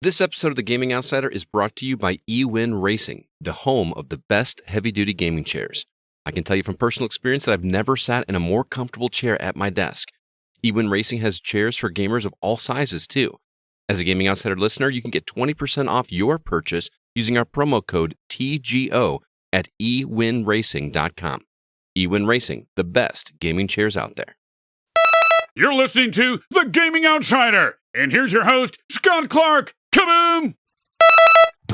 This episode of The Gaming Outsider is brought to you by eWin Racing, the home of the best heavy-duty gaming chairs. I can tell you from personal experience that I've never sat in a more comfortable chair at my desk. eWin Racing has chairs for gamers of all sizes, too. As a Gaming Outsider listener, you can get 20% off your purchase using our promo code TGO at ewinracing.com. eWin Racing, the best gaming chairs out there. You're listening to The Gaming Outsider, and here's your host, Scott Clark. Kaboom!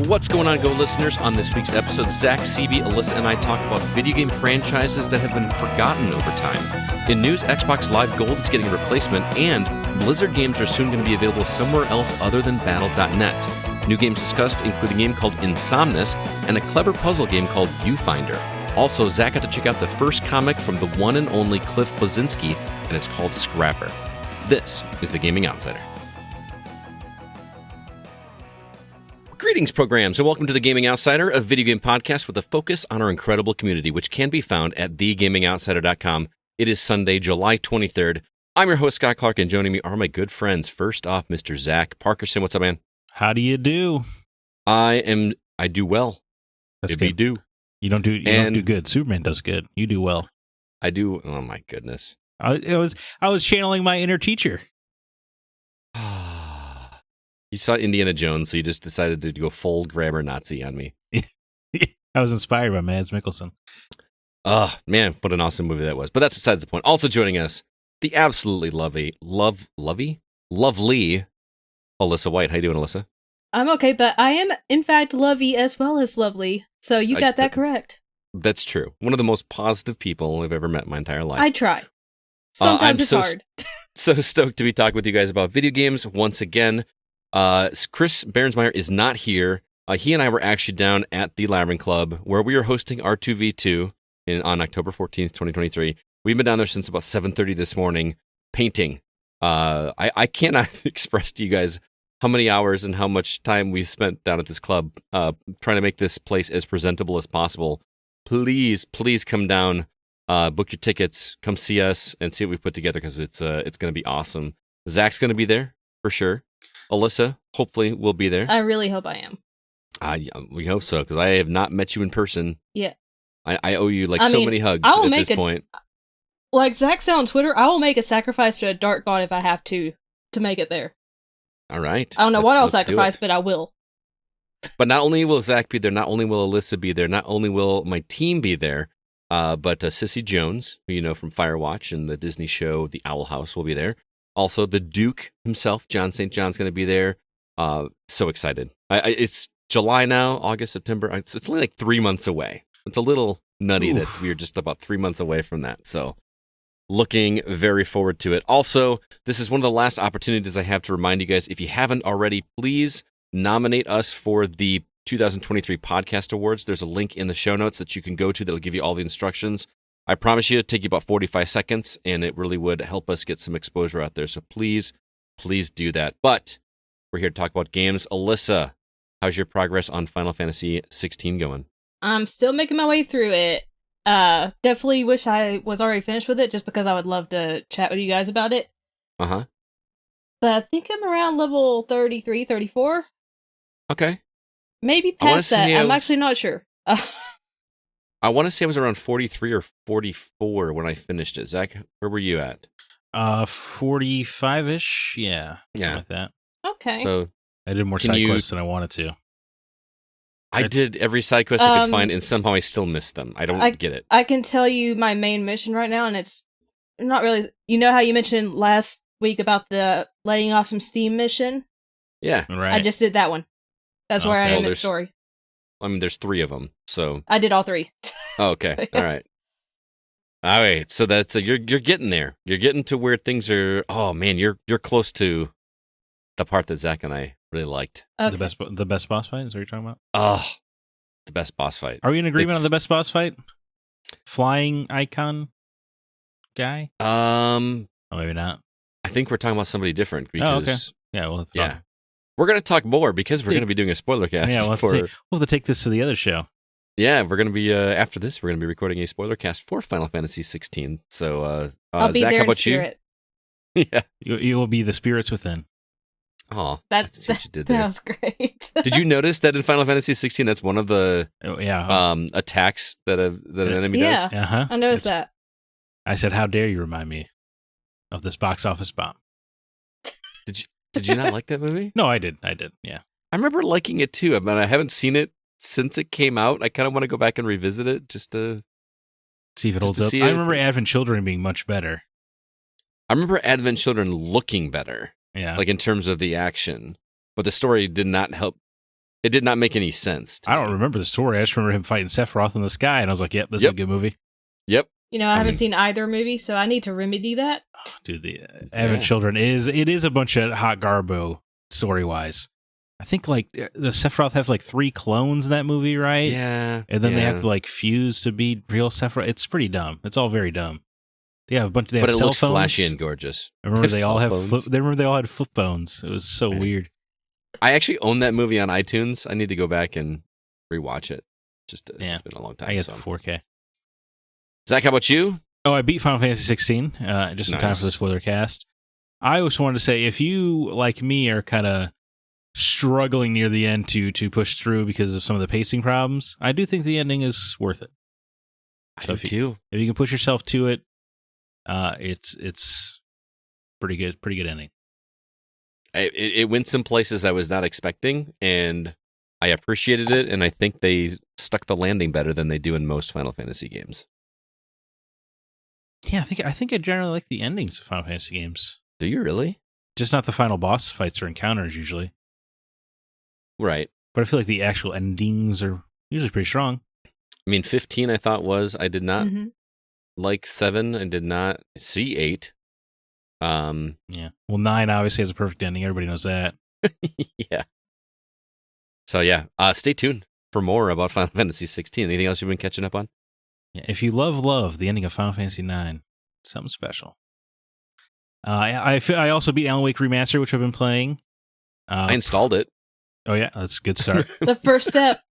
What's going on, Go listeners? On this week's episode, Zack, CB, Alyssa, and I talk about video game franchises that have been forgotten over time. In news, Xbox Live Gold is getting a replacement, and Blizzard games are soon going to be available somewhere else other than Battle.net. New games discussed include a game called Insomnis and a clever puzzle game called Viewfinder. Also, Zack got to check out the first comic from the one and only Cliff Bleszinski, and it's called Scrapper. This is The Gaming Outsider. Greetings, programs, and welcome to The Gaming Outsider, a video game podcast with a focus on our incredible community, which can be found at thegamingoutsider.com. It is Sunday, July 23rd. I'm your host, Scott Clark, and joining me are my good friends. First off, Mr. Zack Parkerson. What's up, man? How do you do? I do well. That's good. good. You don't do good. Superman does good. You do well. I do. Oh my goodness. I was channeling my inner teacher. You saw Indiana Jones, so you just decided to go full grammar Nazi on me. I was inspired by Mads Mikkelsen. Oh, man, what an awesome movie that was. But that's besides the point. Also joining us, the absolutely lovely Alyssa White. How you doing, Alyssa? I'm okay, but I am, in fact, lovey as well as lovely. So you got that correct. That's true. One of the most positive people I've ever met in my entire life. I try. Sometimes it's hard. So stoked to be talking with you guys about video games once again. Chris Behrensmeyer is not here. He and I were actually down at the Labyrinth Club where we were hosting R2V2 on October 14th, 2023. We've been down there since about 7:30 this morning painting. I cannot express to you guys how many hours and how much time we spent down at this club trying to make this place as presentable as possible. Please come down, book your tickets, come see us, and see what we put together because it's going to be awesome. Zach's going to be there for sure. Alyssa, hopefully, will be there. I really hope I am. We hope so, because I have not met you in person. Yeah. I owe you so many hugs at this point. Like Zack said on Twitter, I will make a sacrifice to a dark god if I have to make it there. All right. I don't know what I'll sacrifice, but I will. But not only will Zack be there, not only will Alyssa be there, not only will my team be there, but Sissy Jones, who you know from Firewatch and the Disney show The Owl House, will be there. Also, the Duke himself, John St. John's going to be there. So excited. It's July now, August, September. It's only like 3 months away. It's a little nutty that we're just about 3 months away from that. So looking very forward to it. Also, this is one of the last opportunities I have to remind you guys, if you haven't already, please nominate us for the 2023 Podcast Awards. There's a link in the show notes that you can go to that'll give you all the instructions. I promise you it'll take you about 45 seconds, and it really would help us get some exposure out there. So please do that. But we're here to talk about games. Alyssa, how's your progress on Final Fantasy 16 going? I'm still making my way through it. Definitely wish I was already finished with it, just because I would love to chat with you guys about it. Uh-huh. But I think I'm around level 33, 34. Okay. Maybe past that. I'm actually not sure. I want to say I was around 43 or 44 when I finished it. Zach, where were you at? 45-ish, yeah. Like that. Okay. So I did more side quests than I wanted to. I did every side quest I could find, and somehow I still missed them. I don't get it. I can tell you my main mission right now, and it's not really... You know how you mentioned last week about the letting off some steam mission? Yeah. Right. I just did that one. That's where I am in the story. I mean, there's 3 of them, so... I did all 3. Oh, okay. All right. All right. So that's you're getting there. You're getting to where things are... Oh, man, you're close to the part that Zach and I really liked. Okay. The best boss fight? Is that what you're talking about? Oh, the best boss fight. Are we in agreement on the best boss fight? Flying icon guy? Oh, maybe not. I think we're talking about somebody different because... Okay. Yeah, well, yeah. We're going to talk more because we're going to be doing a spoiler cast. Yeah, we'll have to take this to the other show. Yeah, we're going to be, after this, we're going to be recording a spoiler cast for Final Fantasy 16. So, I'll be Zach, there how about in spirit. you? Yeah. You will be the spirits within. Oh, That's what you did that there. was great. Did you notice that in Final Fantasy 16, that's one of the attacks that an enemy Yeah. does? Uh-huh. I noticed that. I said, how dare you remind me of this box office bomb? Did you not like that movie? No, I did. Yeah. I remember liking it too. I mean, I haven't seen it since it came out. I kind of want to go back and revisit it just to See if it holds to up. see I if- remember Advent Children being much better. I remember Advent Children looking better, Yeah. like in terms of the action, but the story did not help. It did not make any sense. To I don't me. remember the story. I just remember him fighting Sephiroth in the sky, and I was like, yep, this is a Yep. good movie. Yep. You know, I haven't seen either movie, so I need to remedy that. Dude, the Advent Children is a bunch of hot garbo story-wise. I think like the Sephiroth have like 3 clones in that movie, right? Yeah. And then they yeah. have to like fuse to be real Sephiroth. It's pretty dumb. It's all very dumb. They have a bunch. They have But it cell looks phones. flashy and gorgeous. I remember They they have all cell have. phones. They remember they all had flip phones. It was so Right. weird. I actually own that movie on iTunes. I need to go back and rewatch it. Just it's been a long time. I guess so. 4K. Zach, how about you? Oh, I beat Final Fantasy 16 just in time Nice. for the spoiler cast. I always wanted to say, if you, like me, are kind of struggling near the end to push through because of some of the pacing problems, I do think the ending is worth it. I So do too. If you can push yourself to it, it's pretty good. Pretty good ending. It went some places I was not expecting, and I appreciated it, and I think they stuck the landing better than they do in most Final Fantasy games. Yeah, I think I generally like the endings of Final Fantasy games. Do you really? Just not the final boss fights or encounters usually. Right. But I feel like the actual endings are usually pretty strong. I mean, 15 I thought was, I did not Mhm. like 7. I did not see 8. Yeah. Well, 9 obviously has a perfect ending. Everybody knows that. Yeah. So yeah, stay tuned for more about Final Fantasy 16. Anything else you've been catching up on? Yeah, if you love the ending of Final Fantasy 9, something special. I also beat Alan Wake Remaster, which I've been playing. I installed it. Oh yeah, that's a good start, The first step.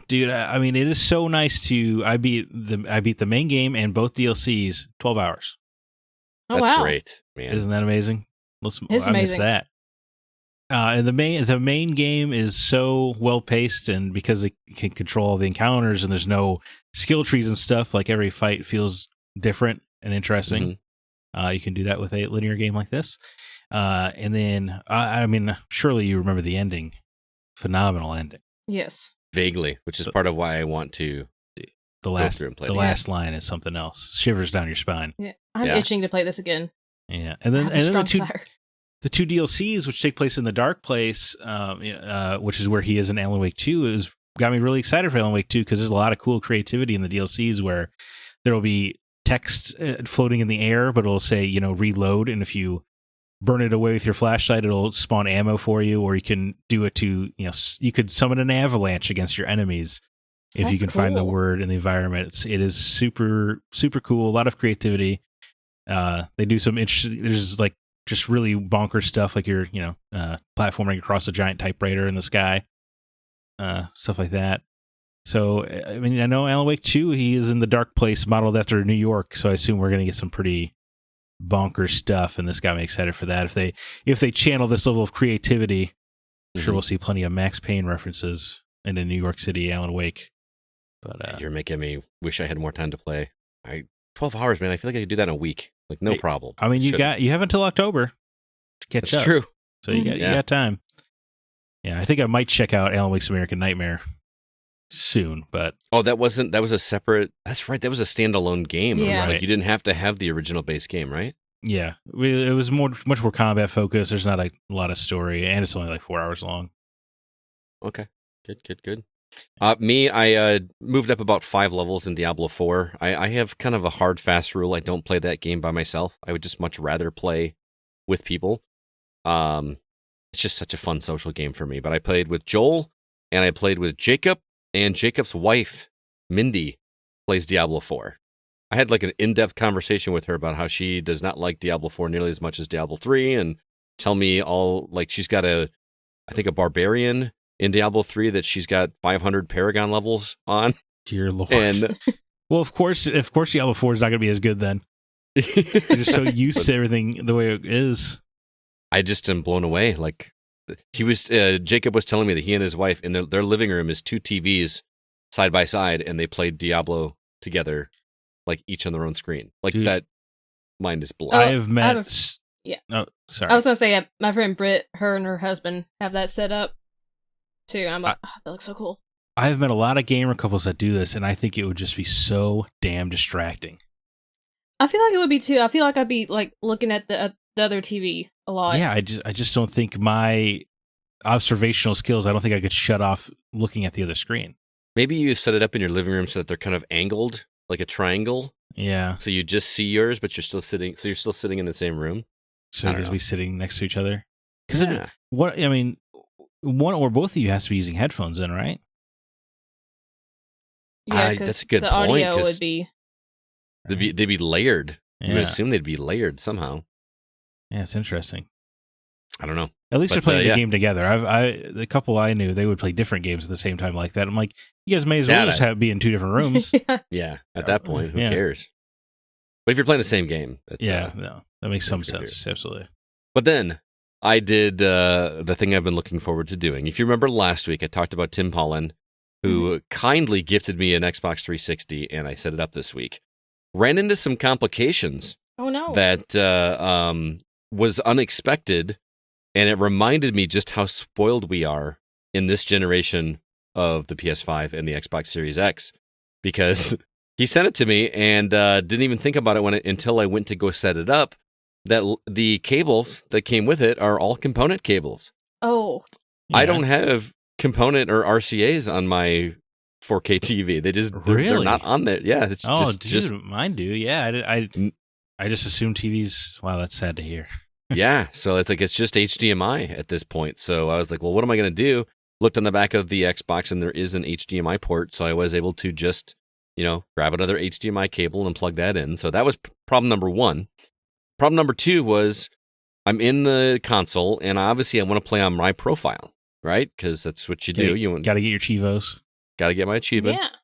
dude. I mean, it is so nice to. I beat the main game and both DLCs 12 hours. Oh, That's wow. great, man. Isn't that amazing? It's I miss amazing. that. And the main game is so well paced, and because it can control all the encounters and there's no skill trees and stuff, like every fight feels different and interesting. You can do that with a linear game like this. And then, I mean, surely you remember the ending. Phenomenal ending. Yes. Vaguely, which is part of why I want to The last through and play the it. last line is something else. Shivers down your spine. Yeah. I'm Yeah. itching to play this again. Yeah, I have a and then strong desire. the 2 DLCs, which take place in the Dark Place, which is where he is in Alan Wake 2, got me really excited for Alan Wake 2 because there's a lot of cool creativity in the DLCs where there will be text floating in the air, but it'll say, reload, and if you burn it away with your flashlight, it'll spawn ammo for you, or you can do it to, you could summon an avalanche against your enemies if you That's can find the cool. word in the environment. It is super, super cool. A lot of creativity. They do some interesting, there's like just really bonkers stuff, like you're, platforming across a giant typewriter in the sky, stuff like that. So, I mean, I know Alan Wake 2, he is in the Dark Place modeled after New York, so I assume we're going to get some pretty bonkers stuff, and this got me excited for that. If they channel this level of creativity, I'm sure Mhm. we'll see plenty of Max Payne references in the New York City Alan Wake. But You're making me wish I had more time to play. 12 hours, man. I feel like I could do that in a week. Like, no Hey, problem. I mean, you Shouldn't. have until October to catch That's up. true. So you Yeah. got time. Yeah, I think I might check out Alan Wake's American Nightmare soon, but Oh, that was a separate. That's right. That was a standalone game. Yeah. Like, Right. you didn't have to have the original base game, right? yeah, it was much more combat focused. There's not a lot of story, and it's only like 4 hours long. Okay. Good. Me, I moved up about 5 levels in Diablo 4. I have kind of a hard, fast rule. I don't play that game by myself. I would just much rather play with people. It's just such a fun social game for me. But I played with Joel, and I played with Jacob, and Jacob's wife, Mindy, plays Diablo 4. I had like an in-depth conversation with her about how she does not like Diablo 4 nearly as much as Diablo 3, and tell me all, like, she's got I think a barbarian in Diablo 3 that she's got 500 Paragon levels on. Dear Lord. And well, of course, Diablo 4 is not going to be as good then. You're just so used to everything the way it is. I just am blown away. Like Jacob was telling me that he and his wife in their living room is 2 TVs side by side, and they played Diablo together, like each on their own screen. Like Dude. that, mind is blown. I have met. yeah. Oh, sorry. I was gonna say my friend Britt, her and her husband have that set up too. And I'm like, that looks so cool. I have met a lot of gamer couples that do this, and I think it would just be so damn distracting. I feel like it would be too. I feel like I'd be like looking at the other TV a lot. Yeah, I just don't think my observational skills. I don't think I could shut off looking at the other screen. Maybe you set it up in your living room so that they're kind of angled, like a triangle. Yeah. So you just see yours, but you're still sitting. So you're still sitting in the same room. So you're be sitting next to each other. Because Yeah. one or both of you has to be using headphones, then, right? Yeah, that's a good the point, audio 'cause would be. They'd be layered. You Yeah. would assume they'd be layered somehow. Yeah, it's interesting. I don't know. At least But, they're playing yeah. the game together. The couple I knew, they would play different games at the same time like that. I'm like, you guys may as well just be in 2 different rooms. Yeah. At that point, who Yeah. cares? But if you're playing the same game, that's, No, that makes some figure. sense. Absolutely. But then I did the thing I've been looking forward to doing. If you remember last week, I talked about Tim Pollen, who kindly gifted me an Xbox 360, and I set it up this week. Ran into some complications Oh no! that was unexpected, and it reminded me just how spoiled we are in this generation of the PS5 and the Xbox Series X, because he sent it to me and didn't even think about it until I went to go set it up, that the cables that came with it are all component cables. Oh, I don't have component or RCAs on my 4K TV. They're not on there. Yeah. It's just mine do. Yeah, I just assumed TVs. Wow, that's sad to hear. yeah. So it's just HDMI at this point. So I was like, well, what am I going to do? Looked on the back of the Xbox, and there is an HDMI port. So I was able to just, grab another HDMI cable and plug that in. So that was problem number 1. Problem number 2 was I'm in the console, and obviously I want to play on my profile, right? Because that's what you do. You got to get your Chivos. Got to get my achievements. yeah.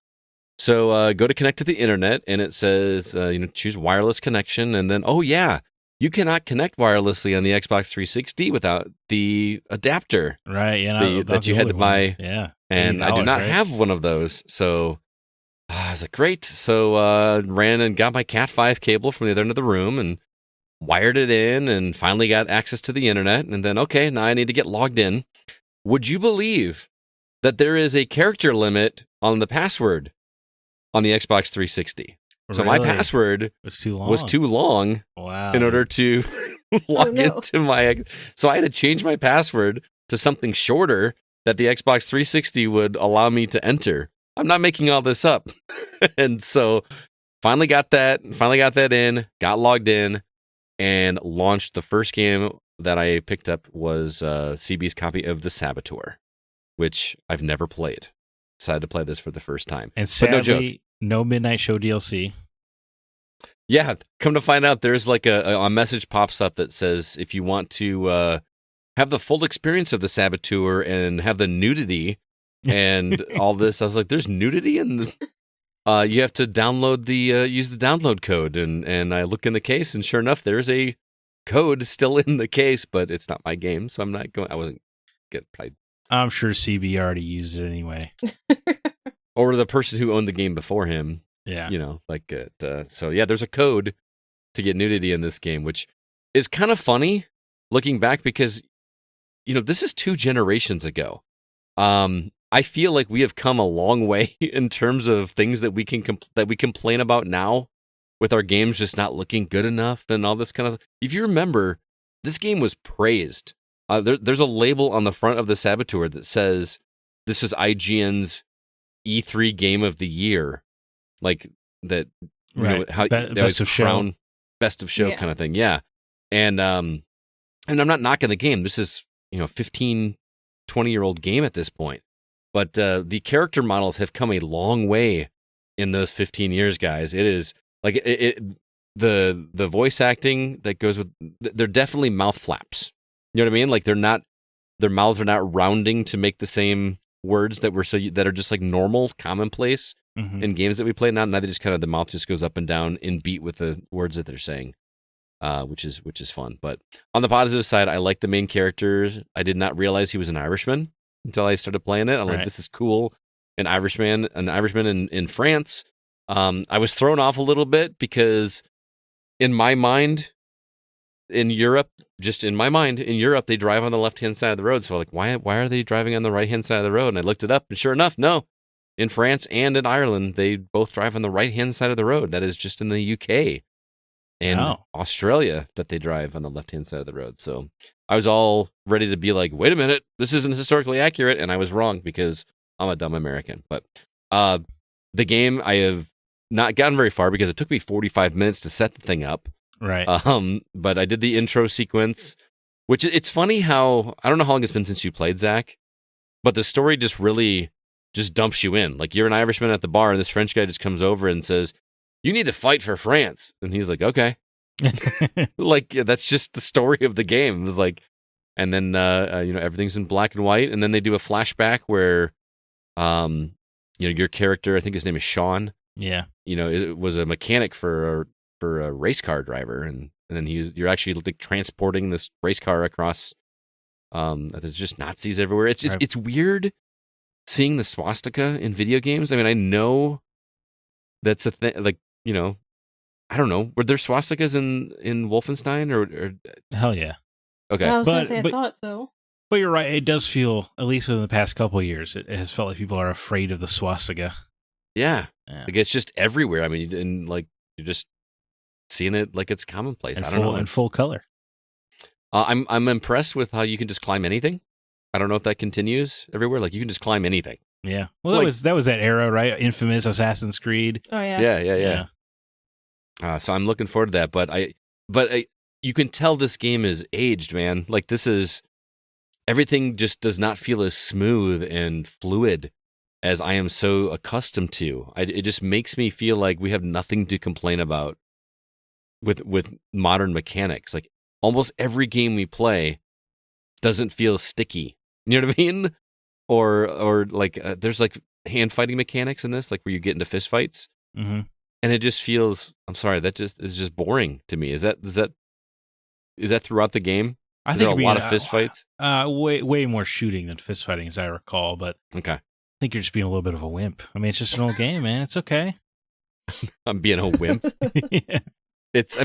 So go to connect to the internet, and it says, choose wireless connection. And then, you cannot connect wirelessly on the Xbox 360 without the adapter. Right, yeah. That you had to buy. Yeah. And I do not have one of those. So I was like, great. So ran and got my Cat 5 cable from the other end of the room and wired it in, and finally got access to the internet. And then, okay, now I need to get logged in. Would you believe that there is a character limit on the password on the Xbox 360? So my password was too long. Wow. In order to log no. into my... So I had to change my password to something shorter that the Xbox 360 would allow me to enter. I'm not making all this up. And so finally got that in, got logged in, and launched the first game that I picked up was CB's copy of The Saboteur, which I've never played. Decided to play this for the first time. And sadly, no joke. No Midnight Show DLC. Yeah, come to find out, there's like a message pops up that says if you want to have the full experience of The Saboteur and have the nudity and all this, I was like, there's nudity in the... you have to download use the download code, and I look in the case, and sure enough, there's a code still in the case, but it's not my game, so I'm not going. I wasn't get probably. I'm sure CB already used it anyway. Or the person who owned the game before him. Yeah, So yeah, there's a code to get nudity in this game, which is kind of funny looking back because this is 2 generations ago. I feel like we have come a long way in terms of things that we can complain about now, with our games just not looking good enough and all this kind of. If you remember, this game was praised. There's a label on the front of The Saboteur that says this was IGN's E3 Game of the Year, like that. Right. How best of show, yeah. Kind of thing. Yeah, and I'm not knocking the game. This is 15, 20-year-old game at this point. But the character models have come a long way in those 15 years, guys. It is like the voice acting that goes with. They're definitely mouth flaps. You know what I mean? Like their mouths are not rounding to make the same words that are just like normal, commonplace in games that we play now. Now they just kind of the mouth just goes up and down in beat with the words that they're saying. which is fun. But on the positive side, I like the main characters. I did not realize he was an Irishman until I started playing it. I'm like, this is cool. An Irishman in France. I was thrown off a little bit because in my mind, in Europe, they drive on the left-hand side of the road. So like, why are they driving on the right-hand side of the road? And I looked it up, and sure enough, no. In France and in Ireland, they both drive on the right-hand side of the road. That is just in the UK and Australia that they drive on the left-hand side of the road. So I was all ready to be like, wait a minute, this isn't historically accurate. And I was wrong because I'm a dumb American. But the game, I have not gotten very far because it took me 45 minutes to set the thing up. Right. But I did the intro sequence, which it's funny how, I don't know how long it's been since you played, Zach, but the story just really just dumps you in. Like, you're an Irishman at the bar, and this French guy just comes over and says, you need to fight for France. And he's like, okay. Like, that's just the story of the game. It was like, and then, everything's in black and white. And then they do a flashback where, your character, I think his name is Sean. Yeah. It was a mechanic for a race car driver. And then you're actually like transporting this race car across, there's just Nazis everywhere. It's just, It's weird seeing the swastika in video games. I mean, I know that's a thing, like, I don't know. Were there swastikas in Wolfenstein or hell yeah. I Okay. was going to say, I thought so. But you're right. It does feel, at least in the past couple of years, it has felt like people are afraid of the swastika. Yeah. Like, it's just everywhere. I mean, and like, you're just seeing it like it's commonplace. I don't know. In full color. I'm impressed with how you can just climb anything. I don't know if that continues everywhere. Like, you can just climb anything. Yeah. Well, that was that era, right? Infamous Assassin's Creed. Oh yeah. Yeah. So I'm looking forward to that. But you can tell this game is aged, man. Like, everything just does not feel as smooth and fluid as I am so accustomed to. It just makes me feel like we have nothing to complain about with modern mechanics. Like, almost every game we play doesn't feel sticky. You know what I mean? Or like there's like hand fighting mechanics in this, like where you get into fist fights, and it just feels. I'm sorry, that just is just boring to me. Is that throughout the game? I think there a lot of fist fights. Way more shooting than fist fighting, as I recall. But okay, I think you're just being a little bit of a wimp. I mean, it's just an old game, man. It's okay. I'm being a wimp. Yeah. It's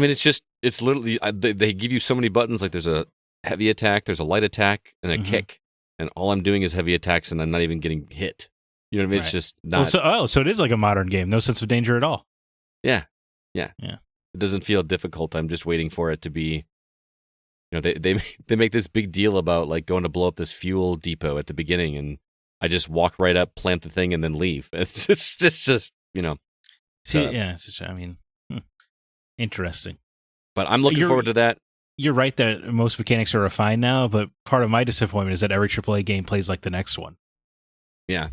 literally they give you so many buttons. Like, there's a heavy attack, there's a light attack, and a kick. And all I'm doing is heavy attacks, and I'm not even getting hit. You know what I mean? Right. It's just not. So it is like a modern game. No sense of danger at all. Yeah. It doesn't feel difficult. I'm just waiting for it to be. They make this big deal about like going to blow up this fuel depot at the beginning, and I just walk right up, plant the thing, and then leave. It's just. See, it's just, interesting. But I'm looking forward to that. You're right that most mechanics are refined now, but part of my disappointment is that every AAA game plays like the next one. Yeah.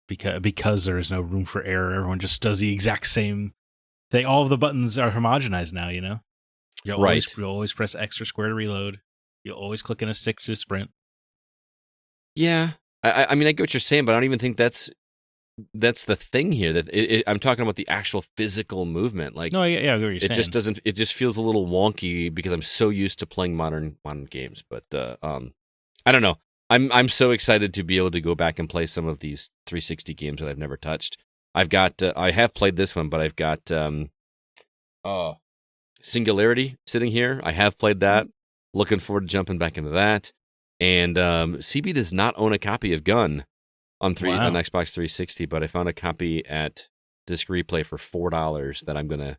Because there is no room for error. Everyone just does the exact same thing. All of the buttons are homogenized now, You'll always press X or square to reload. You'll always click in a stick to sprint. Yeah. I mean, I get what you're saying, but I don't even think that's the thing here. That I'm talking about the actual physical movement. Like, no, yeah, I get what you're saying. Just doesn't. It just feels a little wonky because I'm so used to playing modern games. But I don't know. I'm so excited to be able to go back and play some of these 360 games that I've never touched. I've got. I have played this one, but I've got Singularity sitting here. I have played that. Looking forward to jumping back into that. And CB does not own a copy of Gun on Xbox 360, but I found a copy at Disc Replay for $4 that I'm gonna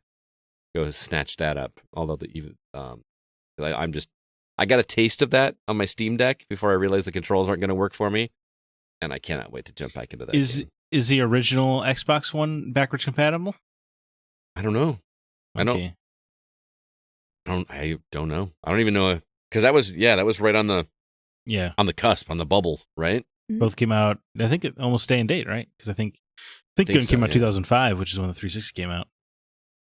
go snatch that up. Although I got a taste of that on my Steam Deck before I realized the controls aren't gonna work for me, and I cannot wait to jump back into that. Is the original Xbox One backwards compatible? I don't know. Okay. I don't know. I don't even know because that was right on the cusp, on the bubble, right? Both came out, I think, almost day and date, right? Because I think Gun came out 2005, which is when the 360 came out.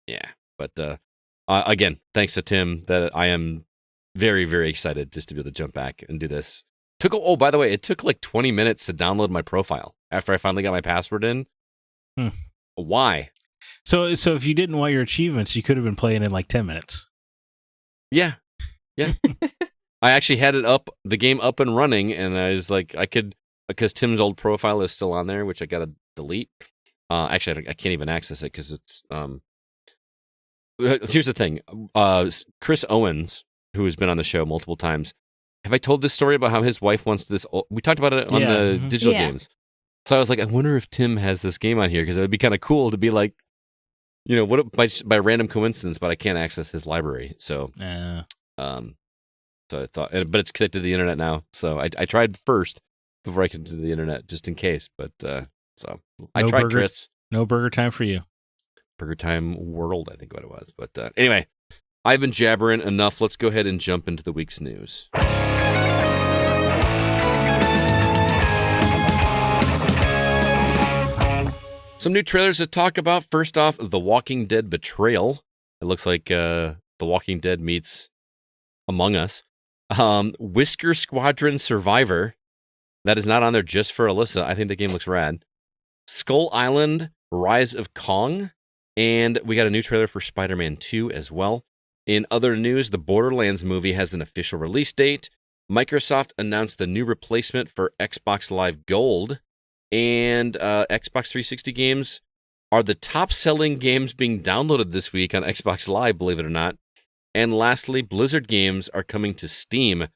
Yeah, but again, thanks to Tim, that I am very, very excited just to be able to jump back and do this. By the way, it took like 20 minutes to download my profile after I finally got my password in. Why? So if you didn't want your achievements, you could have been playing in like 10 minutes. Yeah. I actually had it up, the game up and running, and I was like, I could, because Tim's old profile is still on there, which I got to delete. Actually, I can't even access it because it's. Here's the thing. Chris Owens, who has been on the show multiple times, have I told this story about how his wife wants this? We talked about it on the digital games. So I was like, I wonder if Tim has this game on here because it would be kind of cool to be like, what by random coincidence, but I can't access his library. So, so it's all, but it's connected to the internet now. So I tried first before I connected to the internet just in case. But so I tried, Chris. No burger time for you. Burger Time World, I think what it was. But anyway, I've been jabbering enough. Let's go ahead and jump into the week's news. Some new trailers to talk about. First off, The Walking Dead Betrayal. It looks like The Walking Dead meets Among Us. Whisker Squadron Survivor. That is not on there just for Alyssa. I think the game looks rad. Skull Island Rise of Kong. And we got a new trailer for Spider-Man 2 as well. In other news, the Borderlands movie has an official release date. Microsoft announced the new replacement for Xbox Live Gold. And Xbox 360 games are the top-selling games being downloaded this week on Xbox Live, believe it or not. And lastly, Blizzard games are coming to Steam,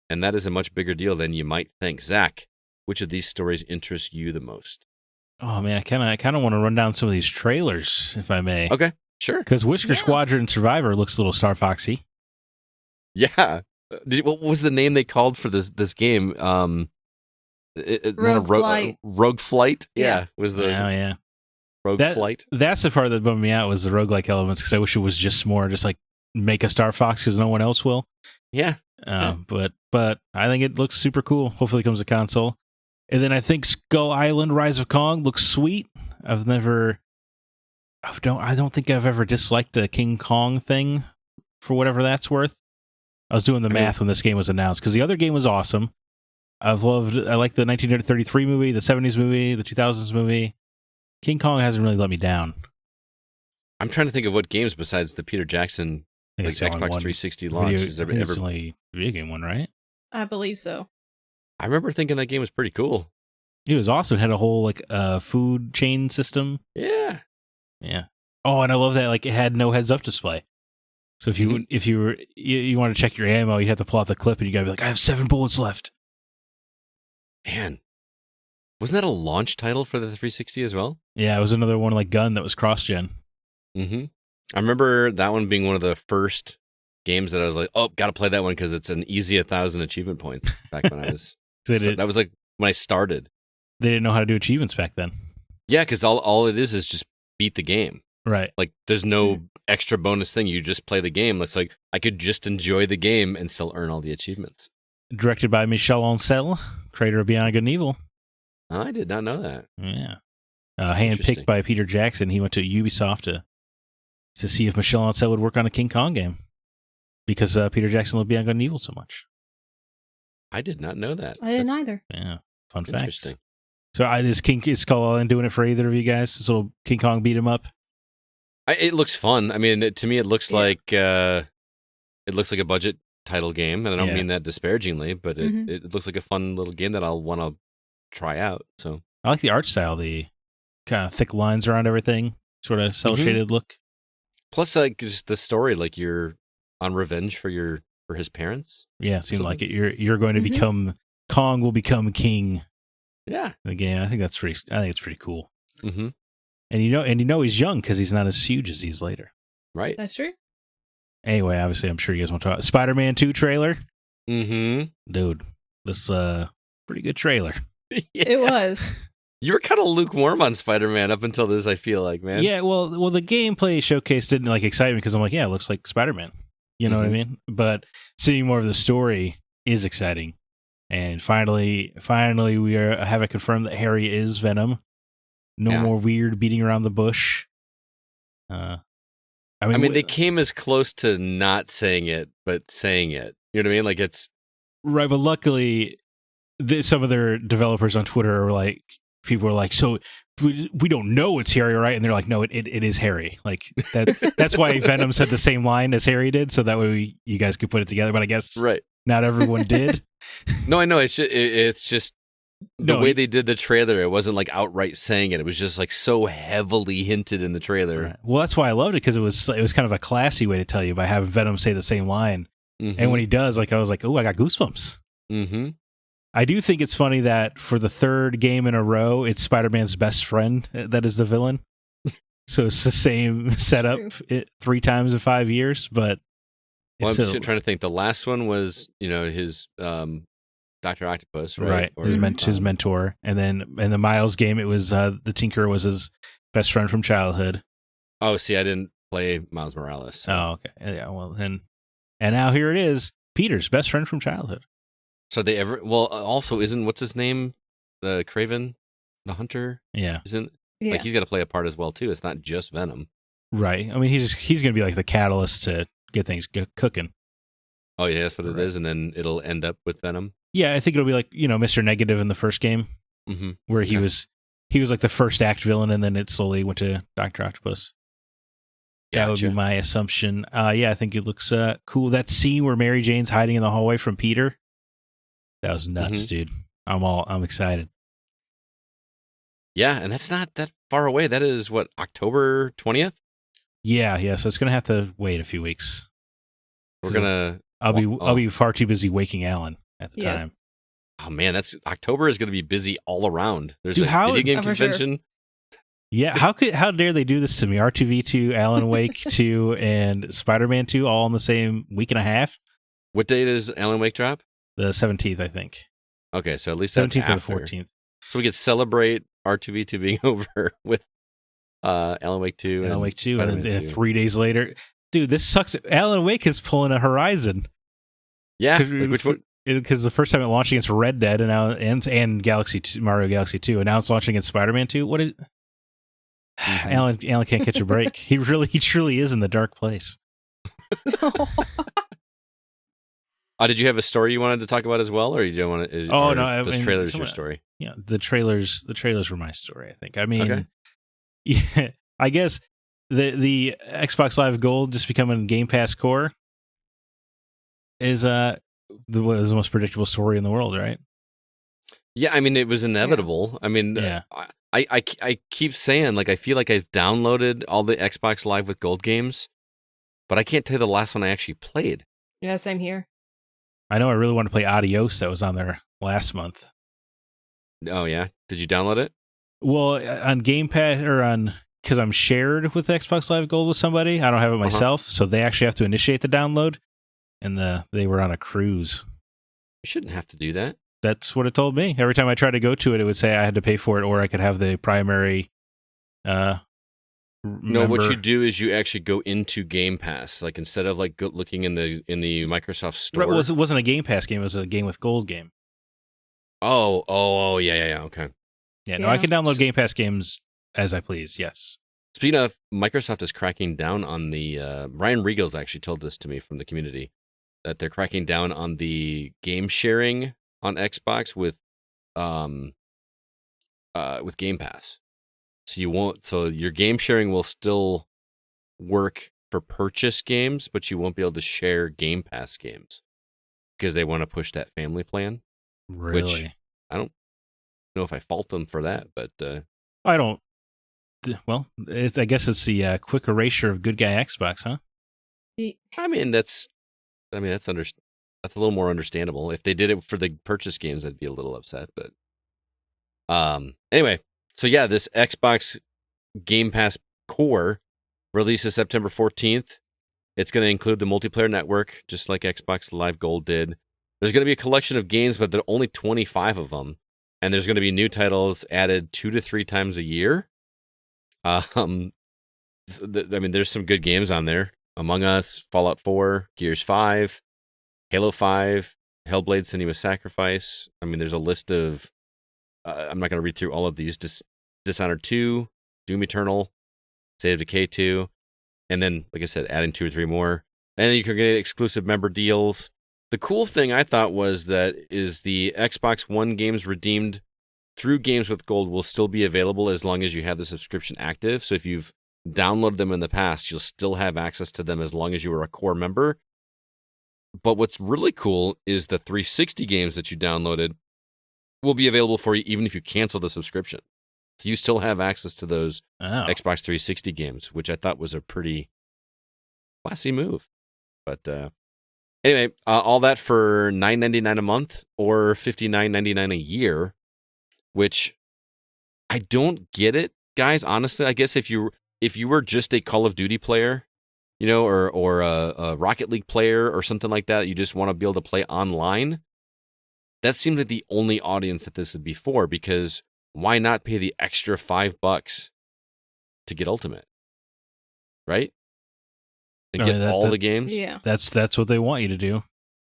and that is a much bigger deal than you might think. Zach, which of these stories interests you the most? Oh man, I kind of want to run down some of these trailers, if I may. Okay, sure. Because Whisker Squadron Survivor looks a little Star Foxy. Yeah. What was the name they called for this game? Rogue Flight. Yeah, was the Rogue Flight. That's the part that bummed me out was the roguelike elements because I wish it was just more just like make a Star Fox because no one else will. Yeah. But I think it looks super cool. Hopefully it comes to console. And then I think Skull Island Rise of Kong looks sweet. I don't think I've ever disliked a King Kong thing for whatever that's worth. I was doing the math when this game was announced because the other game was awesome. I like the 1933 movie, the 70s movie, the 2000s movie. King Kong hasn't really let me down. I'm trying to think of what games besides the Peter Jackson Xbox 360 launch. It's the only video game one, right? I believe so. I remember thinking that game was pretty cool. It was awesome. It had a whole food chain system. Yeah. Oh, and I love that it had no heads up display. So if you want to check your ammo, you have to pull out the clip and you gotta be like, I have 7 bullets left. Man, wasn't that a launch title for the 360 as well? Yeah, it was another one Gun that was cross-gen. Mm-hmm. I remember that one being one of the first games that I was like, oh, got to play that one because it's an easy 1,000 achievement points back when I was... that was when I started. They didn't know how to do achievements back then. Yeah, because all it is just beat the game. Right. There's no extra bonus thing. You just play the game. It's like I could just enjoy the game and still earn all the achievements. Directed by Michel Ancel, creator of Beyond Good and Evil. I did not know that. Yeah. Handpicked by Peter Jackson. He went to Ubisoft to see if Michel Ancel would work on a King Kong game because Peter Jackson loved Beyond Good and Evil so much. I did not know that. I didn't either. Yeah. Fun fact. Interesting. So is Skull Island doing it for either of you guys? This little King Kong beat 'em up? It looks fun. I mean, to me, it looks like a budget title game, and I don't mean that disparagingly, but it looks like a fun little game that I'll want to try out. So I like the art style, the kind of thick lines around everything, sort of cel shaded look. Plus, just the story, you're on revenge for his parents. Yeah, it seems like it. You're going to become Kong will become king. Yeah, again, I think it's pretty cool. Mm-hmm. And he's young because he's not as huge as he is later. Right. That's true. Anyway, obviously, I'm sure you guys want to talk Spider-Man 2 trailer. Mm-hmm. Dude, this pretty good trailer. Yeah. It was. You were kind of lukewarm on Spider-Man up until this, I feel like, man. Yeah, well, the gameplay showcase didn't excite me because I'm like, yeah, it looks like Spider-Man. You know what I mean? But seeing more of the story is exciting. And finally, we have it confirmed that Harry is Venom. No more weird beating around the bush. I mean, they came as close to not saying it, but saying it. You know what I mean? It's right. But luckily, some of their developers on Twitter are people are like, so we don't know it's Harry, right? And they're like, no, it is Harry. Like that's why Venom said the same line as Harry did, so that way you guys could put it together. But I guess not everyone did. No, I know. It's just the way they did the trailer. It wasn't like outright saying it. It was just like so heavily hinted in the trailer. Right. Well, that's why I loved it, because it was kind of a classy way to tell you by having Venom say the same line. Mm-hmm. And when he does, like I was like, oh, I got goosebumps. Mm-hmm. I do think it's funny that for the third game in a row, it's Spider-Man's best friend that is the villain. So it's the same setup 3 times in 5 years, but... Well, I'm just trying to think. The last one was, his Dr. Octopus, right? Right, his mentor. And then in the Miles game, it was the Tinkerer was his best friend from childhood. Oh, see, I didn't play Miles Morales. So. Oh, okay. Yeah, well, and now here it is, Peter's best friend from childhood. So also isn't, what's his name? The Craven, the Hunter? Yeah. Like he's got to play a part as well, too. It's not just Venom. Right. I mean, he's going to be like the catalyst to get things cooking. Oh, yeah, that's what it is. And then it'll end up with Venom. Yeah, I think it'll be like, Mr. Negative in the first game, where he was like the first act villain, and then it slowly went to Dr. Octopus. That would be my assumption. Yeah, I think it looks cool. That scene where Mary Jane's hiding in the hallway from Peter, that was nuts, dude. I'm excited. Yeah, and that's not that far away. That is what, October 20th? Yeah. So it's gonna have to wait a few weeks. I'll be far too busy waking Alan at the time. Oh man, October is gonna be busy all around. There's Dude, a video game convention. Sure. Yeah, how dare they do this to me? R2V2, Alan Wake 2, and Spider-Man 2 all in the same week and a half. What day does Alan Wake drop? The 17th, I think. Okay, so at least 17th that's or the 14th. So we could celebrate R2V2 being over with Alan Wake 2. Alan Wake 2, and then 3 days later. Dude, this sucks. Alan Wake is pulling a Horizon. Yeah, which one? Because the first time it launched against Red Dead and now and Mario Galaxy 2, and now it's launching against Spider-Man 2. What is... Alan can't catch a break. He truly is in the dark place. Did you have a story you wanted to talk about as well, or you don't want to? No, this trailer is your story. Yeah, the trailers were my story. I think. I mean, yeah, I guess the Xbox Live Gold just becoming Game Pass core is the most predictable story in the world, right? Yeah, I mean, it was inevitable. Yeah. I mean, I keep saying, like, I feel like I've downloaded all the Xbox Live with Gold games, but I can't tell you the last one I actually played. Yeah, same here. I know I really want to play Adios that was on there last month. Oh, yeah? Did you download it? Well, on Game Pass, because I'm shared with Xbox Live Gold with somebody, I don't have it myself, so they actually have to initiate the download, and they were on a cruise. You shouldn't have to do that. That's what it told me. Every time I tried to go to it, it would say I had to pay for it, or I could have the primary. No, what you do is you actually go into Game Pass, like instead of like looking in the Microsoft Store. Right, well, it wasn't a Game Pass game; it was a Game with Gold game. Oh, yeah, okay. Yeah, no, I can download Game Pass games as I please. Yes. Speaking of, Microsoft is cracking down on the. Ryan Regal's actually told this to me from the community that they're cracking down on the game sharing on Xbox with Game Pass. So your game sharing will still work for purchase games, but you won't be able to share Game Pass games because they want to push that family plan. Really? Which I don't know if I fault them for that, but I don't. Well, I guess it's the quick erasure of good guy Xbox, huh? I mean that's a little more understandable. If they did it for the purchase games, I'd be a little upset. But anyway, so yeah, this Xbox Game Pass Core releases September 14th. It's going to include the multiplayer network, just like Xbox Live Gold did. There's going to be a collection of games, but there are only 25 of them. And there's going to be new titles added 2 to 3 times a year. I mean, there's some good games on there. Among Us, Fallout 4, Gears 5, Halo 5, Hellblade: Senua's Sacrifice. I mean, there's a list of... I'm not going to read through all of these. Dishonored 2, Doom Eternal, State of Decay 2, and then, like I said, adding 2 or 3 more. And then you can get exclusive member deals. The cool thing I thought was that is the Xbox One games redeemed through Games with Gold will still be available as long as you have the subscription active. So if you've downloaded them in the past, you'll still have access to them as long as you are a core member. But what's really cool is the 360 games that you downloaded will be available for you even if you cancel the subscription. So you still have access to those Xbox 360 games, which I thought was a pretty classy move. But anyway, all that for $9.99 a month or $59.99 a year, which I don't get it, guys. Honestly, I guess if you were just a Call of Duty player, you know, or a Rocket League player or something like that, you just want to be able to play online, that seems like the only audience that this would be for, because why not pay the extra $5 to get Ultimate? Right? And get all the games? Yeah. That's what they want you to do.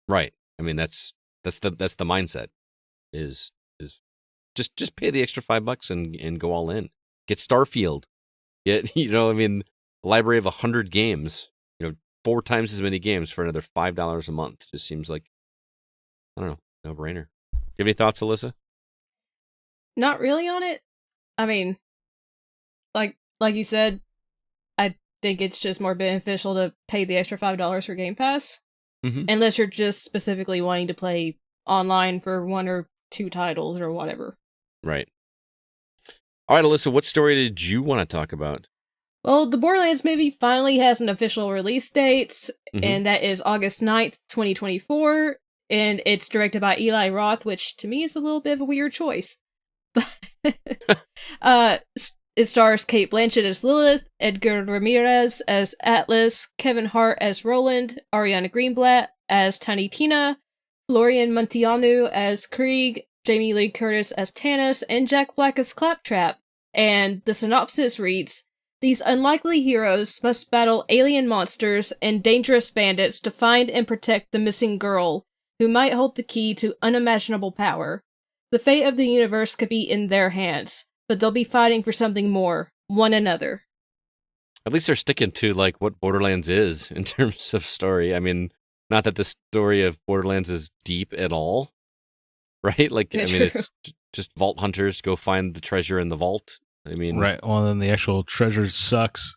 Right. I mean, that's the mindset is just pay the extra $5 and go all in. Get Starfield. Get, you know, I mean, a library of 100 games, you know, 4 times as many games for another $5 a month. Just seems like, I don't know, no brainer. You have any thoughts, Alyssa? Not really on it. I mean, like you said, I think it's just more beneficial to pay the extra $5 for Game Pass, unless you're just specifically wanting to play online for 1 or 2 titles or whatever. Right. All right, Alyssa, what story did you want to talk about? Well, the Borderlands movie finally has an official release date, and that is August 9th, 2024, and it's directed by Eli Roth, which to me is a little bit of a weird choice. It stars Cate Blanchett as Lilith, Edgar Ramirez as Atlas, Kevin Hart as Roland, Ariana Greenblatt as Tiny Tina, Florian Munteanu as Krieg, Jamie Lee Curtis as Tannis, and Jack Black as Claptrap. And the synopsis reads, these unlikely heroes must battle alien monsters and dangerous bandits to find and protect the missing girl, who might hold the key to unimaginable power. The fate of the universe could be in their hands, but they'll be fighting for something more, one another. At least they're sticking to like what Borderlands is in terms of story. I mean, not that the story of Borderlands is deep at all, right? Like, I mean, it's just vault hunters go find the treasure in the vault. I mean, right. Well, then the actual treasure sucks.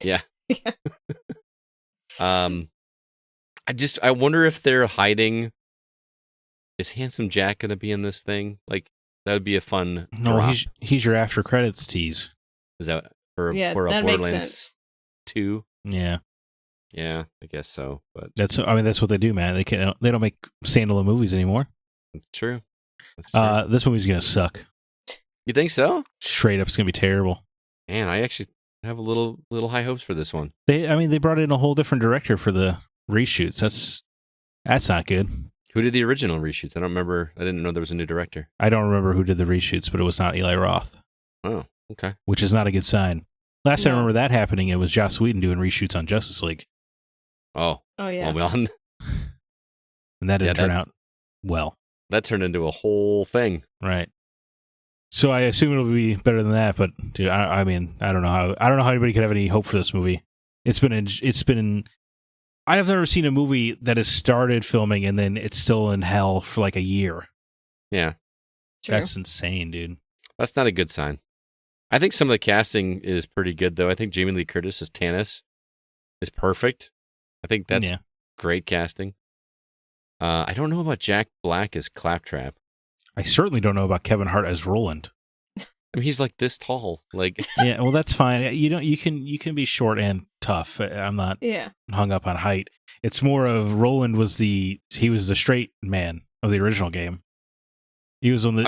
Yeah. I wonder if they're hiding. Is Handsome Jack going to be in this thing? Like, that would be a fun. No, drop. he's your after credits tease. Is that for a that Borderlands makes sense. 2? Yeah, I guess so. But that's what they do, man. They don't make standalone movies anymore. That's true. That's true. This movie's gonna suck. You think so? Straight up, it's gonna be terrible. Man, I actually have a little high hopes for this one. They brought in a whole different director for the reshoots. That's not good. Who did the original reshoots? I don't remember. I didn't know there was a new director. I don't remember who did the reshoots, but it was not Eli Roth. Oh, okay. Which is not a good sign. Last time I remember that happening, it was Joss Whedon doing reshoots on Justice League. Oh yeah. Well, and that didn't turn out well. That turned into a whole thing. Right. So I assume it'll be better than that, but dude, I mean, I don't know how anybody could have any hope for this movie. It's been I have never seen a movie that has started filming and then it's still in hell for like a year. Yeah. True. That's insane, dude. That's not a good sign. I think some of the casting is pretty good, though. I think Jamie Lee Curtis as Tannis is perfect. I think that's great casting. I don't know about Jack Black as Claptrap. I certainly don't know about Kevin Hart as Roland. I mean, he's like this tall. Like, yeah, well, that's fine. You can be short and tough. I'm not hung up on height. It's more of Roland was the straight man of the original game. He was on the.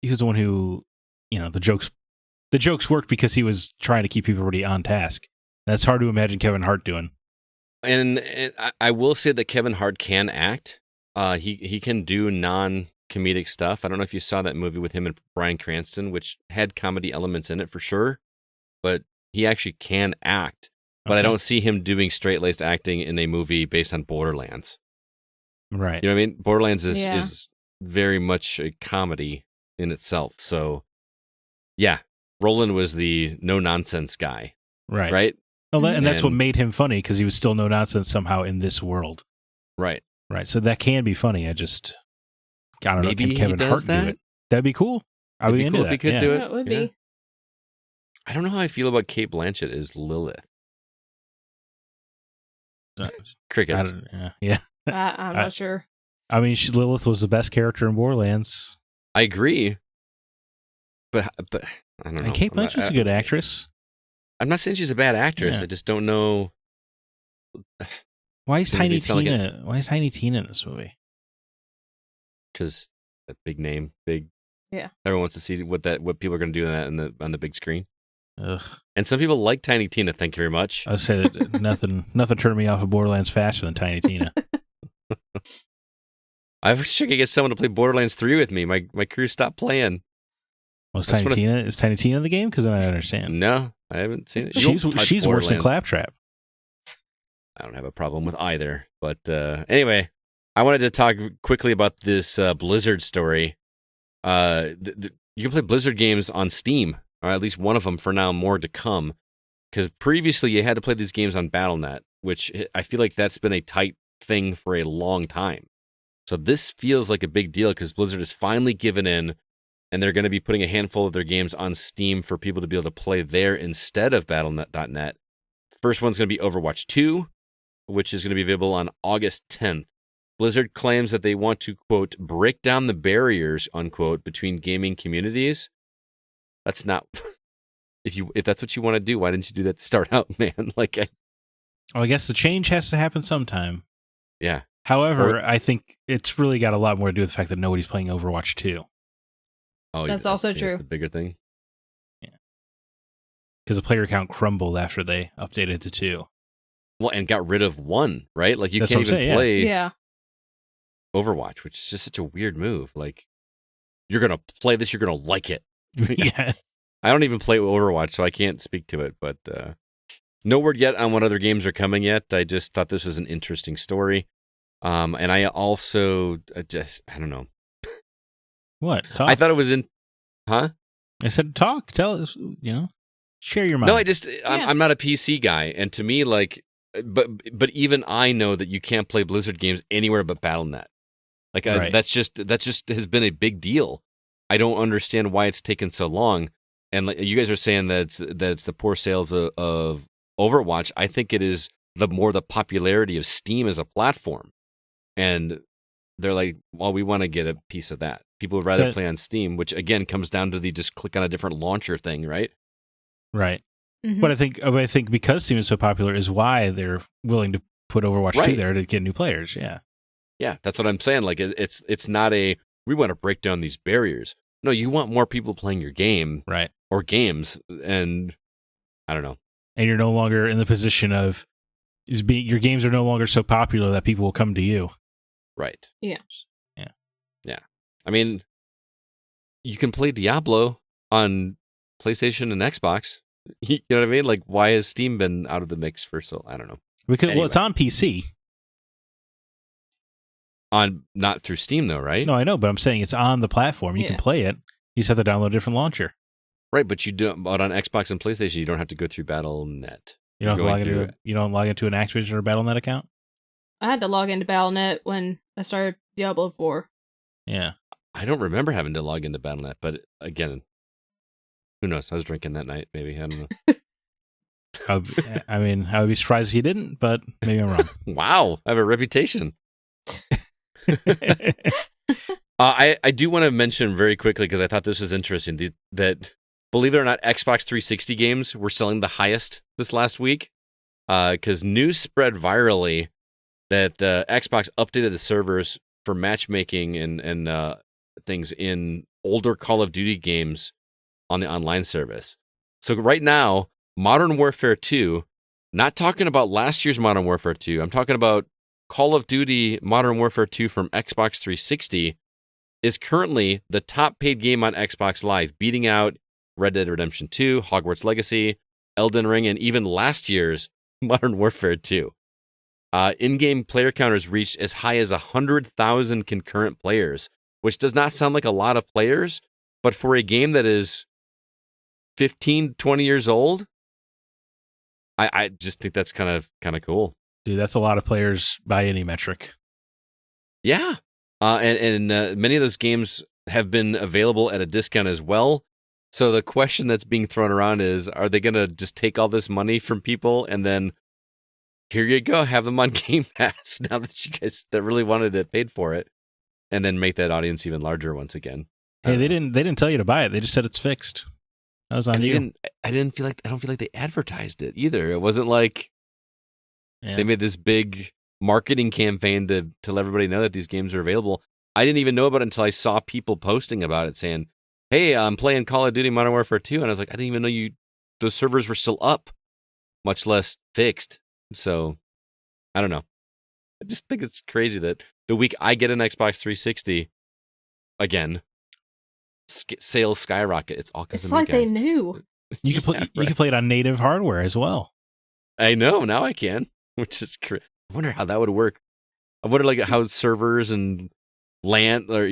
He was the one who, you know, the jokes worked because he was trying to keep everybody on task. That's hard to imagine Kevin Hart doing. And I will say that Kevin Hart can act. He can do non-comedic stuff. I don't know if you saw that movie with him and Bryan Cranston, which had comedy elements in it for sure, but he actually can act. But I don't see him doing straight-laced acting in a movie based on Borderlands. Right. You know what I mean? Borderlands is very much a comedy in itself. So, yeah, Roland was the no-nonsense guy. Right. Right? Well, and that's what made him funny, because he was still no-nonsense somehow in this world. Right. Right. So that can be funny. I don't know. Maybe Can Kevin he Hart does that? do it? That'd be cool. I'd be It'd be into cool that. if he could yeah. do Yeah, it. it would Yeah. be. I don't know how I feel about Kate Blanchett as Lilith. I Crickets. don't, yeah. I'm not sure. I mean, Lilith was the best character in Borderlands. I agree. But I don't know. And Kate I'm not- Blanchett's a good actress. I'm not saying she's a bad actress. Yeah. I just don't know. Why is Maybe Tiny it's not like Tina? Why is Tiny Tina in this movie? Because that big name, big. Yeah. Everyone wants to see what people are going to do on the big screen. Ugh. And some people like Tiny Tina. Thank you very much. I would say that nothing turned me off of Borderlands faster than Tiny Tina. I wish I could get someone to play Borderlands 3 with me. My crew stopped playing. Was That's Tiny what Tina? Is Tiny Tina in the game? Because then I understand. No, I haven't seen it. You won't touch She's worse than Borderlands. Claptrap. I don't have a problem with either. But anyway, I wanted to talk quickly about this Blizzard story. You can play Blizzard games on Steam, or at least one of them for now, more to come. Because previously you had to play these games on Battle.net, which I feel like that's been a tight thing for a long time. So this feels like a big deal because Blizzard has finally given in, and they're going to be putting a handful of their games on Steam for people to be able to play there instead of Battle.net. First one's going to be Overwatch 2, which is going to be available on August 10th. Blizzard claims that they want to, quote, break down the barriers, unquote, between gaming communities. That's not... If that's what you want to do, why didn't you do that to start out, man? Well, I guess the change has to happen sometime. Yeah. However, I think it's really got a lot more to do with the fact that nobody's playing Overwatch 2. Oh, That's also true. the bigger thing. Because the player count crumbled after they updated to 2. Well, and got rid of 1, right? Like, you That's can't what I'm even saying, play Yeah. Overwatch, which is just such a weird move. Like, you're going to play this, you're going to like it. Yeah. I don't even play Overwatch, so I can't speak to it, but no word yet on what other games are coming yet. I just thought this was an interesting story. And I also I don't know. What? Talk. I thought it was in, huh? I said talk. Tell us, share your mind. No, I'm not a PC guy. And to me, like, but even I know that you can't play Blizzard games anywhere but Battle.net. Like, Right. that's just has been a big deal. I don't understand why it's taken so long. And like you guys are saying that it's the poor sales of Overwatch. I think it is the popularity of Steam as a platform. And they're like, well, we want to get a piece of that. People would rather play on Steam, which again comes down to the just click on a different launcher thing, right? Right. Mhm. But I think because Steam is so popular is why they're willing to put Overwatch 2 Right. there to get new players. Yeah. Yeah, that's what I'm saying. Like it's not we want to break down these barriers. No, you want more people playing your game Right. or games, and I don't know. And you're no longer in the position of your games are no longer so popular that people will come to you. Right. Yeah. Yeah. Yeah. I mean, you can play Diablo on PlayStation and Xbox. You know what I mean? Like, why has Steam been out of the mix for so? I don't know. Because Anyway. well, it's on PC. On not through Steam though, right? No, I know, but I'm saying it's on the platform. You can Yeah. play it. You just have to download a different launcher. Right, but you don't. But on Xbox and PlayStation, you don't have to go through Battle.net. You don't have to Going log into through you don't log into an Activision or Battle.net account. I had to log into Battle.net when I started Diablo 4. Yeah. I don't remember having to log into Battle.net, but again, who knows? I was drinking that night. Maybe I don't know. I mean, I would be surprised if you didn't, but maybe I'm wrong. Wow, I have a reputation. I do want to mention very quickly because I thought this was interesting that believe it or not, Xbox 360 games were selling the highest this last week because news spread virally that Xbox updated the servers for matchmaking and things in older Call of Duty games on the online service. So right now, Modern Warfare 2, not talking about last year's Modern Warfare 2, I'm talking about Call of Duty Modern Warfare 2 from Xbox 360 is currently the top paid game on Xbox Live, beating out Red Dead Redemption 2, Hogwarts Legacy, Elden Ring, and even last year's Modern Warfare 2. In-game player counters reached as high as 100,000 concurrent players, which does not sound like a lot of players, but for a game that is 15, 20 years old, I just think that's kind of cool. Dude, that's a lot of players by any metric. Yeah. And many of those games have been available at a discount as well. So the question that's being thrown around is, are they going to just take all this money from people and then here you go, have them on Game Pass now that you guys that really wanted it paid for it, and then make that audience even larger once again? Hey, they didn't tell you to buy it. They just said it's fixed. That was on you. I don't feel like they advertised it either. It wasn't like they made this big marketing campaign to let everybody know that these games are available. I didn't even know about it until I saw people posting about it saying, hey, I'm playing Call of Duty Modern Warfare 2. And I was like, I didn't even know those servers were still up, much less fixed. So, I don't know. I just think it's crazy that the week I get an Xbox 360, again, sales skyrocket. It's all because of It's like you guys. they knew. You can play. You can play it on native hardware as well. I know, now I can, which is crazy. I wonder how that would work. I wonder like how servers and LAN or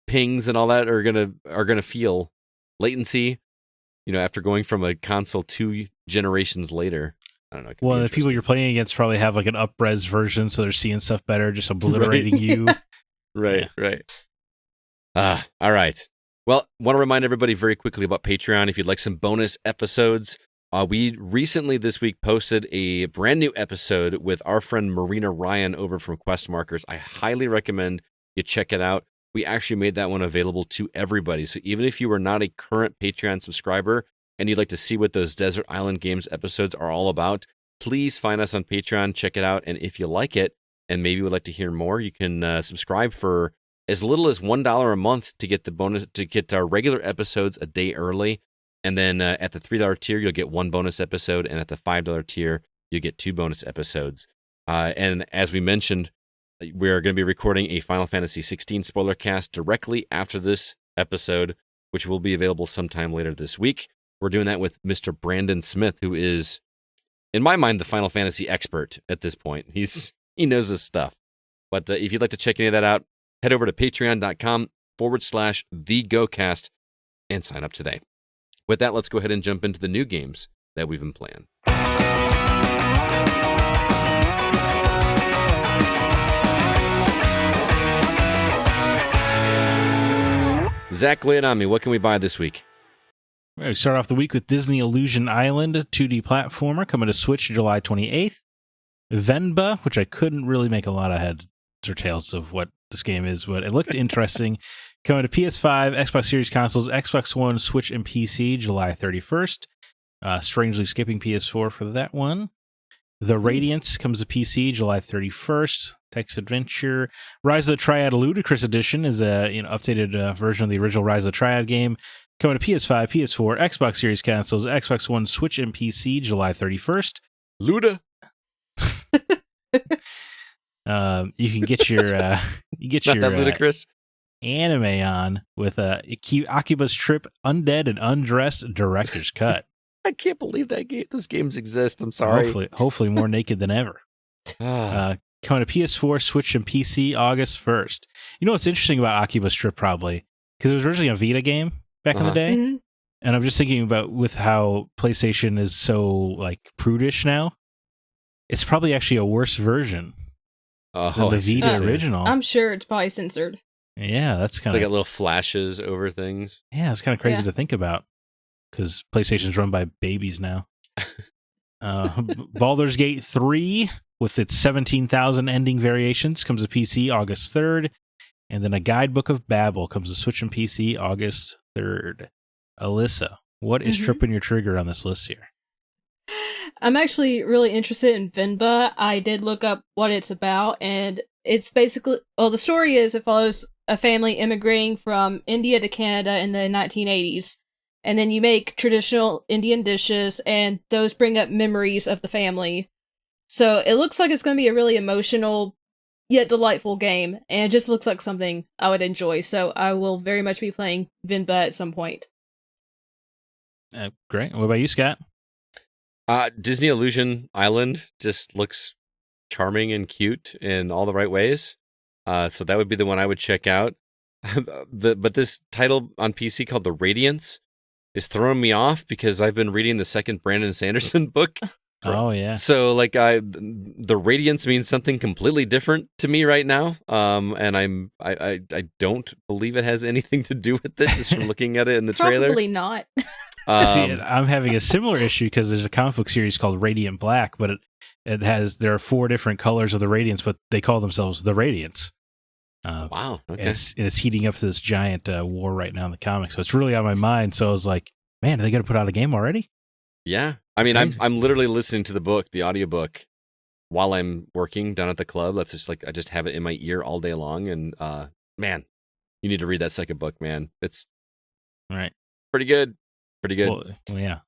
pings and all that are gonna feel latency, after going from a console 2 generations later. I don't know. Well, the people you're playing against probably have like an up-res version, so they're seeing stuff better, just obliterating you. Right. All right. Well, want to remind everybody very quickly about Patreon. If you'd like some bonus episodes, we recently this week posted a brand new episode with our friend Marina Ryan over from Quest Markers. I highly recommend you check it out. We actually made that one available to everybody. So even if you are not a current Patreon subscriber and you'd like to see what those Desert Island Games episodes are all about, please find us on Patreon, check it out, and if you like it and maybe would like to hear more, you can subscribe for as little as $1 a month to get the bonus, to get our regular episodes a day early. And then at the $3 tier, you'll get 1 bonus episode, and at the $5 tier, you get 2 bonus episodes. And as we mentioned, we're going to be recording a Final Fantasy XVI spoiler cast directly after this episode, which will be available sometime later this week. We're doing that with Mr. Brandon Smith, who is, in my mind, the Final Fantasy expert at this point. He knows his stuff. But if you'd like to check any of that out, head over to patreon.com/thegocast and sign up today. With that, let's go ahead and jump into the new games that we've been playing. Zack, lay it on me. What can we buy this week? We start off the week with Disney Illusion Island, 2D platformer, coming to Switch July 28th. Venba, which I couldn't really make a lot of heads or tails of what this game is, but it looked interesting. Coming to PS5, Xbox Series consoles, Xbox One, Switch, and PC July 31st. Strangely skipping PS4 for that one. The Radiance comes to PC July 31st. Text Adventure. Rise of the Triad Ludicrous Edition is a updated version of the original Rise of the Triad game. Coming to PS5, PS4, Xbox Series consoles, Xbox One, Switch, and PC July 31st. Luda. You can get your ludicrous anime on with Akiba's Trip Undead and Undressed Director's Cut. I can't believe that those games exist. I'm sorry. Hopefully more naked than ever. Coming to PS4, Switch, and PC August 1st. You know what's interesting about Akiba's Trip probably? Because it was originally a Vita game back in the day. Mm-hmm. And I'm just thinking about with how PlayStation is so like prudish now. It's probably actually a worse version than the Vita original. I'm sure it's probably censored. Yeah, that's kind of... They got little flashes over things. Yeah, it's kind of crazy to think about. Because PlayStation's run by babies now. Baldur's Gate 3, with its 17,000 ending variations, comes to PC August 3rd. And then A Guidebook of Babel comes to Switch and PC August 3rd. Alyssa, what is tripping your trigger on this list here? I'm actually really interested in Venba. I did look up what it's about, and it's basically... Well, the story is it follows a family immigrating from India to Canada in the 1980s. And then you make traditional Indian dishes, and those bring up memories of the family. So it looks like it's going to be a really emotional, yet delightful game, and it just looks like something I would enjoy. So I will very much be playing Venba at some point. Great. What about you, Scott? Disney Illusion Island just looks charming and cute in all the right ways. So that would be the one I would check out. But this title on PC called The Radiance is throwing me off because I've been reading the second Brandon Sanderson book Oh yeah. So like the radiance means something completely different to me right now. And I don't believe it has anything to do with it just from looking at it in the trailer. Probably not. See, I'm having a similar issue because there's a comic book series called Radiant Black, but there are 4 different colors of the Radiance, but they call themselves the Radiance. Wow. Okay. And it's heating up to this giant war right now in the comics, so it's really on my mind. So I was like, man, are they going to put out a game already? Yeah. I mean, I'm literally listening to the audiobook, while I'm working down at the club. That's just like I just have it in my ear all day long. And man, you need to read that second book, man. It's right. Pretty good. Pretty good. Well yeah.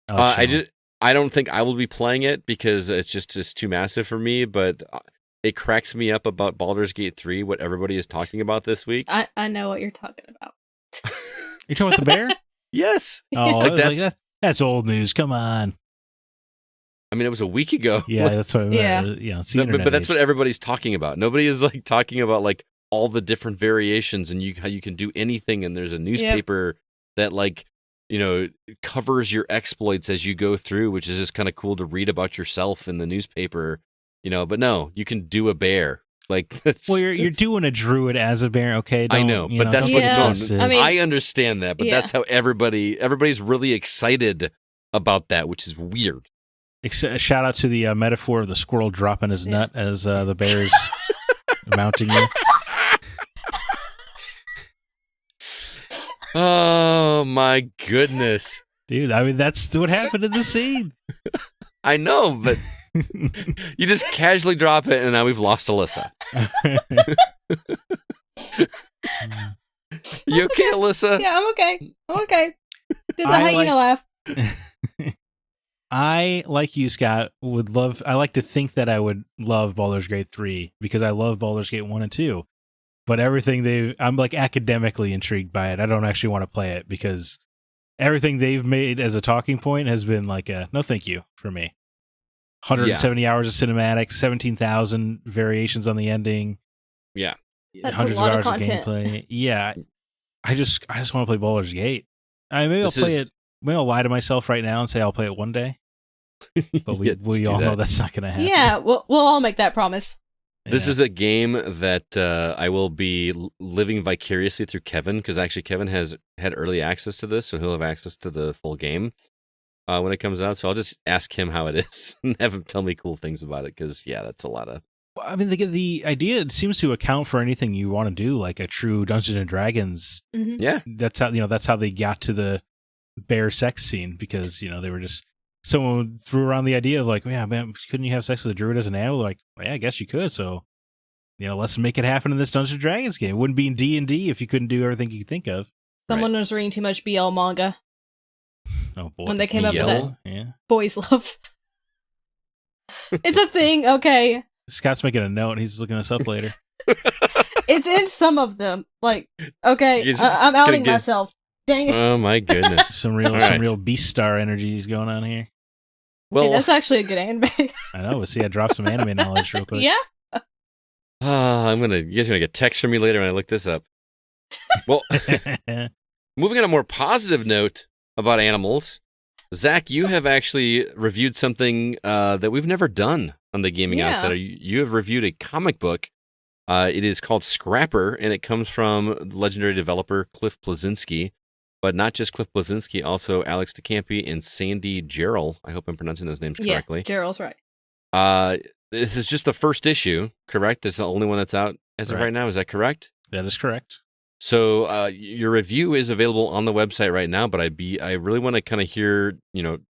I don't think I will be playing it because it's too massive for me. But it cracks me up about Baldur's Gate 3, what everybody is talking about this week. I know what you're talking about. You're talking about the bear? Yes. Oh, like that's old news. Come on. I mean, it was a week ago. Yeah, that's what I meant. Yeah. It's the internet but that's age. what everybody's talking about. Nobody is like talking about like all the different variations and how you can do anything. And there's a newspaper that like, covers your exploits as you go through, which is just kind of cool to read about yourself in the newspaper, but no, you can do a bear. Like, you're doing a druid as a bear, okay? I know, but that's what I mean, I understand that, but that's how everybody's really excited about that, which is weird. Shout out to the metaphor of the squirrel dropping his nut as the bear is mounting you. Oh my goodness, dude! I mean, that's what happened in the scene. I know, but you just casually drop it, and now we've lost Alyssa. You okay, Alyssa? Yeah, I'm okay. Did the hyena laugh? I, like you, Scott, I like to think that I would love Baldur's Gate 3 because I love Baldur's Gate 1 and 2. But I'm like academically intrigued by it. I don't actually want to play it because everything they've made as a talking point has been like no thank you for me. 170 hours of cinematics, 17,000 variations on the ending. Yeah. That's hundreds a lot of hours of content. gameplay. Yeah. I just want to play Baldur's Gate. Maybe I'll play it. Maybe I'll lie to myself right now and say I'll play it one day. But we all know that's not going to happen. Yeah, we'll all make that promise. This is a game that I will be living vicariously through Kevin, because actually Kevin has had early access to this, so he'll have access to the full game when it comes out. So I'll just ask him how it is and have him tell me cool things about it, because, yeah, that's a lot of... Well, I mean, the idea, it seems to account for anything you want to do, like a true Dungeons and Dragons. Mm-hmm. Yeah. That's how they got to the bear sex scene, because, they were just... Someone threw around the idea of like, yeah, man, couldn't you have sex with a druid as an animal? Like, well, yeah, I guess you could. So, let's make it happen in this Dungeons and Dragons game. It wouldn't be in D&D if you couldn't do everything you could think of. Someone was reading too much BL manga Oh boy, when they came up with that. Yeah, Boys love. It's a thing, okay. Scott's making a note. He's looking this up later. It's in some of them. Like, okay, I'm outing myself. Dang it. Oh my goodness. some real Beast Star energy is going on here. Well, hey, that's actually a good anime. I know. We'll see. I dropped some anime knowledge real quick. Yeah. you guys are gonna get a text from me later when I look this up. Well, moving on a more positive note about animals, Zach, you have actually reviewed something that we've never done on the Gaming Outsider. You have reviewed a comic book. It is called Scrapper, and it comes from legendary developer Cliff Bleszinski. But not just Cliff Bleszinski, also Alex DeCampi and Sandy Jarrell. I hope I'm pronouncing those names correctly. Yeah, Jarrell's right. This is just the first issue, correct? This is the only one that's out as of right now. Is that correct? That is correct. So your review is available on the website right now, but I really want to kind of hear,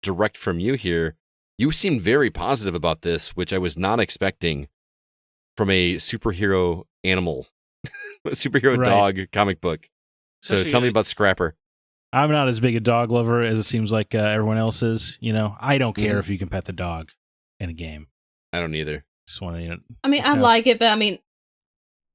direct from you here. You seem very positive about this, which I was not expecting from a superhero animal, a superhero dog comic book. So tell me about Scrapper. I'm not as big a dog lover as it seems like everyone else is. I don't care if you can pet the dog in a game. I don't either. Just want to. I mean, I like it, but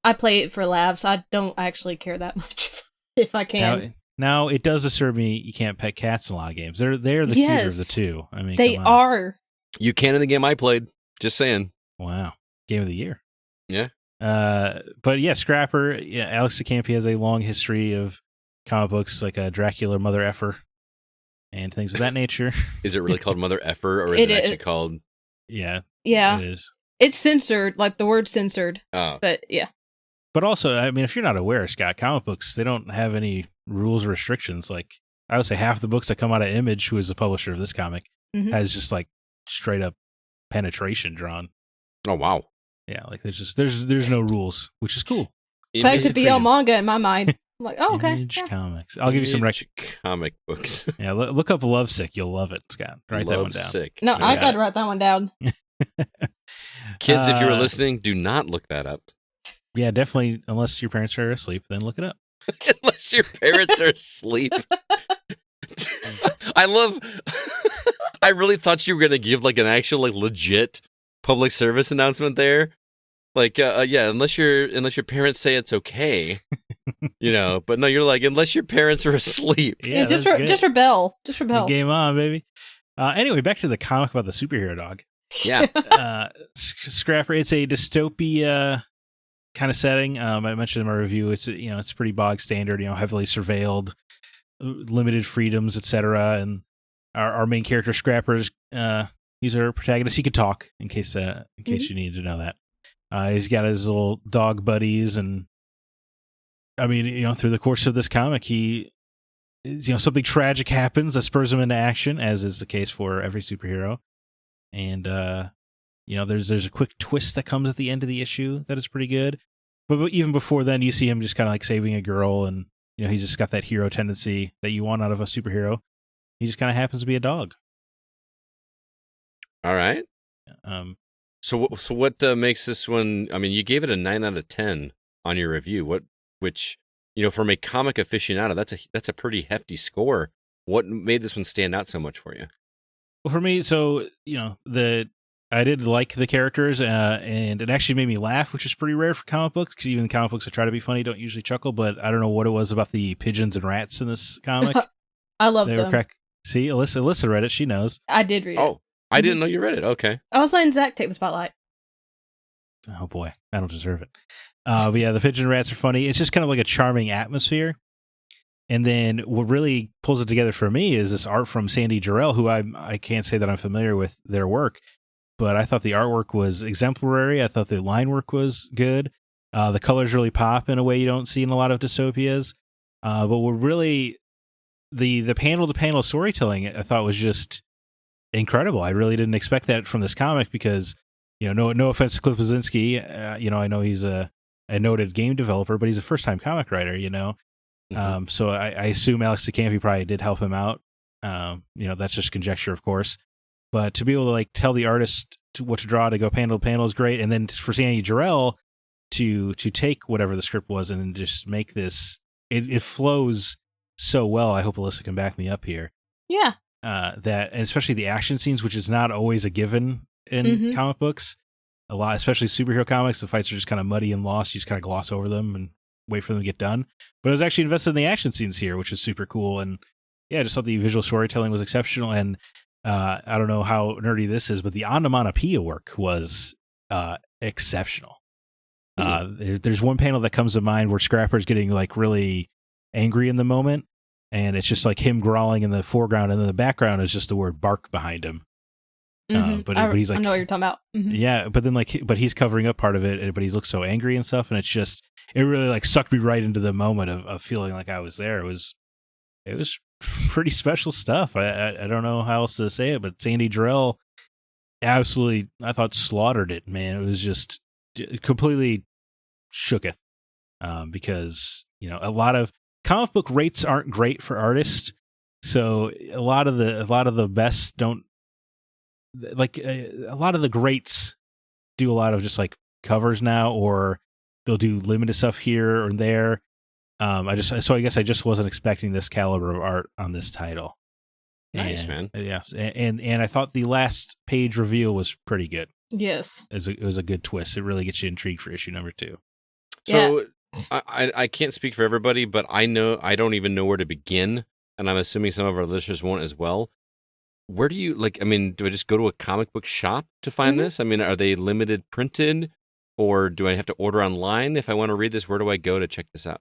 I play it for laughs. I don't actually care that much if I can. Now it does disturb me. You can't pet cats in a lot of games. They're the cuter of the two. I mean, they are. You can in the game I played. Just saying. Wow, game of the year. Yeah. But yeah, Scrapper. Yeah, Alex DeCampi has a long history of comic books, like a Dracula Mother Effer. and things of that nature. Is it really called Mother Effer, or is it actually called? Yeah, Yeah. it is. It's censored, like the word censored. Oh, But yeah. But also, I mean, if you're not aware, Scott, comic books, they don't have any rules or restrictions. Like, I would say half the books that come out of Image, who is the publisher of this comic, Mhm. has just like straight up penetration drawn. oh wow. Yeah, like there's no rules, which is cool. That could be all Image manga in my mind. I'm like, oh, okay. Image yeah. Comics. I'll give you some comic books. Yeah, look up Lovesick. You'll love it, Scott. Write that one down. Sick. No, I got got it. to write that one down. Kids, if you were listening, do not look that up. Yeah, definitely. Unless your parents are asleep, then look it up. Unless your parents are asleep. I love. I really thought you were gonna give like an actual like legit public service announcement there. Like, yeah, unless your parents say it's okay, But no, you're like, unless your parents are asleep. Yeah, just that's good. just rebel. Just rebel. Game on, baby. Anyway, back to the comic about the superhero dog. Yeah. Scrapper. It's a dystopia kind of setting. I mentioned in my review. It's it's pretty bog standard. Heavily surveilled, limited freedoms, etc. And our main character, Scrapper's, he's our protagonist. He could talk. In case you needed to know that. He's got his little dog buddies, and I mean, through the course of this comic, something tragic happens that spurs him into action, as is the case for every superhero. And there's a quick twist that comes at the end of the issue that is pretty good. But even before then, you see him just kind of like saving a girl, and he's just got that hero tendency that you want out of a superhero. He just kind of happens to be a dog. All right. So what makes this one? I mean, you gave it a 9 out of 10 on your review. Which from a comic aficionado, that's a pretty hefty score. What made this one stand out so much for you? Well, for me, so I did like the characters, and it actually made me laugh, which is pretty rare for comic books. Because even the comic books that try to be funny don't usually chuckle. But I don't know what it was about the pigeons and rats in this comic. I love them. See, Alyssa read it. She knows. I did read it. Oh, I didn't know you read it. Okay. I was letting Zack take the spotlight. Oh boy, I don't deserve it. But yeah, the pigeon rats are funny. It's just kind of like a charming atmosphere. And then what really pulls it together for me is this art from Sandy Jarrell, who I can't say that I'm familiar with their work, but I thought the artwork was exemplary. I thought the line work was good. The colors really pop in a way you don't see in a lot of dystopias. But what really the panel-to-panel storytelling, I thought was just incredible. I really didn't expect that from this comic because, no offense to Cliff Bleszinski, I know he's a noted game developer, but he's a first-time comic writer, Mm-hmm. So I assume Alex DeCampi probably did help him out. That's just conjecture, of course. But to be able to like tell the artist what to draw to go panel to panel is great, and then for Sandy Jarrell to take whatever the script was and then just make this, it flows so well. I hope Alyssa can back me up here. Yeah. And especially the action scenes, which is not always a given in comic books. A lot, especially superhero comics, the fights are just kind of muddy and lost. You just kind of gloss over them and wait for them to get done. But I was actually invested in the action scenes here, which is super cool. And yeah, I just thought the visual storytelling was exceptional. And I don't know how nerdy this is, but the onomatopoeia work was exceptional. There's one panel that comes to mind where Scrapper's getting like really angry in the moment, and it's just like him growling in the foreground, and then the background is just the word bark behind him. But he's like, I know what you're talking about. Mm-hmm. Yeah, but then but he's covering up part of it, but he looks so angry and stuff, and it really like sucked me right into the moment of feeling like I was there. It was pretty special stuff. I don't know how else to say it, but Sandy Jarrell absolutely, I thought, slaughtered it, man. It was just completely shooketh. Because a lot of comic book rates aren't great for artists, so a lot of the best don't like. A lot of the greats do a lot of just like covers now, or they'll do limited stuff here or there. I guess I just wasn't expecting this caliber of art on this title. Nice, man. Yes, and I thought the last page reveal was pretty good. Yes, It was a good twist. It really gets you intrigued for issue number 2. So I can't speak for everybody, but I don't even know where to begin, and I'm assuming some of our listeners won't as well. Where do you do I just go to a comic book shop to find this? I mean, are they limited printed, or do I have to order online if I want to read this? Where do I go to check this out?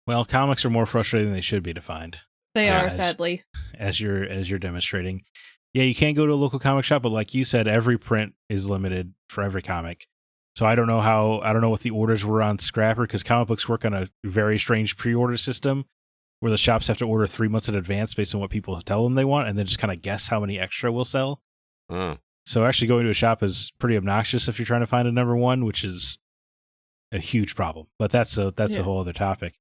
Well, comics are more frustrating than they should be to find. They Yeah, are, sadly. as you're demonstrating. Yeah, you can't go to a local comic shop, but like you said, every print is limited for every comic. So I don't know what the orders were on Scrapper, because comic books work on a very strange pre-order system where the shops have to order 3 months in advance based on what people tell them they want, and then just kind of guess how many extra will sell. Oh. So actually going to a shop is pretty obnoxious if you're trying to find a number one, which is a huge problem. But that's a whole other topic.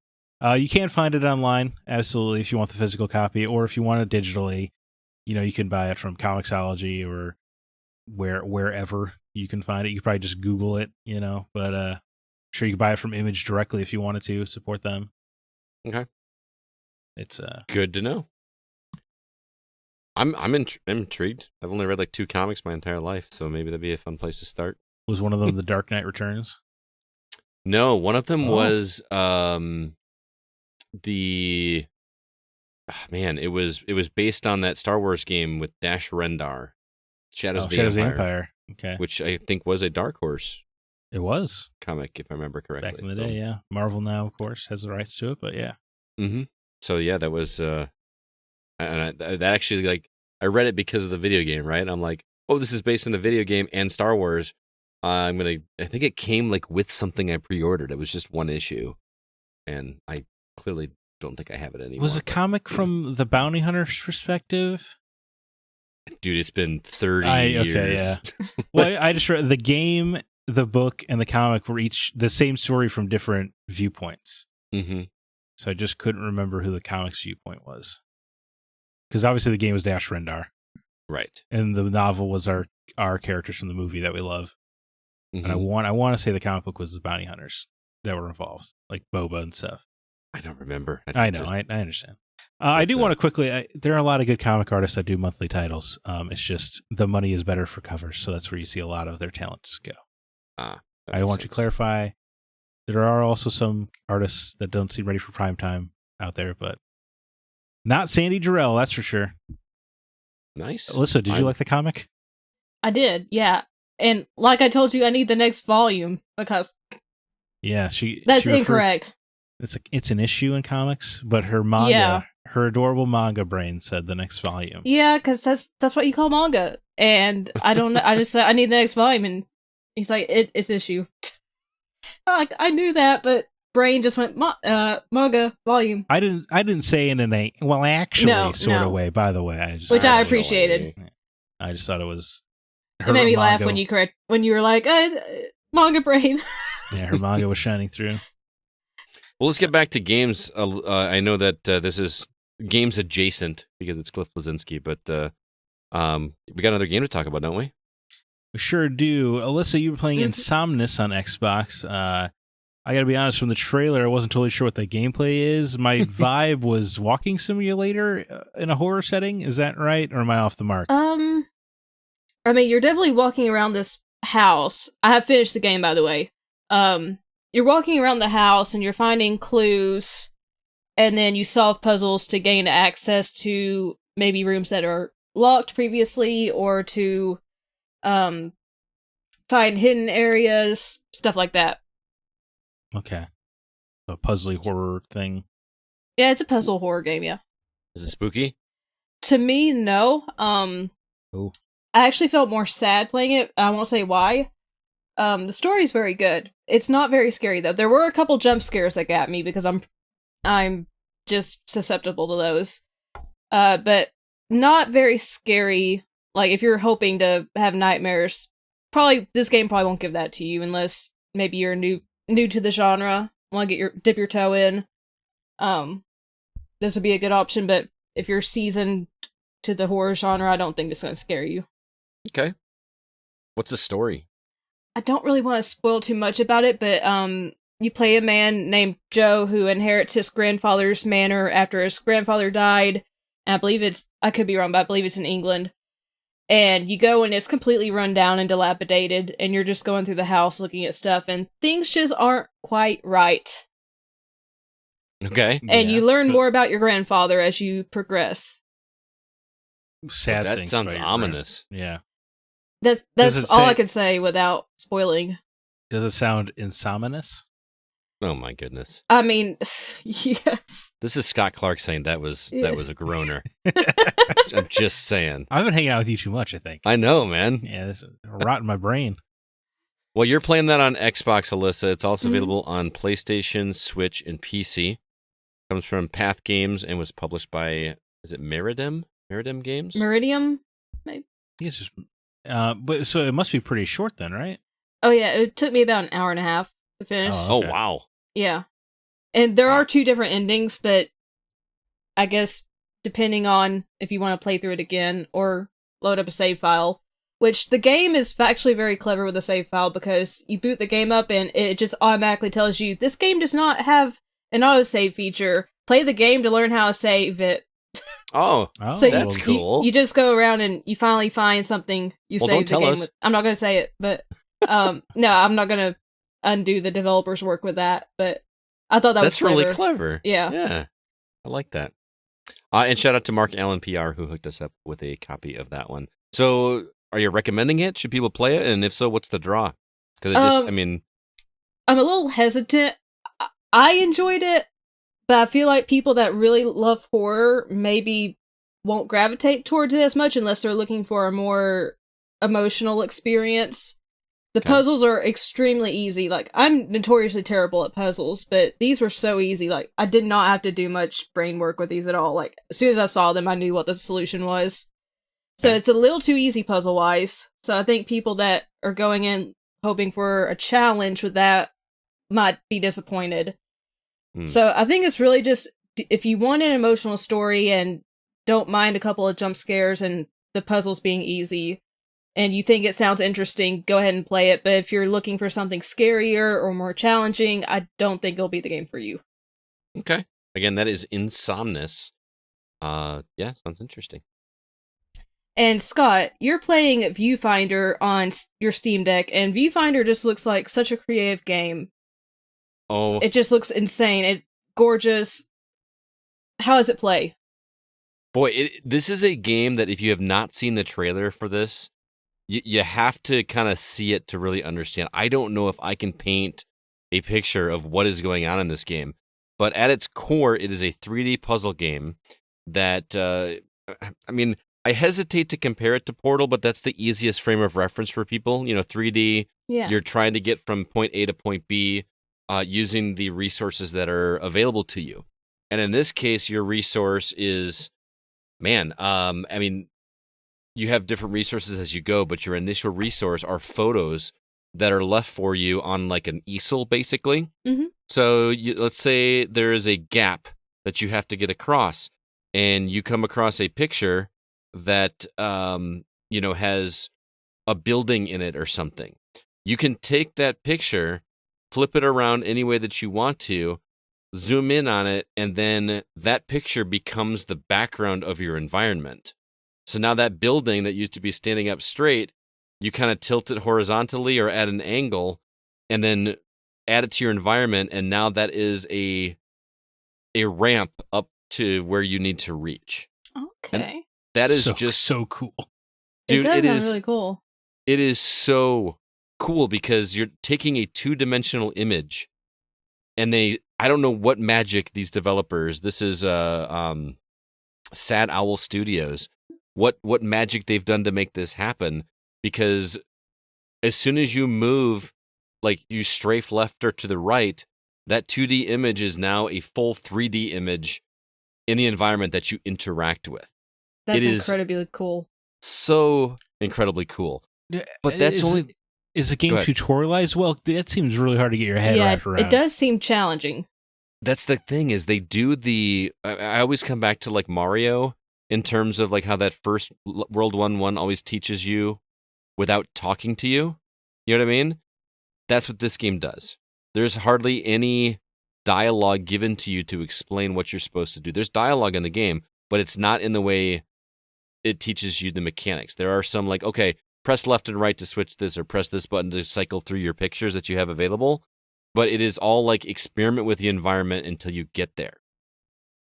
You can find it online, absolutely, if you want the physical copy, or if you want it digitally, you can buy it from Comixology or wherever you can find it. You can probably just Google it, but sure, you can buy it from Image directly if you wanted to support them. Okay. It's good to know. I'm intrigued. I've only read like 2 comics my entire life, so maybe that'd be a fun place to start. Was one of them The Dark Knight Returns? No, one of them Oh. was it was based on that Star Wars game with Dash Rendar, Shadows of the Empire, Okay, which I think was a Dark Horse it was comic, if I remember correctly. back in the day. Yeah, Marvel now, of course, has the rights to it, but yeah. Mm-hmm. So yeah, that was that actually, like, I read it because of the video game, right? I'm like, oh, this is based on a video game and Star Wars. I think it came like with something I pre-ordered. It was just one issue, and I clearly don't think I have it anymore. Was a comic from the bounty hunter's perspective? Dude, it's been 30 years. Okay, yeah. Well, I just read the game, the book, and the comic were each the same story from different viewpoints. Mm-hmm. So I just couldn't remember who the comic's viewpoint was. Because obviously the game was Dash Rendar. Right. And the novel was our characters from the movie that we love. Mm-hmm. And I want to say the comic book was the bounty hunters that were involved, like Boba and stuff. I don't remember. I know, I understand. I do want to quickly, there are a lot of good comic artists that do monthly titles. It's just the money is better for covers, so that's where you see a lot of their talents go. I want to clarify, there are also some artists that don't seem ready for prime time out there, but not Sandy Jarrell, that's for sure. Nice. Alyssa, did you like the comic? I did, yeah. And like I told you, I need the next volume because Yeah, that's incorrect. It's an issue in comics, but her manga, her adorable manga brain said the next volume. Yeah, because that's what you call manga. And I don't know. I just said I need the next volume, and he's like, it's issue. I knew that, but brain just went manga volume. I didn't say in an actually sort of way. By the way, which I appreciated. I just thought it was. It made me laugh when you were like manga brain. Yeah, her manga was shining through. Well, let's get back to games. I know that this is games adjacent because it's Cliff Bleszinski, but we got another game to talk about, don't we? We sure do. Alyssa, you were playing Insomnis on Xbox. I gotta be honest, from the trailer, I wasn't totally sure what the gameplay is. My vibe was walking simulator in a horror setting. Is that right, or am I off the mark? I mean, you're definitely walking around this house. I have finished the game, by the way. You're walking around the house and you're finding clues, and then you solve puzzles to gain access to maybe rooms that are locked previously, or to find hidden areas, stuff like that. Okay. A puzzly horror thing. Yeah, it's a puzzle horror game, yeah. Is it spooky? To me, no. Oh. I actually felt more sad playing it. I won't say why. The story's very good. It's not very scary though. There were a couple jump scares that got me because I'm just susceptible to those. But not very scary. Like if you're hoping to have nightmares, probably this game probably won't give that to you unless maybe you're new to the genre, want to dip your toe in. This would be a good option, but if you're seasoned to the horror genre, I don't think it's going to scare you. Okay. What's the story? I don't really want to spoil too much about it, but you play a man named Joe who inherits his grandfather's manor after his grandfather died. And I could be wrong, but I believe it's in England. And you go and it's completely run down and dilapidated, and you're just going through the house looking at stuff, and things just aren't quite right. Okay. And you learn more about your grandfather as you progress. Sad that things. Sounds ominous. Yeah. That's all I can say without spoiling. Does it sound insomnus? Oh my goodness. I mean, yes. This is Scott Clark saying that was Yeah. a groaner. I'm just saying. I've been hanging out with you too much, I think. I know, man. Yeah, this is rotting my brain. Well, you're playing that on Xbox, Alyssa. It's also Mhm. available on PlayStation, Switch, and PC. Comes from Path Games and was published by, is it Meridian? Meridian Games? Meridium? It's just, but so it must be pretty short then, right? Oh, yeah. It took me about an hour and a half to finish. Oh. Oh, Okay. wow. Yeah. And there Wow. are 2 different endings, but I guess depending on if you want to play through it again or load up a save file, which the game is actually very clever with a save file because you boot the game up and it just automatically tells you this game does not have an autosave feature. Play the game to learn how to save it. Oh, Oh, So that's you, cool. You just go around and you finally find something you Well, save don't the tell game us. with. I'm not going to say it, but no, I'm not going to undo the developer's work with that, but I thought that That's was clever. really clever. Yeah. Yeah. I like that. And shout out to Mark Allen PR who hooked us up with a copy of that one. So, are you recommending it? Should people play it? And if so, what's the draw? Because I mean, I'm a little hesitant. I enjoyed it, but I feel like people that really love horror maybe won't gravitate towards it as much unless they're looking for a more emotional experience. The Okay. puzzles are extremely easy. Like, I'm notoriously terrible at puzzles, but these were so easy. Like, I did not have to do much brain work with these at all. Like, as soon as I saw them, I knew what the solution was. So Okay. it's a little too easy puzzle-wise. So I think people that are going in hoping for a challenge with that might be disappointed. Hmm. So I think it's really just, if you want an emotional story and don't mind a couple of jump scares and the puzzles being easy, and you think it sounds interesting, go ahead and play it. But if you're looking for something scarier or more challenging, I don't think it'll be the game for you. okay. Again, that is Insomnis. Yeah, sounds interesting. And Scott, you're playing Viewfinder on your Steam Deck, and Viewfinder just looks like such a creative game. Oh, It just looks insane. It's gorgeous. How does it play? boy, this is a game that if you have not seen the trailer for this, you have to kind of see it to really understand. I don't know if I can paint a picture of what is going on in this game, but at its core, it is a 3D puzzle game that, I mean, I hesitate to compare it to Portal, but that's the easiest frame of reference for people. 3D, Yeah. you're trying to get from point A to point B using the resources that are available to you. And in this case, your resource is, man, I mean, you have different resources as you go, but your initial resource are photos that are left for you on like an easel, basically. Mhm. So let's say there is a gap that you have to get across, and you come across a picture that has a building in it or something. You can take that picture, flip it around any way that you want to, zoom in on it, and then that picture becomes the background of your environment. So now that building that used to be standing up straight, you kind of tilt it horizontally or at an angle, and then add it to your environment, and now that is a ramp up to where you need to reach. Okay. That is so, just so cool. dude. It does It sound is really cool. it is so cool because you're taking a 2-dimensional image, and I don't know what magic these developers. This is Sad Owl Studios. What magic they've done to make this happen? Because as soon as you move, like you strafe left or to the right, that 2D image is now a full 3D image in the environment that you interact with. That's It is- incredibly cool. So incredibly cool. But that's is, only Is the game Go ahead. tutorialized? Well, that seems really hard to get your head Yeah, wrapped around. it does seem challenging. that's the thing is they do the. I always come back to like Mario in terms of like how that first World 1 always teaches you without talking to you. You know what I mean? That's what this game does. There's hardly any dialogue given to you to explain what you're supposed to do. There's dialogue in the game, but it's not in the way it teaches you the mechanics. There are some like, okay, press left and right to switch this, or press this button to cycle through your pictures that you have available. But it is all like experiment with the environment until you get there.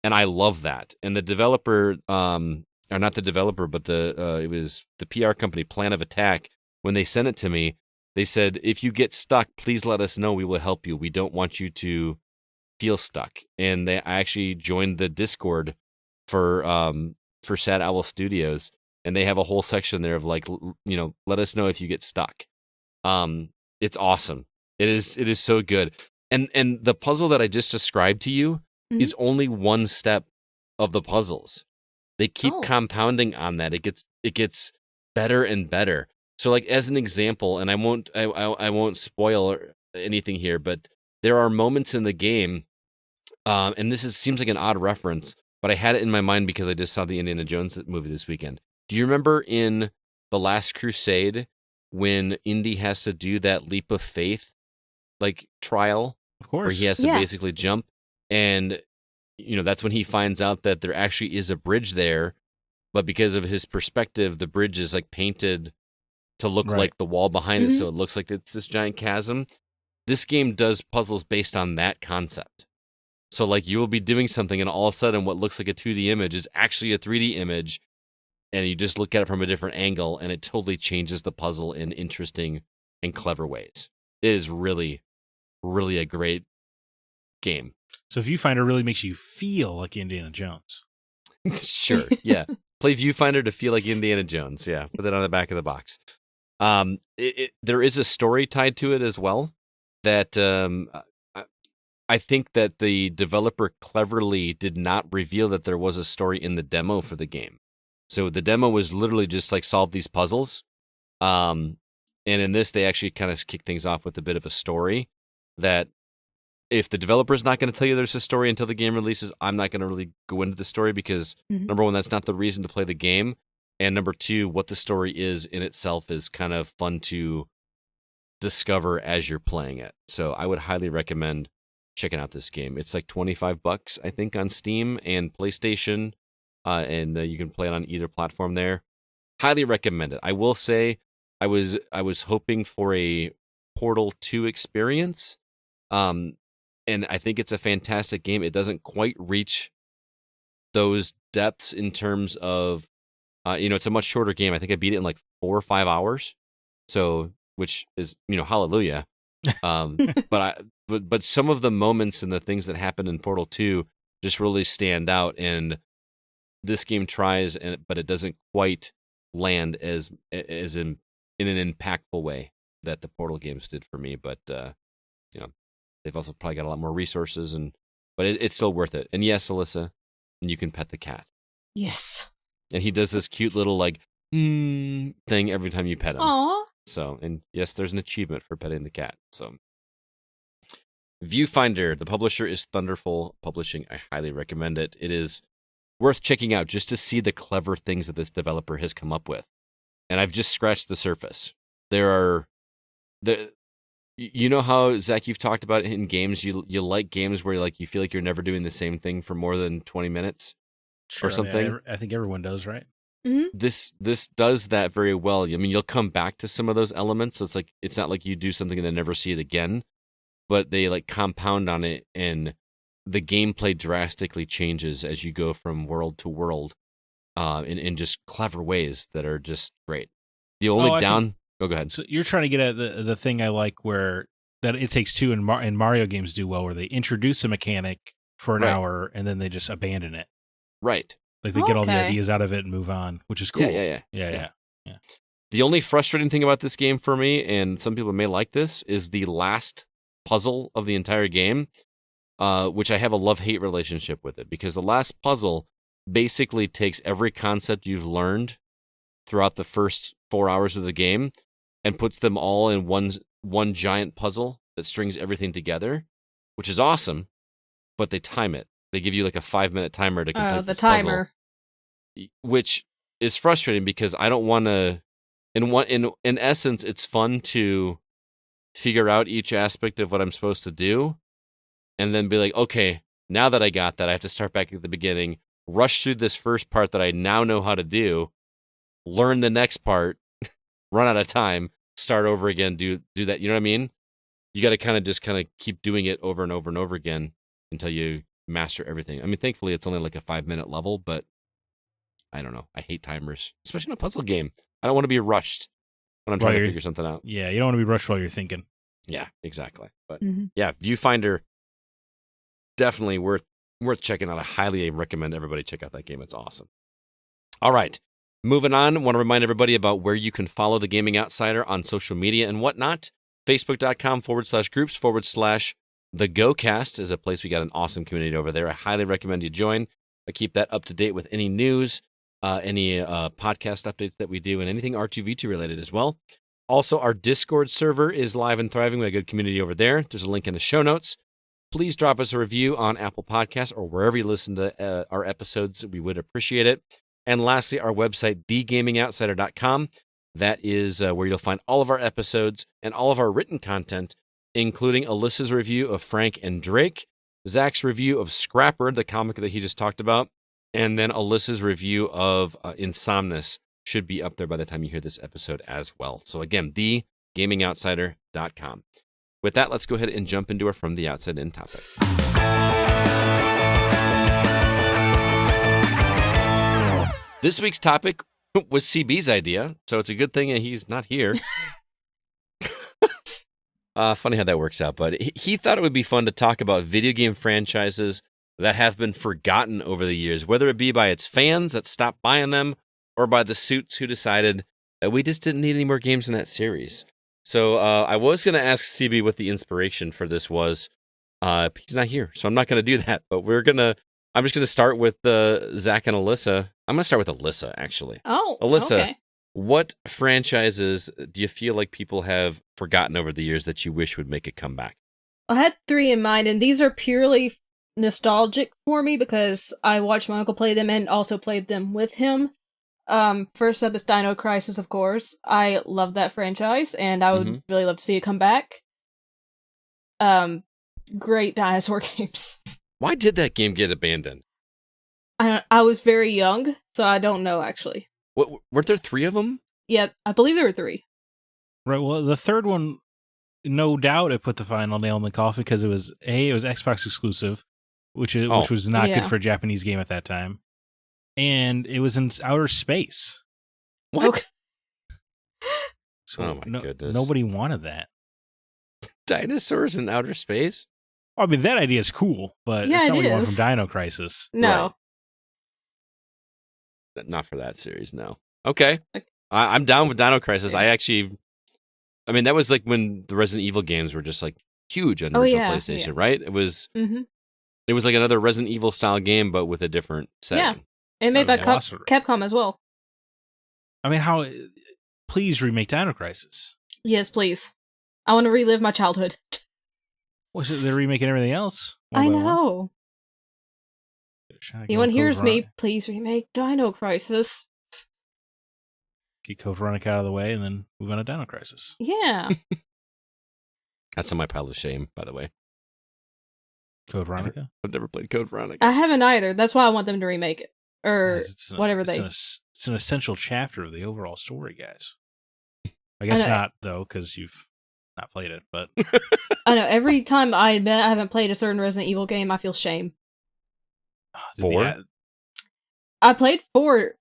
And I love that. And the developer, or not the developer, but it was the PR company Plan of Attack. When they sent it to me, They said, if you get stuck, please let us know. We will help you. We don't want you to feel stuck. And I actually joined the Discord for Sad Owl Studios, and they have a whole section there of like, let us know if you get stuck. It's awesome. It is so good. And the puzzle that I just described to you is only one step of the puzzles. They keep compounding on that. It gets better and better. So, like, as an example, and I won't spoil anything here, but there are moments in the game, and this seems like an odd reference, but I had it in my mind because I just saw the Indiana Jones movie this weekend. Do you remember in The Last Crusade when Indy has to do that leap of faith, like, trial? Of course. Where he has to basically jump, and that's when he finds out that there actually is a bridge there, but because of his perspective, the bridge is like painted to look like the wall behind it, so it looks like it's this giant chasm. This game does puzzles based on that concept. So, like, you will be doing something, and all of a sudden, what looks like a 2D image is actually a 3D image, and you just look at it from a different angle, and it totally changes the puzzle in interesting and clever ways. It is really, really a great game. So Viewfinder really makes you feel like Indiana Jones. Sure, yeah. Play Viewfinder to feel like Indiana Jones. Yeah, put that on the back of the box. There is a story tied to it as well that I think that the developer cleverly did not reveal that there was a story in the demo for the game. So the demo was literally just like solve these puzzles. And in this, they actually kind of kick things off with a bit of a story that if the developer's not going to tell you there's a story until the game releases, I'm not going to really go into the story because, number one, that's not the reason to play the game. And number two, what the story is in itself is kind of fun to discover as you're playing it. So I would highly recommend checking out this game. It's like $25, I think, on Steam and PlayStation, and you can play it on either platform there. Highly recommend it. I will say I was hoping for a Portal 2 experience, and I think it's a fantastic game. It doesn't quite reach those depths in terms of it's a much shorter game. I think I beat it in like 4 or 5 hours. So, which is, hallelujah. But some of the moments and the things that happen in Portal 2 just really stand out. And this game tries, but it doesn't quite land as in an impactful way that the Portal games did for me. But, they've also probably got a lot more resources, but it's still worth it. And yes, Alyssa, you can pet the cat. Yes. And he does this cute little like thing every time you pet him. Aww. So, and yes, there's an achievement for petting the cat. So, Viewfinder, the publisher is Thunderful Publishing. I highly recommend it. It is worth checking out just to see the clever things that this developer has come up with. And I've just scratched the surface. You know how, Zach, you've talked about in games, you like games where like you feel like you're never doing the same thing for more than 20 minutes? Sure, or something. I think everyone does, right? Mm-hmm. This does that very well. I mean, you'll come back to some of those elements. So it's not like you do something and then never see it again, but they like compound on it, and the gameplay drastically changes as you go from world to world, in just clever ways that are just great. The only go ahead. So you're trying to get at the thing I like where that It Takes Two and Mario games do well, where they introduce a mechanic for an hour and then they just abandon it. Right. Like they get all the ideas out of it and move on, which is cool. Yeah. The only frustrating thing about this game for me, and some people may like this, is the last puzzle of the entire game, which I have a love-hate relationship with it, because the last puzzle basically takes every concept you've learned throughout the first 4 hours of the game and puts them all in one giant puzzle that strings everything together, which is awesome, but they time it. They give you like a 5-minute timer to complete the this timer, puzzle, which is frustrating because I don't want to. In essence, it's fun to figure out each aspect of what I'm supposed to do, and then be like, okay, now that I got that, I have to start back at the beginning, rush through this first part that I now know how to do, learn the next part, run out of time, start over again, do that. You know what I mean? You got to kind of keep doing it over and over and over again until you master everything. I mean, thankfully, it's only like a 5-minute level, but I don't know. I hate timers, especially in a puzzle game. I don't want to be rushed. when I'm trying to figure something out. Yeah, you don't want to be rushed while you're thinking. Yeah, exactly. But Mhm. yeah, Viewfinder, definitely worth checking out. I highly recommend everybody check out that game. It's awesome. All right, moving on. Want to remind everybody about where you can follow the Gaming Outsider on social media and whatnot. Facebook.com/groups/the GoCast is a place. We got an awesome community over there. I highly recommend you join. I keep that up to date with any news, any podcast updates that we do, and anything R2V2 related as well. Also, our Discord server is live and thriving. We have a good community over there. There's a link in the show notes. Please drop us a review on Apple Podcasts or wherever you listen to our episodes. We would appreciate it. And lastly, our website, thegamingoutsider.com. That is where you'll find all of our episodes and all of our written content, including Alyssa's review of Frank and Drake, Zack's review of Scrapper, the comic that he just talked about, and then Alyssa's review of Insomnis should be up there by the time you hear this episode as well. So again, thegamingoutsider.com. With that, let's go ahead and jump into our From the Outside In topic. This week's topic was CB's idea, so it's a good thing that he's not here. Funny how that works out, but he thought it would be fun to talk about video game franchises that have been forgotten over the years, whether it be by its fans that stopped buying them or by the suits who decided that we just didn't need any more games in that series. So I was going to ask CB what the inspiration for this was. He's not here, so I'm not going to do that, but I'm just going to start with Zack and Alyssa. I'm going to start with Alyssa, actually. Oh, Alyssa, okay. What franchises do you feel like people have forgotten over the years that you wish would make a comeback? I had 3 in mind, and these are purely nostalgic for me because I watched my uncle play them and also played them with him. First up is Dino Crisis, of course. I love that franchise, and I would really love to see it come back. Great dinosaur games. Why did that game get abandoned? I was very young, so I don't know, actually. Weren't there 3 of them? Yeah, I believe there were 3. Right, well, the third one, no doubt it put the final nail in the coffin because it was Xbox exclusive, which was not good for a Japanese game at that time. And it was in outer space. What? Okay. So oh my goodness. Nobody wanted that. Dinosaurs in outer space? I mean, that idea is cool, but Yeah, it's not what you want is. from Dino Crisis. No. Right. Not for that series, no. Okay. Okay. I'm down with Dino Crisis. Okay. That was like when the Resident Evil games were just like huge on the original PlayStation, right? It was It was like another Resident Evil style game, but with a different setting. Yeah. And made by Velociraptor. Capcom as well. I mean, please remake Dino Crisis. Yes, please. I want to relive my childhood. Was it they're remaking everything else? I know. Anyone Anyone hears me, please remake Dino Crisis. Get Code Veronica out of the way and then move on to Dino Crisis. Yeah. That's on my pile of shame, by the way. Code Veronica? I've never played Code Veronica. I haven't either. That's why I want them to remake it. Or whatever they... It's an essential chapter of the overall story, guys. I guess not, though, because you've not played it, but... I know, every time I admit I haven't played a certain Resident Evil game, I feel shame. 4? I played 4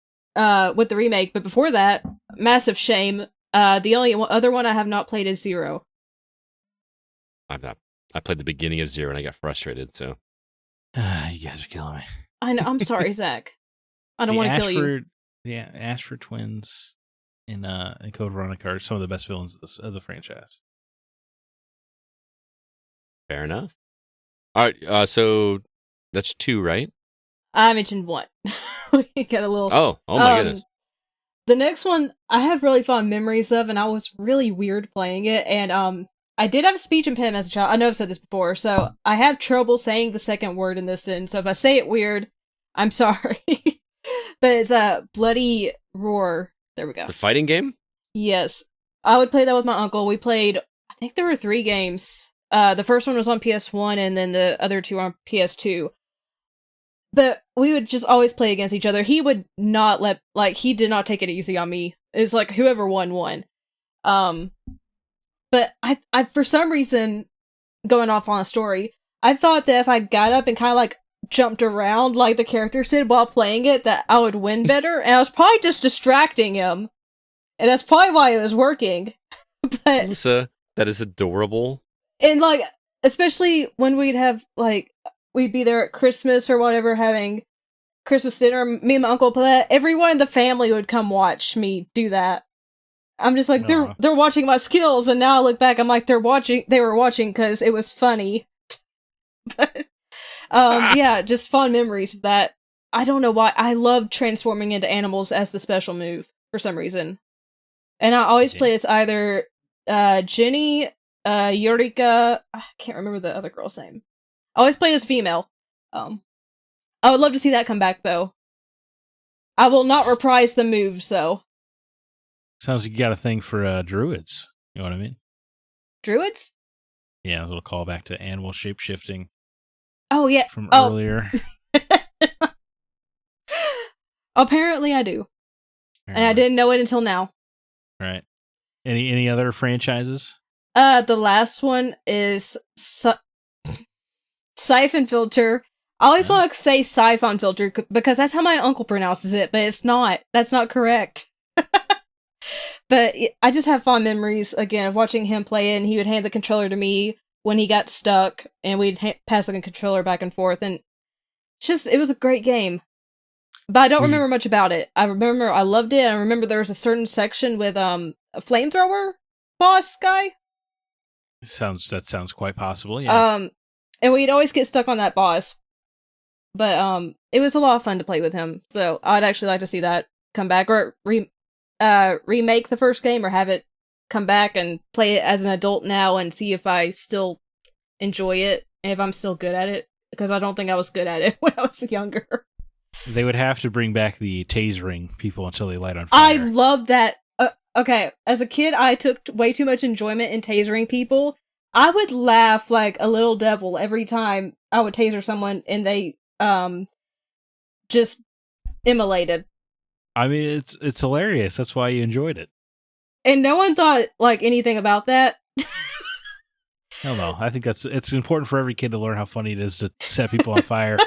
with the remake, but before that, massive shame. The only other one I have not played is 0. I've not. I played the beginning of 0 and I got frustrated, so... You guys are killing me. I know, I'm sorry, Zach. I don't want to kill you. Yeah, Ashford twins in Code Veronica are some of the best villains of the franchise. Fair enough. All right, so that's 2, right? I mentioned 1. We got a little... Oh my goodness. The next one, I have really fond memories of, and I was really weird playing it, and I did have a speech impediment as a child. I know I've said this before, so I have trouble saying the second word in this sentence, so if I say it weird, I'm sorry. But it's Bloody Roar. There we go. The fighting game? Yes. I would play that with my uncle. We played, I think there were 3 games. The first one was on PS1, and then the other 2 on PS2. But we would just always play against each other. He would not he did not take it easy on me. It's like whoever won. But I for some reason, going off on a story, I thought that if I got up and kind of like jumped around like the characters did while playing it, that I would win better. And I was probably just distracting him. And that's probably why it was working. But Alyssa, that is adorable. and like, especially when we'd be there at Christmas or whatever, having Christmas dinner, me and my uncle play that, everyone in the family would come watch me do that. I'm just like, they're watching my skills, and now I look back, I'm like, they were watching because it was funny. But yeah, just fond memories of that. I don't know why. I love transforming into animals as the special move for some reason. And I always play as either Jenny, Eureka, I can't remember the other girl's name. I always play as female. I would love to see that come back, though. I will not reprise the moves, though. Sounds like you got a thing for druids. You know what I mean? Druids? Yeah, a little callback to animal shape-shifting. Oh, yeah. From earlier. Apparently I do. And I didn't know it until now. Right. Any other franchises? The last one is Siphon Filter. I always want to say Siphon Filter because that's how my uncle pronounces it, but it's not. That's not correct. But I just have fond memories, again, of watching him play it, and he would hand the controller to me when he got stuck, and we'd pass the controller back and forth, and it was a great game. But I don't remember much about it. I remember I loved it, and I remember there was a certain section with a flamethrower boss guy. That sounds quite possible, yeah. And we'd always get stuck on that boss. But it was a lot of fun to play with him, so I'd actually like to see that come back, or remake the first game, or have it come back and play it as an adult now and see if I still enjoy it, and if I'm still good at it, because I don't think I was good at it when I was younger. They would have to bring back the tasering people until they light on fire. I love that. Okay, as a kid, I took way too much enjoyment in tasering people. I would laugh like a little devil every time I would taser someone and they just immolated. I mean, it's hilarious. That's why you enjoyed it. And no one thought like anything about that. Hell no. I think it's important for every kid to learn how funny it is to set people on fire.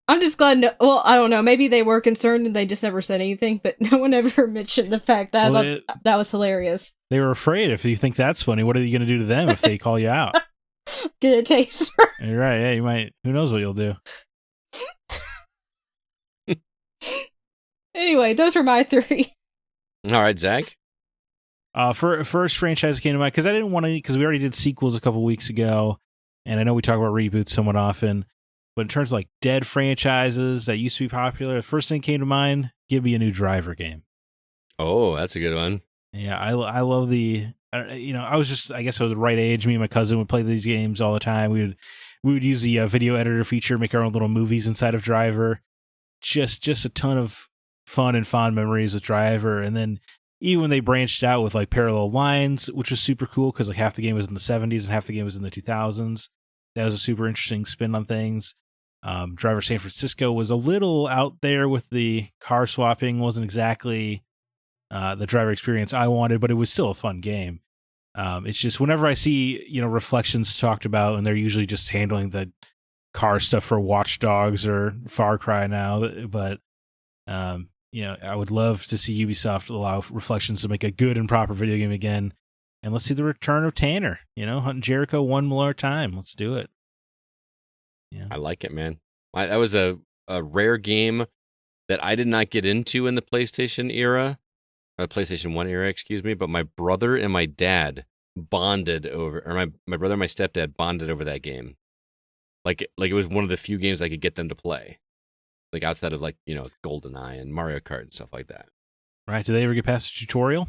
I'm just glad. Well, I don't know. Maybe they were concerned and they just never said anything, but no one ever mentioned the fact that that was hilarious. They were afraid. If you think that's funny, what are you going to do to them if they call you out? Get a taser. You're right. Yeah, you might. Who knows what you'll do? Anyway, those are my three. All right, Zach. First franchise that came to mind, because I didn't want to, because we already did sequels a couple weeks ago, and I know we talk about reboots somewhat often, but in terms of like dead franchises that used to be popular, the first thing that came to mind, give me a new Driver game. Oh, that's a good one. Yeah, I love the, I guess I was the right age. Me and my cousin would play these games all the time. We would use the video editor feature, make our own little movies inside of Driver. Just a ton of fun and fond memories with Driver. And then even when they branched out with like Parallel Lines, which was super cool because like half the game was in the 70s and half the game was in the 2000s. That was a super interesting spin on things. Driver San Francisco was a little out there with the car swapping. Wasn't exactly the driver experience I wanted, but it was still a fun game. It's just whenever I see, Reflections talked about, and they're usually just handling the car stuff for Watch Dogs or Far Cry now, but I would love to see Ubisoft allow Reflections to make a good and proper video game again. And let's see the return of Tanner, hunting Jericho one more time. Let's do it. Yeah. I like it, man. That was a rare game that I did not get into in the PlayStation era, PlayStation 1 era, excuse me, but my brother and my dad bonded over, or my brother and my stepdad bonded over that game. Like it was one of the few games I could get them to play. Like outside of GoldenEye and Mario Kart and stuff like that. Right. Did they ever get past the tutorial?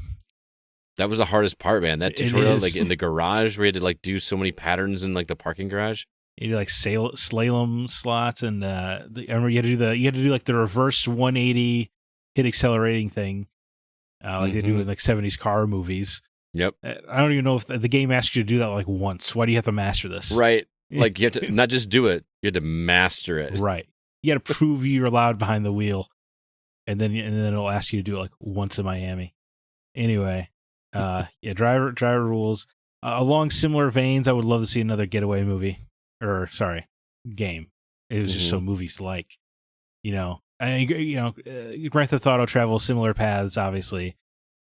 That was the hardest part, man. That tutorial, like in the garage, where you had to like do so many patterns in like the parking garage. You do like slalom slots, and I remember you had to do like the reverse 180 hit accelerating thing, like they do in like 70s car movies. Yep. I don't even know if the game asks you to do that like once. Why do you have to master this? Right. Like you have to not just do it, you have to master it. Right. You got to prove you're allowed behind the wheel, and then it'll ask you to do it like once in Miami. Anyway, Driver rules. Along similar veins, I would love to see another Getaway movie. Game. It was just so movies like, Grand Theft Auto travels similar paths, obviously,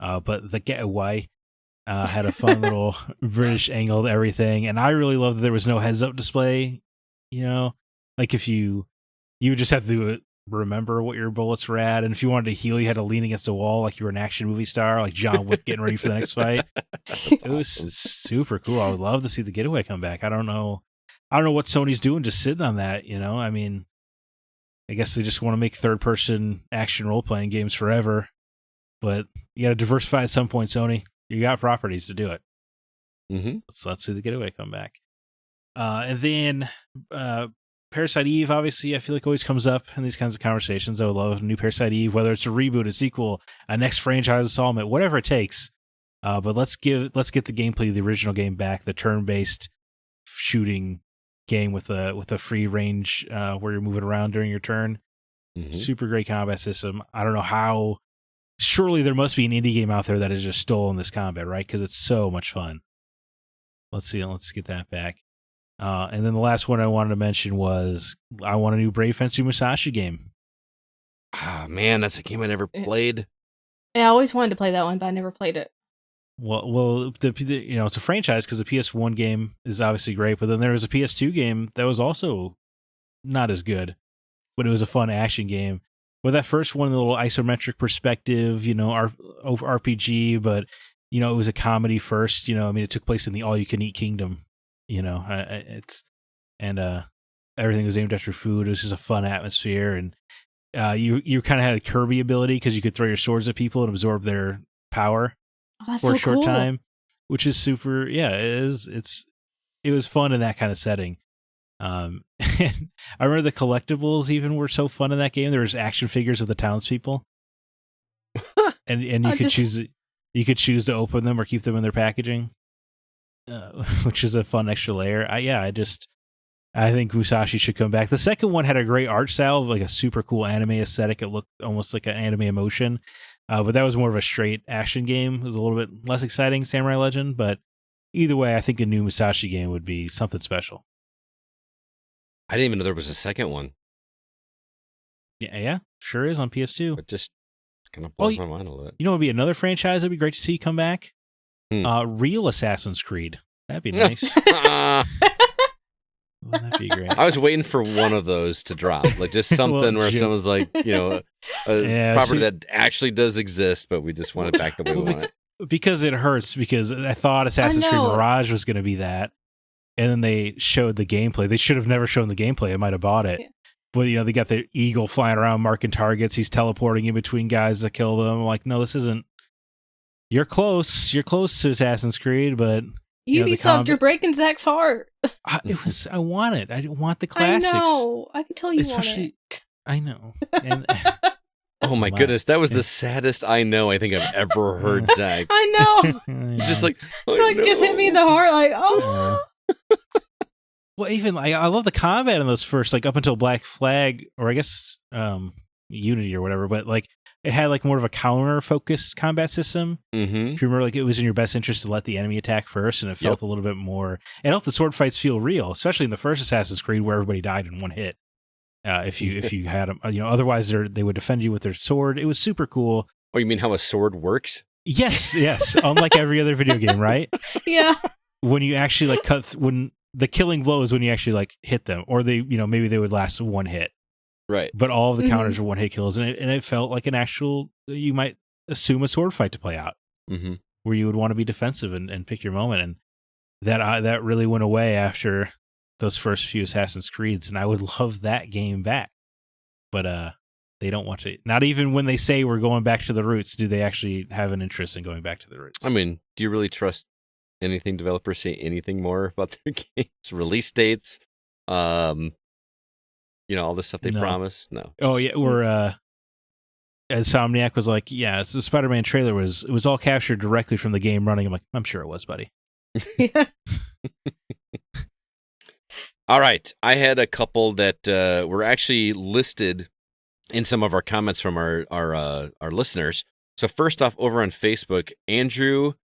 but the Getaway had a fun little British angle to everything, and I really loved that there was no heads-up display. Like if you would just have to remember what your bullets were at, and if you wanted to heal, you had to lean against a wall like you were an action movie star, like John Wick getting ready for the next fight. It was super cool. I would love to see the Getaway come back. I don't know what Sony's doing, just sitting on that. I mean, I guess they just want to make third-person action role-playing games forever, but you got to diversify at some point, Sony. You got properties to do it. Mm-hmm. Let's see the Getaway come back. And then Parasite Eve, obviously, I feel like always comes up in these kinds of conversations. I would love a new Parasite Eve, whether it's a reboot, a sequel, a next franchise installment, whatever it takes. But let's get the gameplay of the original game back, the turn-based shooting game with a free range where you're moving around during your turn. Mm-hmm. Super great combat system. I don't know how. Surely there must be an indie game out there that has just stolen this combat, right? Because it's so much fun. Let's see. Let's get that back. And then the last one I wanted to mention was I want a new Brave Fencer Musashi game. Ah, man, that's a game I never played. Yeah, I always wanted to play that one, but I never played it. Well, it's a franchise because the PS1 game is obviously great, but then there was a PS2 game that was also not as good, but it was a fun action game. With that first one, the little isometric perspective, RPG, but it was a comedy first. It took place in the all-you-can-eat kingdom. Everything was aimed after food. It was just a fun atmosphere, and you kind of had a Kirby ability because you could throw your swords at people and absorb their power for a short time, which is super. Yeah, it was fun in that kind of setting. And I remember the collectibles even were so fun in that game. There was action figures of the townspeople, and you could choose to open them or keep them in their packaging, which is a fun extra layer. I think Musashi should come back. The second one had a great art style, like a super cool anime aesthetic. It looked almost like an anime emotion, but that was more of a straight action game. It was a little bit less exciting, Samurai Legend, but either way, I think a new Musashi game would be something special. I didn't even know there was a second one. Yeah, sure is on PS2. It just kind of blows my mind a little bit. It would be another franchise that'd be great to see come back? Real Assassin's Creed. That'd be nice. That'd be great. I was waiting for one of those to drop, like just something where someone's like, a property that actually does exist, but we just want it back the way we want it. Because it hurts, because I thought Assassin's Creed Mirage was going to be that. And then they showed the gameplay. They should have never shown the gameplay. I might have bought it. Yeah. But, they got the eagle flying around marking targets. He's teleporting in between guys to kill them. I'm like, no, this isn't. You're close. You're close to Assassin's Creed, but. Ubisoft, you're breaking Zack's heart. I want it. I want the classics. I know. I can tell you want it. I know. And, oh my goodness, that was the saddest I think I've ever heard Zack. I know. It's just like. Just hit me in the heart, like, oh. Well, even I love the combat in those first, like up until Black Flag, or I guess Unity or whatever. But like it had like more of a counter-focused combat system. Mm-hmm. Do you remember, like it was in your best interest to let the enemy attack first, and it felt a little bit more. It helped the sword fights feel real, especially in the first Assassin's Creed where everybody died in one hit. If you had them, otherwise they would defend you with their sword. It was super cool. Oh, you mean how a sword works? Yes. Unlike every other video game, right? Yeah. When you actually like when the killing blow is when you actually like hit them, or they, maybe they would last one hit. Right. But all of the counters are one hit kills, and it felt like an actual, you might assume a sword fight to play out, where you would want to be defensive and pick your moment. And that really went away after those first few Assassin's Creeds, and I would love that game back. But they don't want to. Not even when they say we're going back to the roots, do they actually have an interest in going back to the roots? I mean, do you really trust anything developers say anything more about their games? Release dates, all the stuff they promise? No. Oh yeah, we're Insomniac was like, yeah, the Spider-Man trailer was all captured directly from the game running. I'm like, I'm sure it was, buddy. Yeah. All right, I had a couple that were actually listed in some of our comments from our listeners. So first off, over on Facebook, Andrew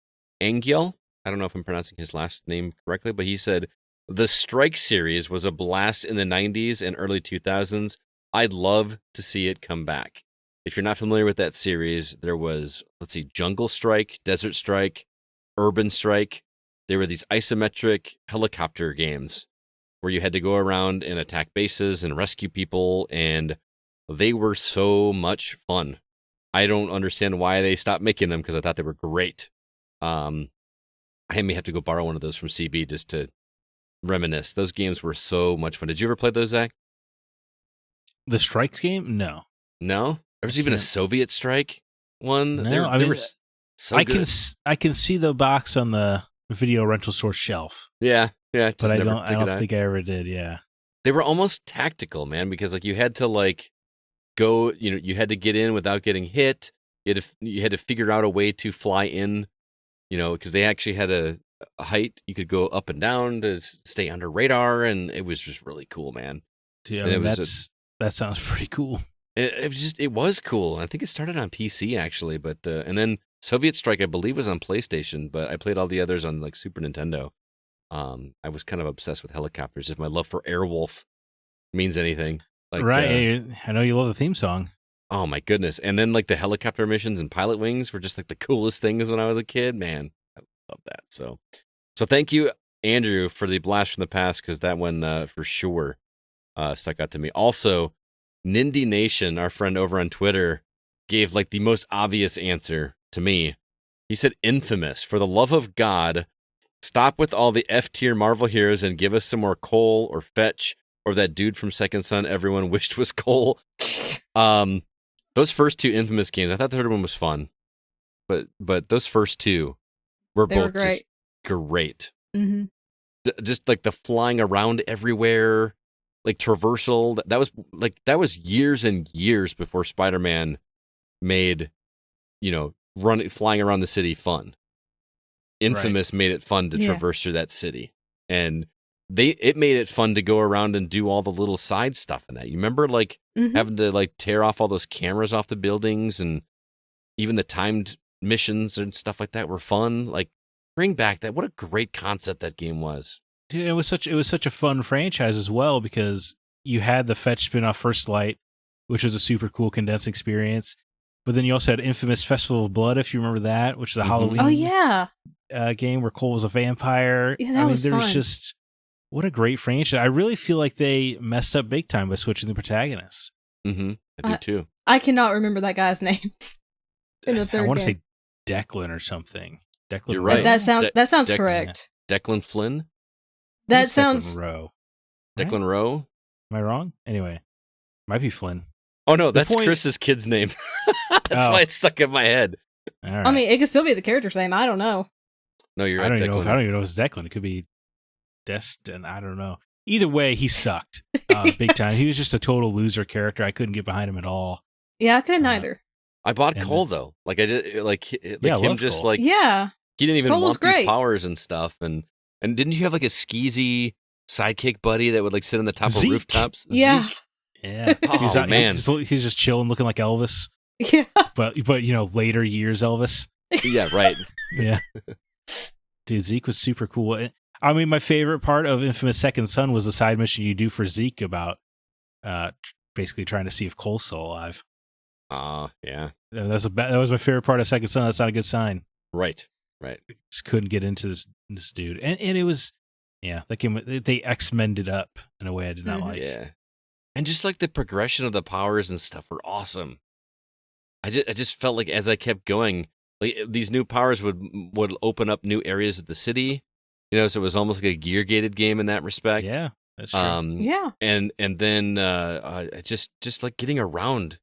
Angiel, I don't know if I'm pronouncing his last name correctly, but he said, the Strike series was a blast in the 90s and early 2000s. I'd love to see it come back. If you're not familiar with that series, there was, let's see, Jungle Strike, Desert Strike, Urban Strike. There were these isometric helicopter games where you had to go around and attack bases and rescue people, and they were so much fun. I don't understand why they stopped making them because I thought they were great. I may have to go borrow one of those from CB just to reminisce. Those games were so much fun. Did you ever play those, Zach? The Strikes game? No. No? There was even a Soviet Strike one. No, they were so good. I can see the box on the video rental store shelf. Yeah. Just But I never don't took it out. think I ever did, yeah. They were almost tactical, man, because like you had to like go, you had to get in without getting hit. You had to figure out a way to fly in, because they actually had a height you could go up and down to stay under radar, and it was just really cool, man. Dude, And that sounds pretty cool. It was cool. I think it started on PC actually, but and then Soviet Strike I believe was on PlayStation, but I played all the others on like Super Nintendo. I was kind of obsessed with helicopters. If my love for Airwolf means anything, like right? I know you love the theme song. Oh my goodness! And then like the helicopter missions and Pilot Wings were just like the coolest things when I was a kid. Man, I love that. So thank you, Andrew, for the blast from the past, because that one for sure stuck out to me. Also, Nindy Nation, our friend over on Twitter, gave like the most obvious answer to me. He said, "Infamous. For the love of God, stop with all the F-tier Marvel heroes and give us some more Cole or Fetch or that dude from Second Son everyone wished was Cole." Those first two Infamous games, I thought the third one was fun, but those first two were both just great. Mm-hmm. Just like the flying around everywhere, like traversal. That was years and years before Spider-Man made, flying around the city fun. Infamous made it fun to traverse through that city, and it made it fun to go around and do all the little side stuff in that. You remember like having to like tear off all those cameras off the buildings, and even the timed missions and stuff like that were fun. Like bring back that. What a great concept that game was. Dude, it was such a fun franchise as well, because you had the Fetch spin-off First Light, which was a super cool condensed experience. But then you also had Infamous Festival of Blood, if you remember that, which is a Halloween game where Cole was a vampire. Yeah, that was fun. Just what a great franchise. I really feel like they messed up big time by switching the protagonists. Mm-hmm. I do too. I cannot remember that guy's name in the third I want to game. say Declan or something. Declan. You're right. That sounds correct. Declan Flynn? That sounds... Declan Rowe. Declan Right? Rowe? Am I wrong? Anyway, might be Flynn. Oh no, that's Chris's kid's name. That's why it's stuck in my head. All right. I mean, it could still be the character's name. I don't know. No, you're I right. don't even know if it's Declan. It could be Destin. I don't know. Either way, he sucked big time. He was just a total loser character. I couldn't get behind him at all. Yeah, I couldn't either. I bought Cole though. Like I did, like him just Cole. like Yeah. he didn't even Cole was want these great. powers and stuff. And didn't you have like a skeezy sidekick buddy that would like sit on the top Zeke. of rooftops? Yeah. Zeke? Yeah. Oh, man. He's just chilling, looking like Elvis. Yeah. But later years Elvis. Yeah, right. Yeah. Dude, Zeke was super cool. I mean, my favorite part of Infamous Second Son was the side mission you do for Zeke about basically trying to see if Cole's still alive. Yeah. That was my favorite part of Second Son. That's not a good sign. Right. Just couldn't get into this dude. And it was, that game, they X-Men'd it up in a way I did not like. Yeah. And just like the progression of the powers and stuff were awesome. I just felt like as I kept going, like these new powers would open up new areas of the city. So it was almost like a gear gated game in that respect. Yeah, that's true. Yeah. And then just like getting around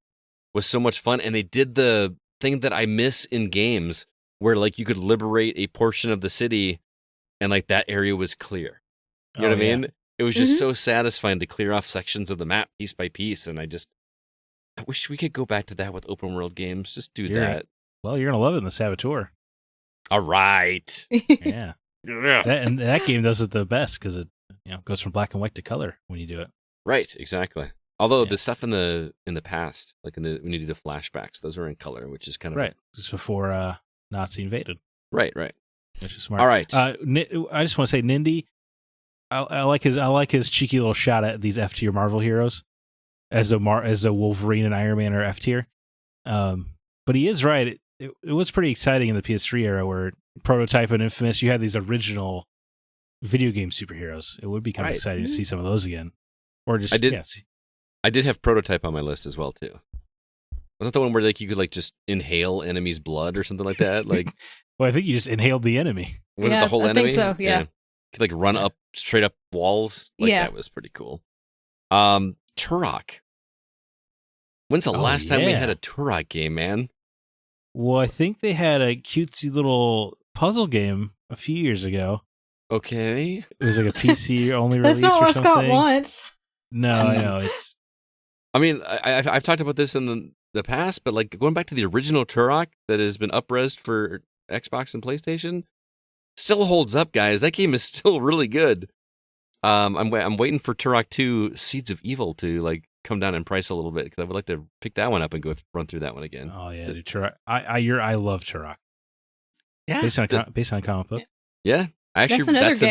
was so much fun. And they did the thing that I miss in games where like you could liberate a portion of the city and like that area was clear. You know what I mean? It was just so satisfying to clear off sections of the map piece by piece. And I wish we could go back to that with open world games. Just do that. Well, you're going to love it in the Saboteur. All right. Yeah. Yeah. That game does it the best because it goes from black and white to color when you do it. Right, exactly. Although the stuff in the past, like when you do the flashbacks, those are in color, which is kind of right. Just before Nazi invaded. Right. Which is smart. All right. I just want to say, Nindy, I like his cheeky little shot at these F-tier Marvel heroes. as a Wolverine and Iron Man are F tier. But he is right. It was pretty exciting in the PS3 era where Prototype and Infamous, you had these original video game superheroes. It would be kind of exciting to see some of those again. Or just I did have Prototype on my list as well too. Was that the one where like you could like just inhale enemies' blood or something like that? Like, well, I think you just inhaled the enemy. Was it the whole enemy? I think so. Yeah. You could like run up straight up walls. Like, that was pretty cool. Turok. When's the last time we had a Turok game, man? Well, I think they had a cutesy little puzzle game a few years ago. Okay. It was like a PC only release or something. That's not what Scott wants. No, I know. It's. I mean, I've talked about this in the past, but like going back to the original Turok that has been up-resed for Xbox and PlayStation, still holds up, guys. That game is still really good. I'm waiting for Turok 2 Seeds of Evil to like come down in price a little bit because I would like to pick that one up and go run through that one again. Oh yeah, dude, Turok. I love Turok. Yeah, based on a comic book. Yeah, actually, that's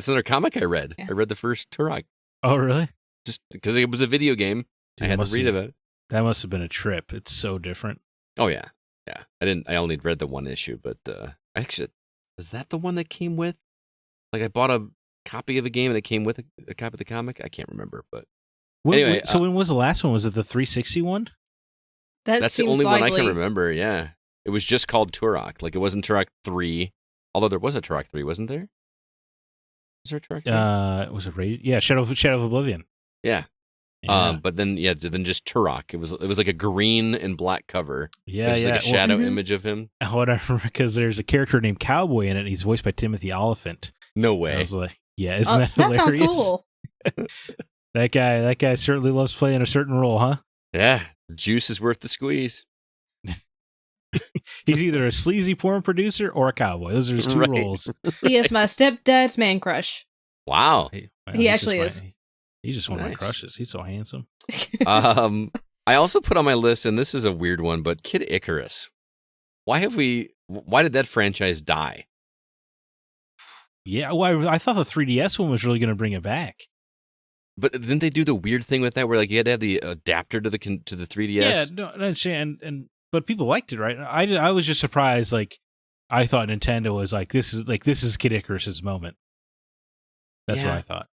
another comic I read. Yeah. I read the first Turok. Oh really? Just because it was a video game, dude, I had to read about it. That must have been a trip. It's so different. Oh yeah, yeah. I only read the one issue, but actually, was that the one that came with? Like I bought a copy of a game and it came with a copy of the comic. I can't remember, but anyway. So when was the last one? Was it the 360 one? That's the only one I can remember. Yeah, it was just called Turok. Like it wasn't Turok 3, although there was a Turok 3, wasn't there? Was there a Turok 3? Was it Rage? Yeah, Shadow of Oblivion. Yeah. But then just Turok. It was like a green and black cover. Yeah, like a shadow image of him. Whatever, because there's a character named Cowboy in it. And he's voiced by Timothy Oliphant. No way. And I was like, yeah, isn't that hilarious? That sounds cool. That guy certainly loves playing a certain role, huh? Yeah, the juice is worth the squeeze. He's either a sleazy porn producer or a cowboy. Those are his two roles. He is my stepdad's man crush. Wow. He actually is. He's just one of my crushes. He's so handsome. I also put on my list, and this is a weird one, but Kid Icarus. Why did that franchise die? Yeah, well, I thought the 3DS one was really going to bring it back. But didn't they do the weird thing with that, where like you had to have the adapter to the 3DS? Yeah, no, I understand, but people liked it, right? I was just surprised. Like, I thought Nintendo was like, this is Kid Icarus's moment. That's what I thought.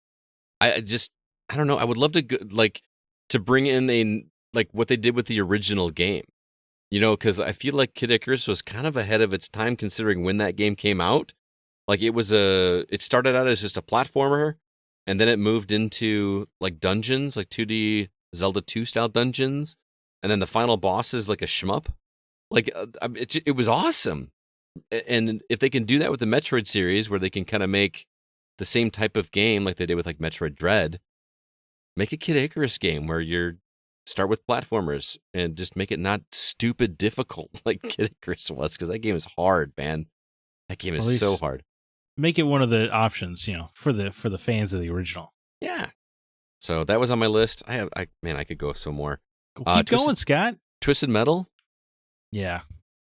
I don't know. I would love to bring in what they did with the original game. You know, because I feel like Kid Icarus was kind of ahead of its time considering when that game came out. Like it started out as just a platformer, and then it moved into like dungeons, like 2D Zelda 2 style dungeons, and then the final boss is like a shmup. Like it was awesome. And if they can do that with the Metroid series, where they can kind of make the same type of game like they did with like Metroid Dread, make a Kid Icarus game where you start with platformers and just make it not stupid difficult like Kid Icarus was, because that game is hard, man. That game is so hard. Make it one of the options, for the fans of the original. Yeah. So that was on my list. I could go some more. Keep going, Scott. Twisted Metal. Yeah.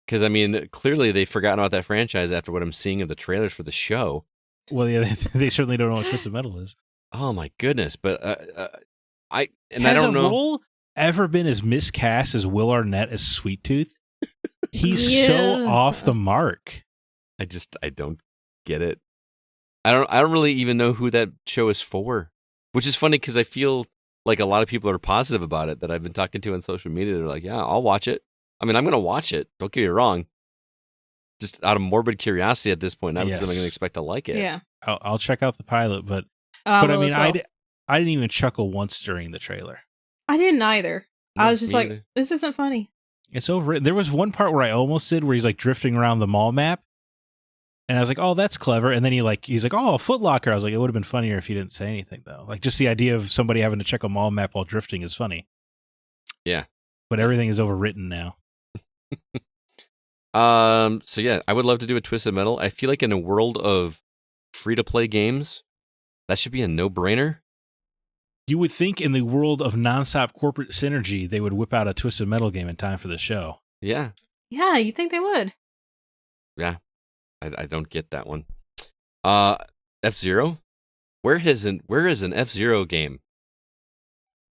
Because I mean, clearly they've forgotten about that franchise after what I'm seeing of the trailers for the show. Well, yeah, they certainly don't know what Twisted Metal is. Oh my goodness! But I don't know. Has a role ever been as miscast as Will Arnett as Sweet Tooth? He's so off the mark. I don't get it. I don't really even know who that show is for, which is funny because I feel like a lot of people are positive about it that I've been talking to on social media. They're like, "Yeah, I'll watch it." I mean, I'm going to watch it. Don't get me wrong. Just out of morbid curiosity at this point, not because I'm going to expect to like it. Yeah, I'll check out the pilot, but I mean, I didn't even chuckle once during the trailer. I didn't either. No, I was just like, either. this isn't funny. It's over. There was one part where I almost did, where he's like drifting around the mall map, and I was like, "Oh, that's clever." And then he's like, "Oh, a Foot Locker." I was like, "It would have been funnier if he didn't say anything, though." Like, just the idea of somebody having to check a mall map while drifting is funny. Yeah, but everything is overwritten now. So yeah, I would love to do a Twisted Metal. I feel like in a world of free-to-play games, that should be a no-brainer. You would think in the world of nonstop corporate synergy, they would whip out a Twisted Metal game in time for the show. Yeah. Yeah, you think they would. Yeah. I don't get that one. F-Zero? Where is an F-Zero game?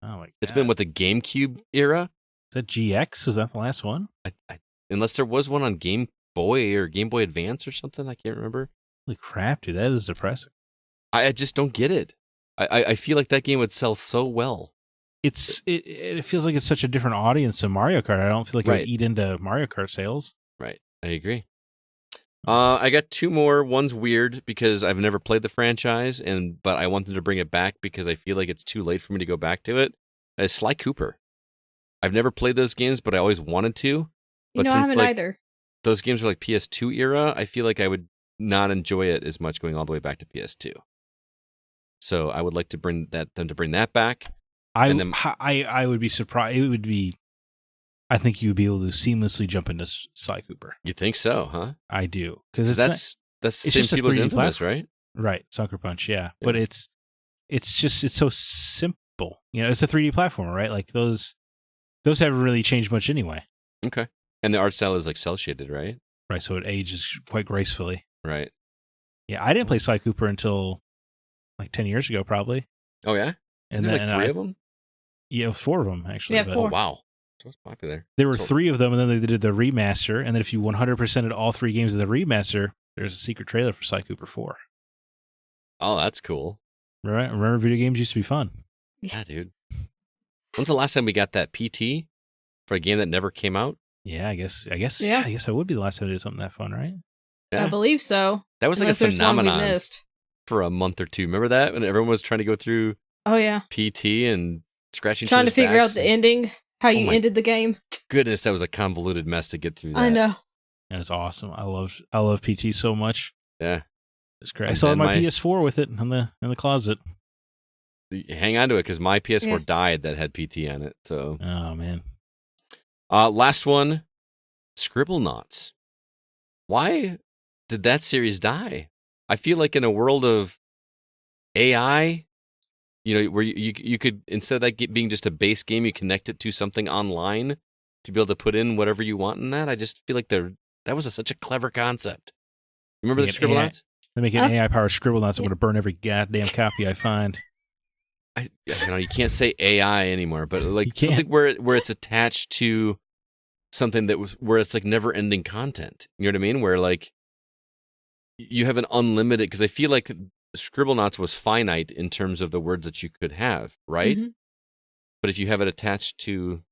Oh my god. It's been with the GameCube era. Is that GX? Was that the last one? Unless there was one on Game Boy or Game Boy Advance or something. I can't remember. Holy crap, dude. That is depressing. I just don't get it. I feel like that game would sell so well. It feels like it's such a different audience than Mario Kart. I don't feel like it Right. would eat into Mario Kart sales. Right. I agree. I got two more. One's weird because I've never played the franchise, but I wanted to bring it back because I feel like it's too late for me to go back to it. Sly Cooper. I've never played those games, but I always wanted to. But I since haven't either. those games are like PS2 era, I feel like I would not enjoy it as much going all the way back to PS2. So I would like to bring them to bring that back. I would be surprised. It would be. I think you would be able to seamlessly jump into Sly Cooper. You think so, huh? I do, because That's the it's same just a people as 3D Infamous, platform. Right, Sucker Punch, yeah. But it's so simple. It's a 3D platformer, right? Like those haven't really changed much anyway. Okay. And the art style is like cel shaded, right? Right, so it ages quite gracefully. Right. Yeah, I didn't play Sly Cooper until like 10 years ago, probably. Oh yeah. And Isn't there like three of them? Yeah, 4 of them actually. Yeah, but 4. Oh wow. So it's popular. There were 3 of them, and then they did the remaster. And then if you 100%ed all 3 games of the remaster, there's a secret trailer for Sly Cooper 4. Oh, that's cool. Right? Remember, video games used to be fun. Yeah, dude. When's the last time we got that PT for a game that never came out? Yeah, I guess. Yeah. I guess that would be the last time I did something that fun, right? Yeah. I believe so. That was like Unless a there's one we phenomenon missed. for a month or two. Remember that when everyone was trying to go through Oh yeah. PT and scratching Trying to each other's figure out backs? the ending, how you my ended the game. Goodness, that was a convoluted mess to get through that. I know. That was awesome. I love PT so much. Yeah. It's great. I And still have then my my- PS4 with it in the closet. Hang on to it because my PS4 Yeah. died that had PT on it. So Oh man. last one, Scribblenauts. Why did that series die? I feel like in a world of AI, where you could, instead of that being just a base game, you connect it to something online to be able to put in whatever you want in that. I just feel like that was such a clever concept. Remember the Yeah, Scribblenauts? They make an AI powered Scribblenauts. I'm going to burn every goddamn copy I find. You can't say AI anymore, but You like can't. something where it's attached to something where it's like never ending content. You know what I mean? Where like you have an unlimited, because I feel like Scribblenauts was finite in terms of the words that you could have, right? Mhm. But if you have it attached to,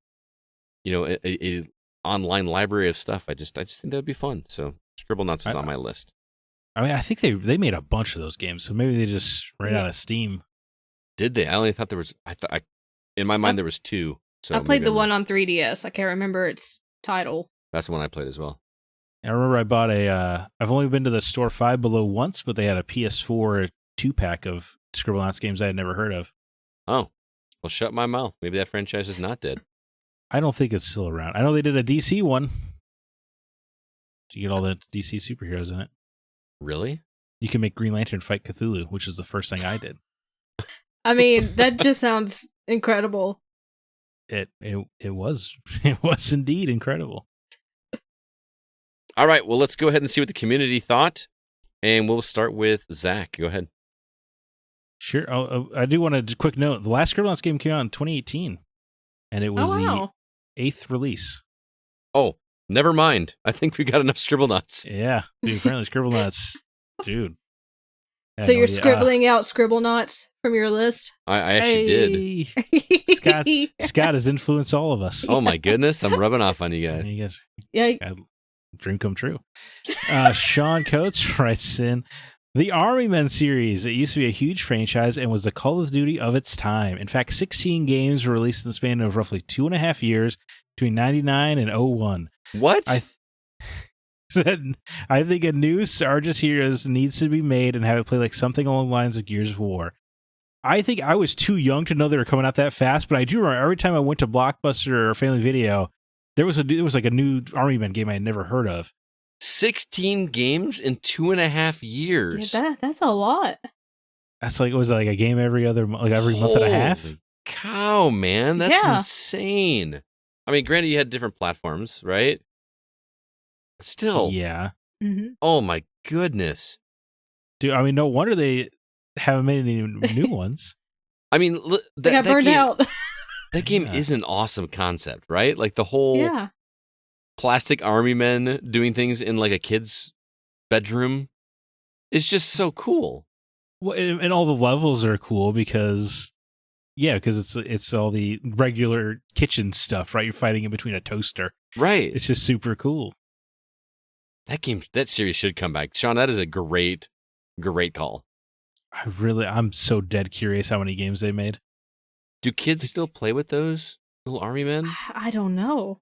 a online library of stuff, I just think that would be fun. So Scribblenauts is on my list. I mean, I think they made a bunch of those games, so maybe they just ran out of steam. Did they? I only thought there was. In my mind there was 2. So I played maybe the I'm one not- on 3DS. I can't remember its title. That's the one I played as well. I remember I bought I've only been to the store Five Below once, but they had a PS4 2-pack of Scribblenauts games I had never heard of. Oh, well, shut my mouth. Maybe that franchise is not dead. I don't think it's still around. I know they did a DC one to get all the DC superheroes in it. Really? You can make Green Lantern fight Cthulhu, which is the first thing I did. I mean, that just sounds incredible. It was it was indeed incredible. All right. Well, let's go ahead and see what the community thought, and we'll start with Zach. Go ahead. Sure. I do want to quick note: the last Scribblenauts game came out in 2018, and it was Oh wow. the 8th release. Oh, never mind. I think we got enough Scribblenauts. Yeah, dude. Apparently, Scribblenauts, dude. I had So no you're idea. scribbling out Scribblenauts from your list? I actually did. Hey, Scott has influenced all of us. Oh my goodness, I'm rubbing off on you guys. You guys, Yeah. dream come true. Sean Coates writes in, the Army Men series. It used to be a huge franchise and was the Call of Duty of its time. In fact, 16 games were released in the span of roughly 2.5 years between 99 and 01. What? I think a new Sarge's Heroes needs to be made and have it play like something along the lines of Gears of War. I think I was too young to know they were coming out that fast, but I do remember every time I went to Blockbuster or Family Video, there was like a new Army Men game I had never heard of. 16 games in 2.5 years. That's a lot. That's like, was it like a game every month and a half? Holy cow, man. That's Yeah. insane. I mean, granted, you had different platforms, right? Still. Yeah. Mm-hmm. Oh my goodness. Dude, I mean, no wonder they haven't made any new ones. I mean, They got burned game, out. That game is an awesome concept, right? Like the whole Yeah. plastic army men doing things in like a kid's bedroom is just so cool. Well, and all the levels are cool because it's all the regular kitchen stuff, right? You're fighting in between a toaster. Right. It's just super cool. That series should come back. Sean, that is a great call. I'm so dead curious how many games they made. Do kids still play with those little army men? I don't know.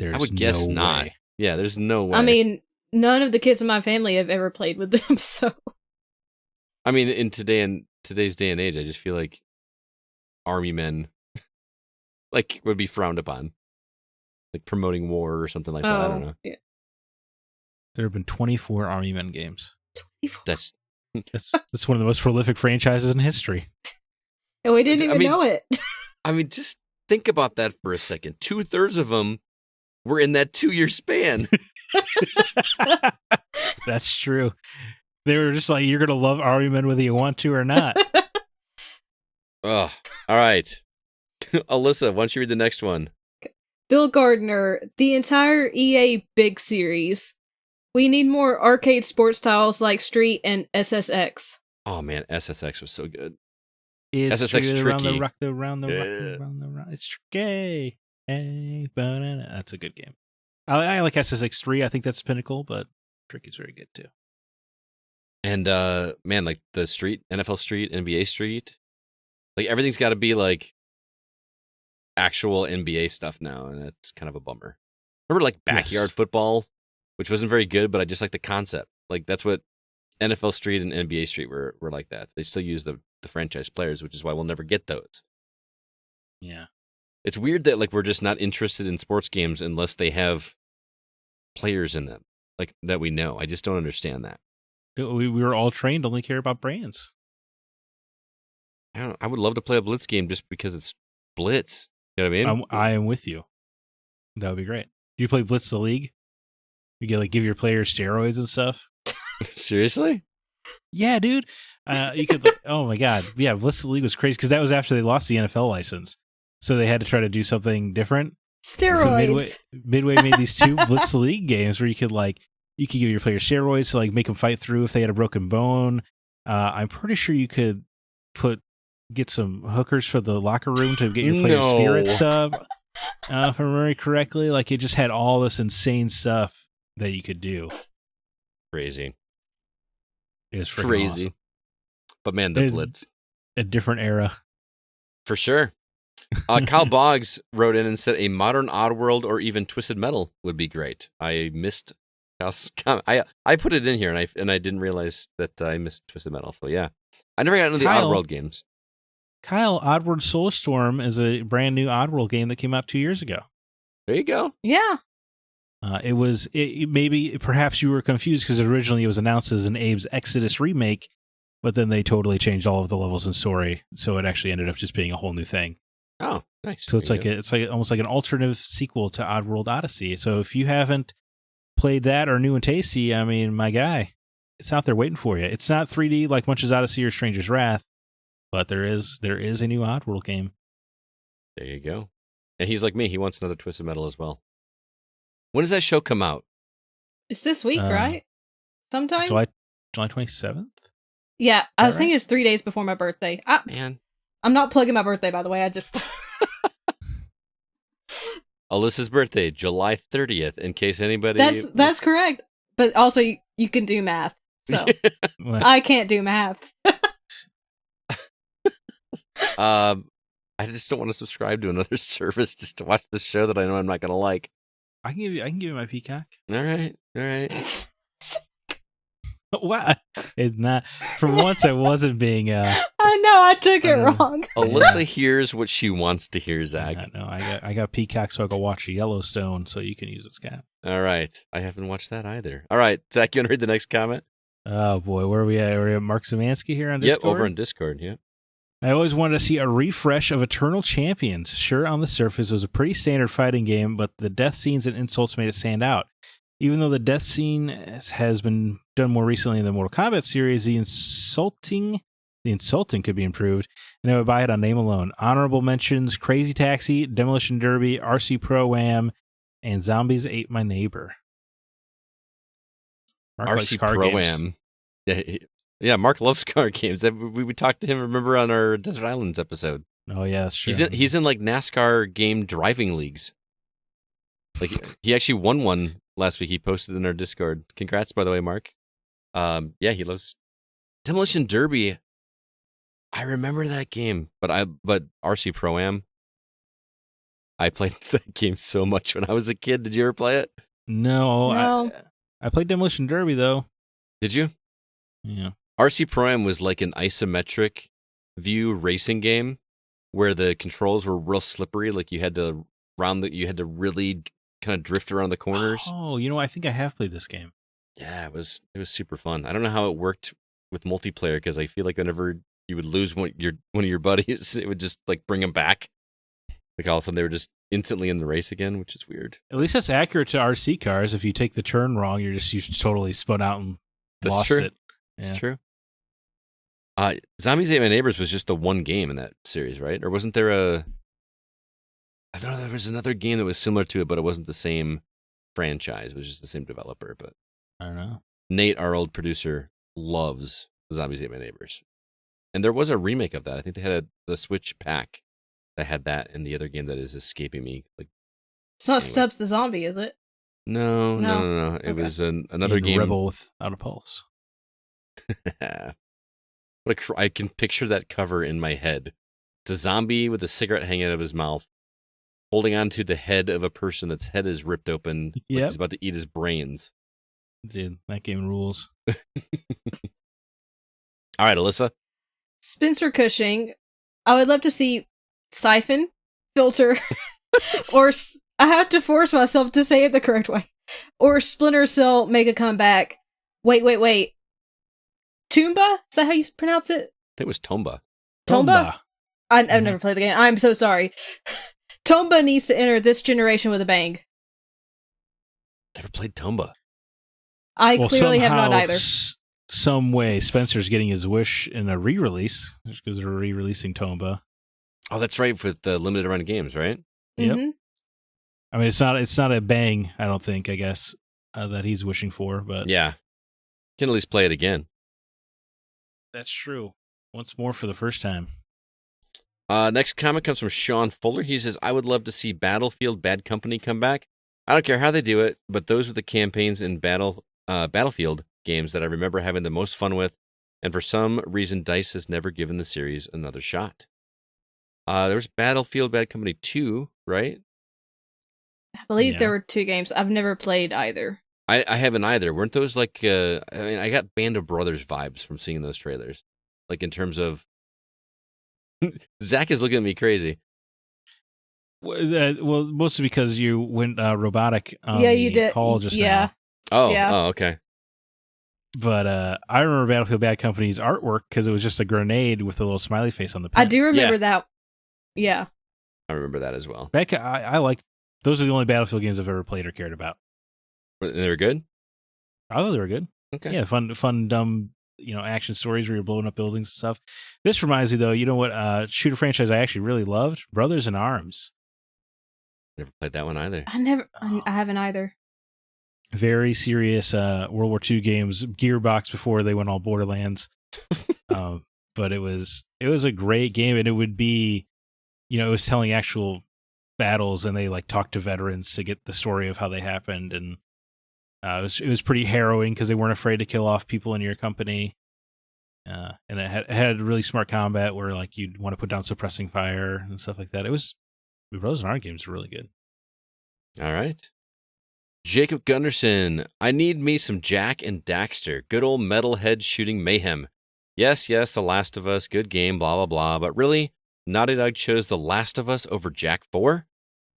I would guess no not. way. Yeah, there's no way. I mean, none of the kids in my family have ever played with them, so. I mean, in today's day and age, I just feel like army men like would be frowned upon, like promoting war or something like that. I don't know. Yeah. There have been 24 Army Men games. 24. That's one of the most prolific franchises in history. And we didn't even know it. I mean, just think about that for a second. 2/3 of them were in that 2-year span. That's true. They were just like, you're going to love Army Men whether you want to or not. Ugh. All right. Alyssa, why don't you read the next one? Bill Gardner, the entire EA Big Series. We need more arcade sports titles like Street and SSX. Oh man, SSX was so good. It's SSX tricky. tricky. Around the rock. It's tricky. Hey, that's a good game. I like SSX 3. I think that's pinnacle, but Tricky's very good too. And man, like the Street, NFL Street, NBA Street, like everything's got to be like actual NBA stuff now, and that's kind of a bummer. Remember like backyard football, which wasn't very good, but I just like the concept. Like that's what NFL Street and NBA Street were like that. They still use the franchise players, which is why we'll never get those. Yeah. It's weird that like we're just not interested in sports games unless they have players in them, like that we know. I just don't understand that. We were all trained to only care about brands. I would love to play a Blitz game just because it's Blitz. You know what I mean? I am with you. That would be great. Do you play Blitz the League? You get like give your players steroids and stuff. Seriously? Yeah, dude. You could. Oh my god. Yeah, Blitz the League was crazy because that was after they lost the NFL license, so they had to try to do something different. Steroids. So Midway made these 2 Blitz the League games where you could give your players steroids to like make them fight through if they had a broken bone. I'm pretty sure you could get some hookers for the locker room to get your players spirits up. If I remember correctly, like it just had all this insane stuff that you could do. Crazy. It was freaking Crazy. awesome. But man, the Blitz. A different era. For sure. Kyle Boggs wrote in and said a modern Oddworld or even Twisted Metal would be great. I missed Kyle's comment. I put it in here and I didn't realize that I missed Twisted Metal. So yeah, I never got into the Oddworld games. Kyle, Oddworld Soulstorm is a brand new Oddworld game that came out 2 years ago. There you go. Yeah. Maybe perhaps you were confused because originally it was announced as an Abe's Exodus remake, but then they totally changed all of the levels and story, so it actually ended up just being a whole new thing. Oh, nice. So it's like almost like an alternative sequel to Oddworld Odyssey. So if you haven't played that or New and Tasty, I mean, my guy, it's out there waiting for you. It's not 3D like Munch's Odyssey or Stranger's Wrath, but there is a new Oddworld game. There you go. And he's like me; he wants another Twisted Metal as well. When does that show come out? It's this week, right? Sometime? July 27th? Yeah, I was thinking it's 3 days before my birthday. Man. I'm not plugging my birthday, by the way. I just... Alyssa's birthday, July 30th, in case anybody... That's correct. But also, you can do math. So, I can't do math. I just don't want to subscribe to another service just to watch this show that I know I'm not going to like. I can give you my Peacock. All right. What? It's not. For once, I wasn't being. I know I took it wrong. Alyssa hears what she wants to hear, Zach. No, I got Peacock, so I can watch Yellowstone, so you can use this cap. All right, I haven't watched that either. All right, Zach, you want to read the next comment? Oh boy, where are we at? Are we at Mark Zemansky here on Discord? Yep, over on Discord. Yeah. I always wanted to see a refresh of Eternal Champions. Sure, on the surface, it was a pretty standard fighting game, but the death scenes and insults made it stand out. Even though the death scene has been done more recently in the Mortal Kombat series, the insulting The Insulting could be improved, and I would buy it on name alone. Honorable mentions: Crazy Taxi, Demolition Derby, RC Pro-Am, and Zombies Ate My Neighbor. Mark likes RC car Pro-Am. games. Yeah, Mark loves car games. We talked to him, remember, on our Desert Islands episode. Oh, yeah, that's true. He's in like NASCAR game driving leagues. Like he actually won one last week. He posted in our Discord. Congrats, by the way, Mark. Yeah, he loves Demolition Derby. I remember that game, but RC Pro-Am. I played that game so much when I was a kid. Did you ever play it? No. I played Demolition Derby, though. Did you? Yeah. RC Pro-Am was like an isometric view racing game where the controls were real slippery. Like you had to really kind of drift around the corners. Oh, I think I have played this game. Yeah, it was super fun. I don't know how it worked with multiplayer because I feel like whenever you would lose one of your buddies, it would just like bring them back. Like all of a sudden they were just instantly in the race again, which is weird. At least that's accurate to RC cars. If you take the turn wrong, you totally spun out and lost it. That's Yeah. true. Zombies Ate My Neighbors was just the one game in that series, right? Or wasn't there I don't know, there was another game that was similar to it, but it wasn't the same franchise. It was just the same developer. But I don't know. Nate, our old producer, loves Zombies Ate My Neighbors. And there was a remake of that. I think they had the Switch pack that had that and the other game that is escaping me. Like, It's not anyway. Stubbs the Zombie, is it? No. It Okay. was another And game. Rebel without a pulse. I can picture that cover in my head. It's a zombie with a cigarette hanging out of his mouth, holding onto the head of a person that's head is ripped open. Like Yep. he's about to eat his brains. Dude, that game rules. All right, Alyssa. Spencer Cushing. I would love to see Siphon, Filter, or I have to force myself to say it the correct way. Or Splinter Cell make a comeback. Wait. Toomba? Is that how you pronounce it? It was Tomba. Tomba? I've Mhm. never played the game. I'm so sorry. Tomba needs to enter this generation with a bang. Never played Tomba. I clearly have not somehow, either. Some way, Spencer's getting his wish in a re-release because they're re-releasing Tomba. Oh, that's right, with the limited run games, right? Yep. Mhm. I mean, it's not a bang. I don't think. I guess that he's wishing for, but Yeah. Can at least play it again. that's true. Once more for the first time. Next comment comes from Sean Fuller. He says, I would love to see Battlefield Bad Company come back. I don't care how they do it, but those are the campaigns in Battlefield games that I remember having the most fun with, and for some reason, DICE has never given the series another shot. There was Battlefield Bad Company 2, right? I believe Yeah. there were 2 games. I've never played either. I haven't either. Weren't those like, I got Band of Brothers vibes from seeing those trailers. Like in terms of, Zack is looking at me crazy. Well, mostly because you went robotic on Yeah, you the did. call just Yeah. now. Oh, Yeah. okay. But I remember Battlefield Bad Company's artwork because it was just a grenade with a little smiley face on the I pin. do remember Yeah. that. Yeah. I remember that as well. I like those are the only Battlefield games I've ever played or cared about. They were good? I thought they were good. Okay. Yeah, fun, dumb, action stories where you're blowing up buildings and stuff. This reminds me, though, you know what shooter franchise I actually really loved? Brothers in Arms. Never played that one either. I haven't either. Very serious World War II games, Gearbox before they went all Borderlands. But it was a great game, and it would be, it was telling actual battles, and they like talked to veterans to get the story of how they happened, and it was pretty harrowing because they weren't afraid to kill off people in your company. And it had really smart combat where like you'd want to put down suppressing fire and stuff like that. The Brothers in Arms games were really good. All right. Jacob Gunderson. I need me some Jack and Daxter. Good old metalhead shooting mayhem. Yes, The Last of Us. Good game, blah, blah, blah. But really, Naughty Dog chose The Last of Us over Jak 4?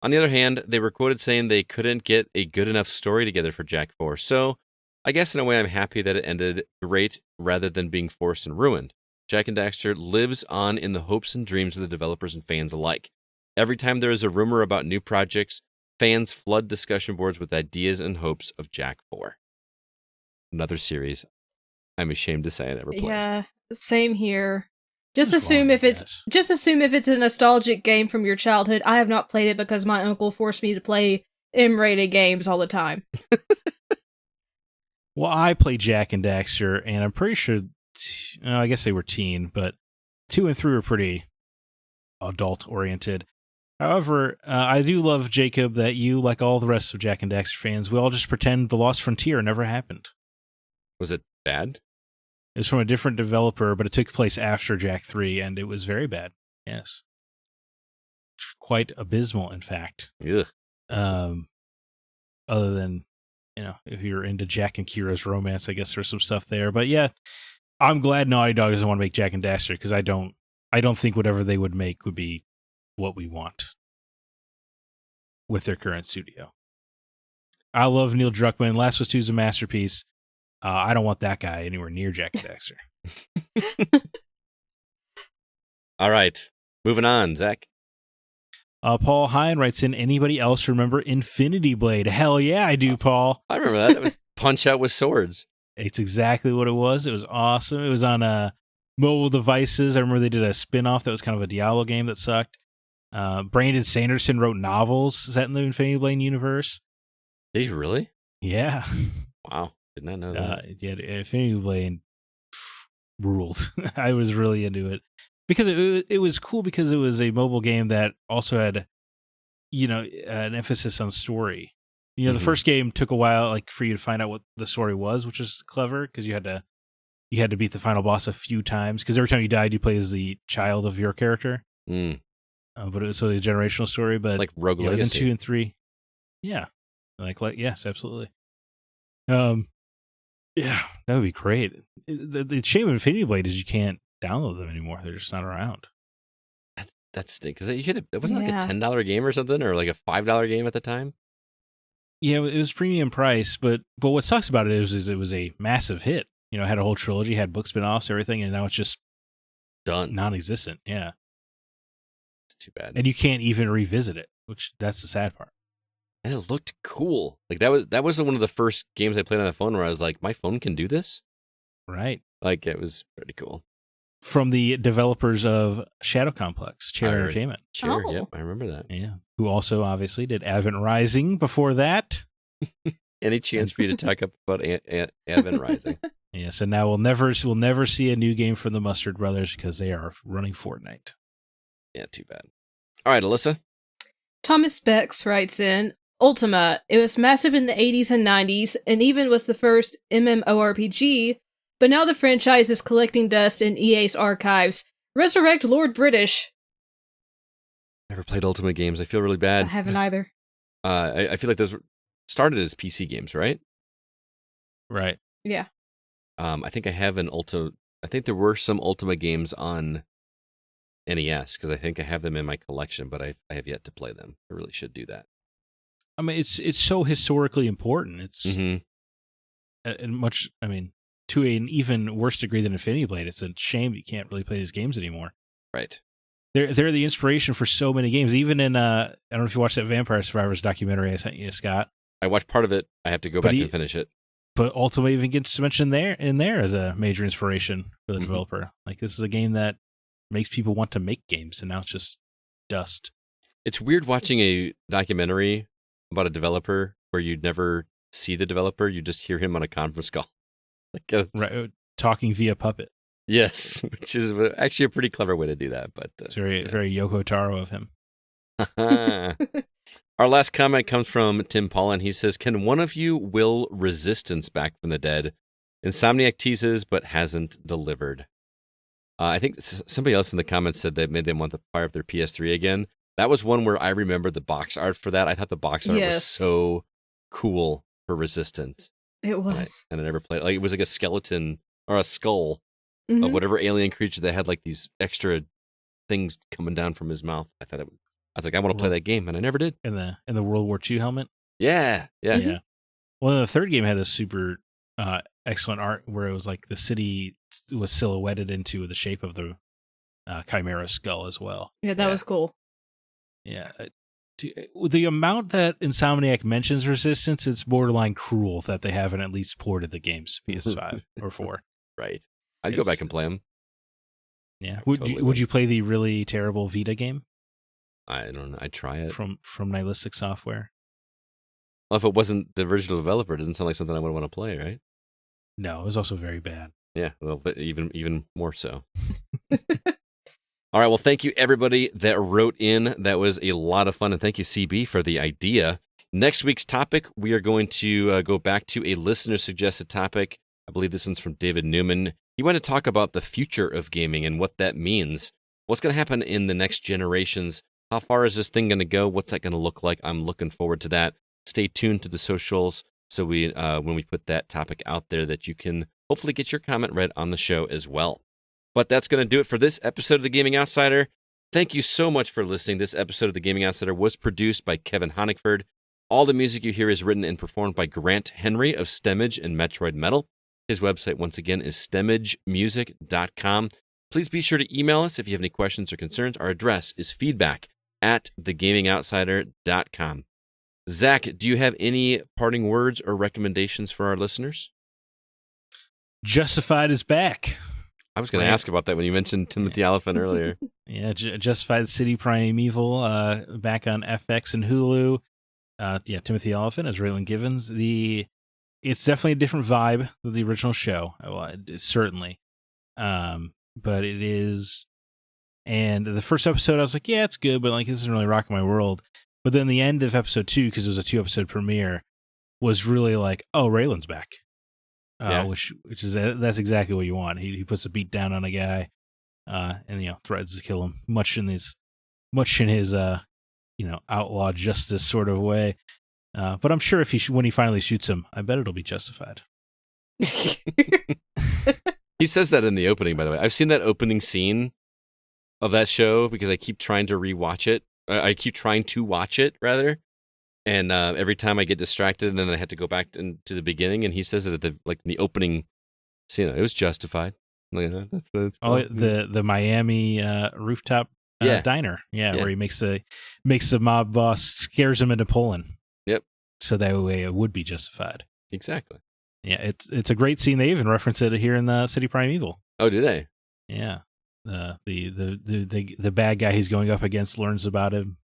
On the other hand, they were quoted saying they couldn't get a good enough story together for Jak 4. So, I guess in a way I'm happy that it ended great rather than being forced and ruined. Jak and Daxter lives on in the hopes and dreams of the developers and fans alike. Every time there is a rumor about new projects, fans flood discussion boards with ideas and hopes of Jak 4. Another series I'm ashamed to say I never played. Yeah, same here. Just Just assume lying, if it's yes. just assume if it's a nostalgic game from your childhood. I have not played it because my uncle forced me to play M-rated games all the time. Well, I played Jack and Daxter, and I'm pretty sure, I guess they were teen, but 2 and 3 were pretty adult-oriented. However, I do love, Jacob, that you, like all the rest of Jack and Daxter fans, we all just pretend The Lost Frontier never happened. Was it bad? It was from a different developer, but it took place after Jack 3, and it was very bad. Yes. Quite abysmal, in fact. Ugh. Other than, if you're into Jack and Kira's romance, I guess there's some stuff there. But yeah, I'm glad Naughty Dog doesn't want to make Jack and Daxter, because I don't think whatever they would make would be what we want with their current studio. I love Neil Druckmann. Last of Us 2 is a masterpiece. I don't want that guy anywhere near Jack and Daxter. All right. Moving on, Zach. Paul Hine writes in, anybody else remember Infinity Blade? Hell yeah, I do, Paul. I remember that. It was Punch Out with swords. It's exactly what it was. It was awesome. It was on mobile devices. I remember they did a spin-off that was kind of a Diablo game that sucked. Brandon Sanderson wrote novels set in the Infinity Blade universe. Did you really? Yeah. Wow. Did not know that. Yeah, Infinity Blade ruled. I was really into it. Because it was cool because it was a mobile game that also had, an emphasis on story. The first game took a while, for you to find out what the story was, which is clever because you had to beat the final boss a few times because every time you died, you play as the child of your character. Mm. But it was sort of a generational story. But Like Rogue then Legacy. 2 and 3, yeah, yes, absolutely. Yeah, that would be great. The shame of Infinity Blade is you can't download them anymore. They're just not around. That stinks. Because it wasn't like Yeah. a $10 game or something, or like a $5 game at the time. Yeah, it was premium price, but what sucks about it is it was a massive hit. It had a whole trilogy, had book spin-offs, everything, and now it's just Done. non-existent. Yeah, It's too bad. and you can't even revisit it, which that's the sad part. And it looked cool. Like that was one of the first games I played on the phone where I was like, my phone can do this. Right. Like it was pretty cool. From the developers of Shadow Complex, Chair Right. Entertainment. Sure. Oh. Yep. I remember that. Yeah, who also obviously did Advent Rising before that. Any chance for you to talk up about Advent Rising? Yes, and now we'll never see a new game from the Mustard Brothers because they are running Fortnite. Yeah, too bad. All right, Alyssa. Thomas Bex writes in, Ultima. It was massive in the 80s and 90s, and even was the first MMORPG, but now the franchise is collecting dust in EA's archives. Resurrect Lord British. Never played Ultimate games. I feel really I bad. haven't either. I feel like those started as PC games, right? Right. Yeah. I think I have an Ultima. I think there were some Ultima games on NES because I think I have them in my collection, but I have yet to play them. I really should do that. I mean, it's so historically important. It's Mm-hmm. and much. I mean, to an even worse degree than Infinity Blade. It's a shame you can't really play these games anymore. Right. They're the inspiration for so many games. Even in I don't know if you watched that Vampire Survivors documentary I sent you, Scott. I watched part of it. I have to go But back and finish it. But Ultima even gets mentioned in there as a major inspiration for the Mhm. developer. Like this is a game that makes people want to make games, and now it's just dust. It's weird watching a documentary about a developer where you never see the developer. You just hear him on a conference call. Like it's- Right, talking via puppet. Yes, which is actually a pretty clever way to do that. But It's very Yoko Taro of him. Our last comment comes from Tim Paulin. He says, "Can one of you will Resistance back from the dead? Insomniac teases but hasn't delivered." I think somebody else in the comments said that made them want to fire up their PS3 again. That was one where I remember the box art for that. I thought the box art was Yes. so cool for Resistance. It was. And I never played. Like it was like a skeleton or a skull of Mhm. whatever alien creature that had like these extra things coming down from his mouth. I was like, I want to play that game, and I never did. In the World War II helmet. Yeah. Yeah. Well, the third game had this super excellent art where it was like the city was silhouetted into the shape of the Chimera skull as well. Yeah, that was cool. Yeah. The amount that Insomniac mentions Resistance, it's borderline cruel that they haven't at least ported the games PS5 or 4. Right. I'd go It's- back and play them. Yeah. Totally Would you play the really terrible Vita game I don't know. I'd try it. from Nihilistic Software? Well, if it wasn't the original developer, it doesn't sound like something I would want to play, right? No, it was also very bad. Yeah, well, but even more so. All right, well, thank you, everybody that wrote in. That was a lot of fun, and thank you, CB, for the idea. Next week's topic, we are going to go back to a listener-suggested topic. I believe this one's from David Newman. He wanted to talk about the future of gaming and what that means. What's going to happen in the next generations? How far is this thing going to go? What's that going to look like? I'm looking forward to that. Stay tuned to the socials so we, when we put that topic out there, that you can hopefully get your comment read on the show as well. But that's going to do it for this episode of The Gaming Outsider. Thank you so much for listening. This episode of The Gaming Outsider was produced by Kevin Honigford. All the music you hear is written and performed by Grant Henry of Stemage and Metroid Metal. His website, once again, is stemagemusic.com. Please be sure to email us if you have any questions or concerns. Our address is feedback@thegamingoutsider.com. Zach, do you have any parting words or recommendations for our listeners? Justified is back. I was going to ask about that when you mentioned Timothy Olyphant earlier. Yeah, Justified City Primeval, back on FX and Hulu. Timothy Olyphant as Raylan Givens. It's definitely a different vibe than the original show. Well, certainly. But it is. And the first episode, I was like, yeah, it's good, but like this isn't really rocking my world. But then the end of episode 2, because it was a 2-episode premiere, was really like, oh, Raylan's back. Which is that's exactly what you want. He puts a beat down on a guy, and threatens to kill him, much in his outlaw justice sort of way. But I'm sure when he finally shoots him, I bet it'll be justified. He says that in the opening, by the way. I've seen that opening scene of that show because I keep trying to rewatch it. I keep trying to watch it, rather. And every time I get distracted, and then I had to go back to the beginning, and he says it at in the opening scene. It was justified. Like, that's cool. The Miami rooftop diner, where he makes the mob boss, scares him into pulling. Yep. So that way it would be justified. Exactly. Yeah, it's a great scene. They even reference it here in the City Primeval. Oh, do they? Yeah. The bad guy he's going up against learns about him.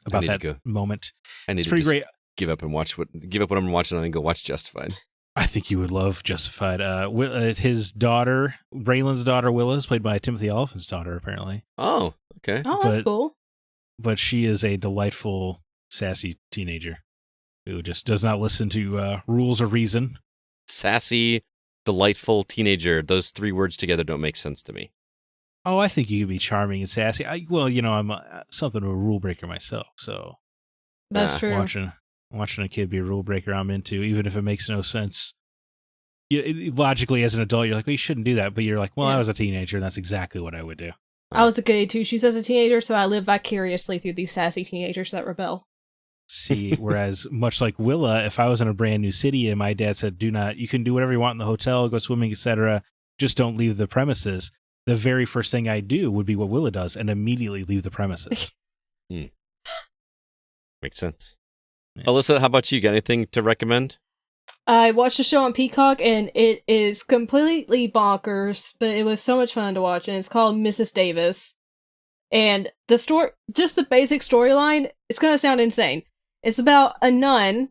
About that moment. It's pretty great. Give up what I'm watching on and go watch Justified. I think you would love Justified. His daughter, Raylan's daughter, Willa, is played by Timothy Olyphant's daughter, apparently. Oh, okay. Oh, that's cool. But she is a delightful, sassy teenager who just does not listen to rules or reason. Sassy, delightful teenager. Those 3 words together don't make sense to me. Oh, I think you could be charming and sassy. I'm something of a rule breaker myself, so that's true. Watching a kid be a rule breaker, I'm into, even if it makes no sense. Logically, as an adult, you're like, well, you shouldn't do that, but you're like, well, I was a teenager, and that's exactly what I would do. I was a goody two shoes as a teenager, so I live vicariously through these sassy teenagers that rebel. See, whereas much like Willa, if I was in a brand new city and my dad said, you can do whatever you want in the hotel, go swimming, etc., just don't leave the premises. The very first thing I do would be what Willa does and immediately leave the premises. Makes sense. Yeah. Alyssa, how about you? Got anything to recommend? I watched the show on Peacock, and it is completely bonkers, but it was so much fun to watch, and it's called Mrs. Davis. And the story, just the basic storyline, it's going to sound insane. It's about a nun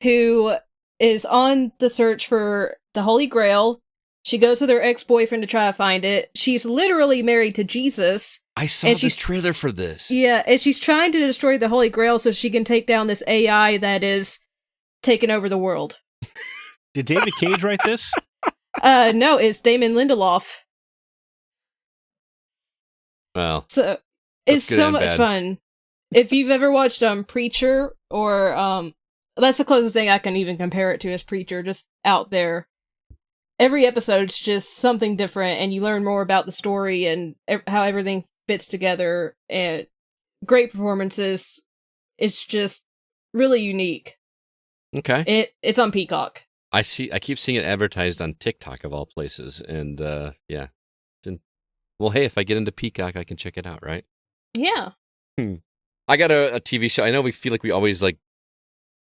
who is on the search for the Holy Grail. She goes with her ex-boyfriend to try to find it. She's literally married to Jesus. I saw this trailer for this. Yeah, and she's trying to destroy the Holy Grail so she can take down this AI that is taking over the world. Did David Cage write this? No, it's Damon Lindelof. Well, so it's so much fun. If you've ever watched Preacher, or that's the closest thing I can even compare it to is Preacher, just out there. Every episode's just something different, and you learn more about the story and how everything fits together, and great performances. It's just really unique. Okay. It's on Peacock. I keep seeing it advertised on TikTok of all places, and yeah. Well, hey, if I get into Peacock, I can check it out, right? Yeah. I got a TV show. I know we feel like we always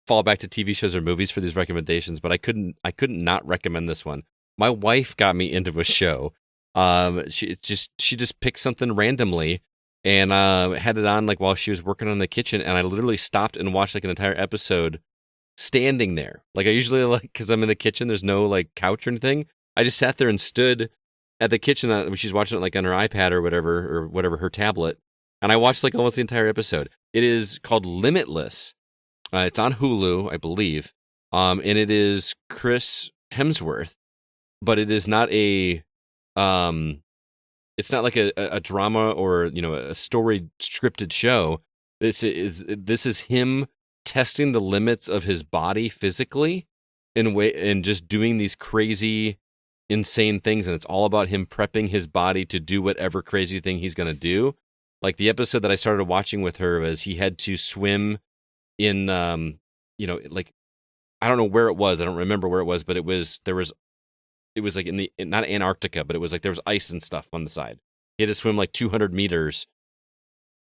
fall back to TV shows or movies for these recommendations, but I couldn't not recommend this one. My wife got me into a show She just picked something randomly and had it on like while she was working on the kitchen, and I literally stopped and watched like an entire episode standing there. Like I usually like, because I'm in the kitchen, there's no like couch or anything. I just sat there and stood at the kitchen when she's watching it like on her iPad or whatever her tablet, and I watched like almost the entire episode. It is called Limitless. It's on Hulu, I believe, and it is Chris Hemsworth, but it is not a it's not like a drama or a story scripted show. This is him testing the limits of his body physically and just doing these crazy, insane things, and it's all about him prepping his body to do whatever crazy thing he's going to do. Like the episode that I started watching with her was he had to swim in like I don't know where it was. I don't remember where it was, but it was like in not Antarctica, but it was like there was ice and stuff on the side. He had to swim like 200 meters,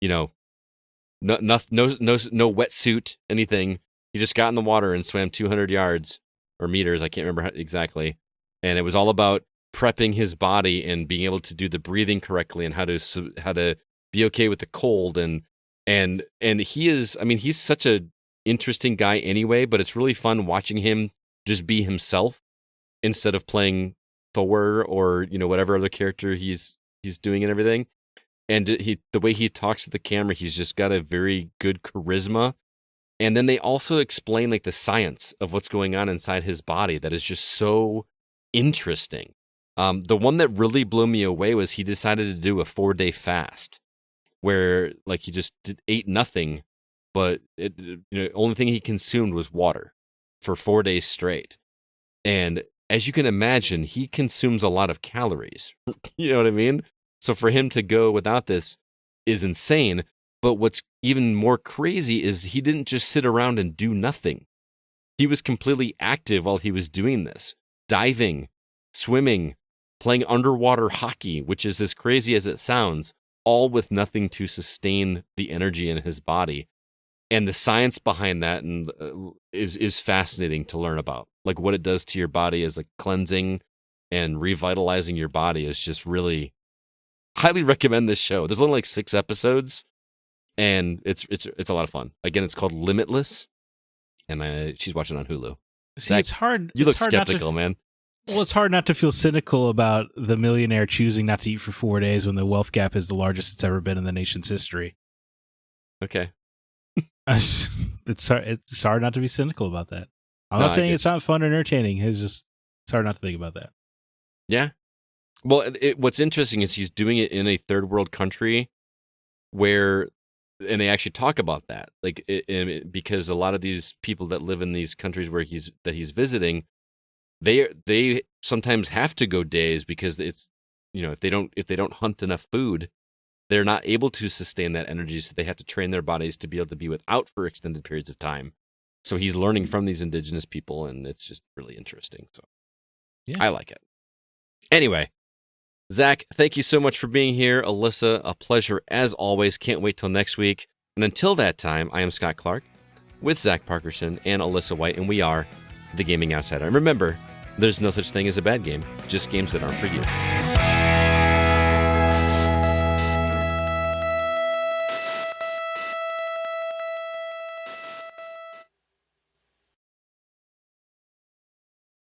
no wetsuit, anything. He just got in the water and swam 200 yards or meters. I can't remember exactly. And it was all about prepping his body and being able to do the breathing correctly and how to be okay with the cold. And he is, I mean, he's such a interesting guy anyway, but it's really fun watching him just be himself instead of playing Thor or whatever other character he's doing and everything. And the way he talks to the camera, he's just got a very good charisma. And then they also explain like the science of what's going on inside his body that is just so interesting. The one that really blew me away was he decided to do a 4-day fast where like he just ate nothing, but only thing he consumed was water for 4 days straight. And as you can imagine, he consumes a lot of calories. You know what I mean? So for him to go without this is insane. But what's even more crazy is he didn't just sit around and do nothing. He was completely active while he was doing this. Diving, swimming, playing underwater hockey, which is as crazy as it sounds, all with nothing to sustain the energy in his body. And the science behind that is fascinating to learn about. Like what it does to your body as like cleansing and revitalizing your body is just really highly recommend this show. There's only like 6 episodes and it's a lot of fun. Again, it's called Limitless and she's watching on Hulu. See, Zach, it's hard. You look skeptical, man. Well, it's hard not to feel cynical about the millionaire choosing not to eat for 4 days when the wealth gap is the largest it's ever been in the nation's history. Okay. It's hard not to be cynical about that. I'm not saying it's not fun or entertaining. It's hard not to think about that. Yeah. Well, what's interesting is he's doing it in a third world country and they actually talk about that, like because a lot of these people that live in these countries where he's visiting, they sometimes have to go days because it's if they don't hunt enough food, they're not able to sustain that energy, so they have to train their bodies to be able to be without for extended periods of time. So he's learning from these indigenous people, and it's just really interesting. So yeah. I like it. Anyway, Zach, thank you so much for being here. Alyssa, a pleasure as always. Can't wait till next week. And until that time, I am Scott Clark with Zach Parkerson and Alyssa White, and we are The Gaming Outsider. And remember, there's no such thing as a bad game, just games that aren't for you.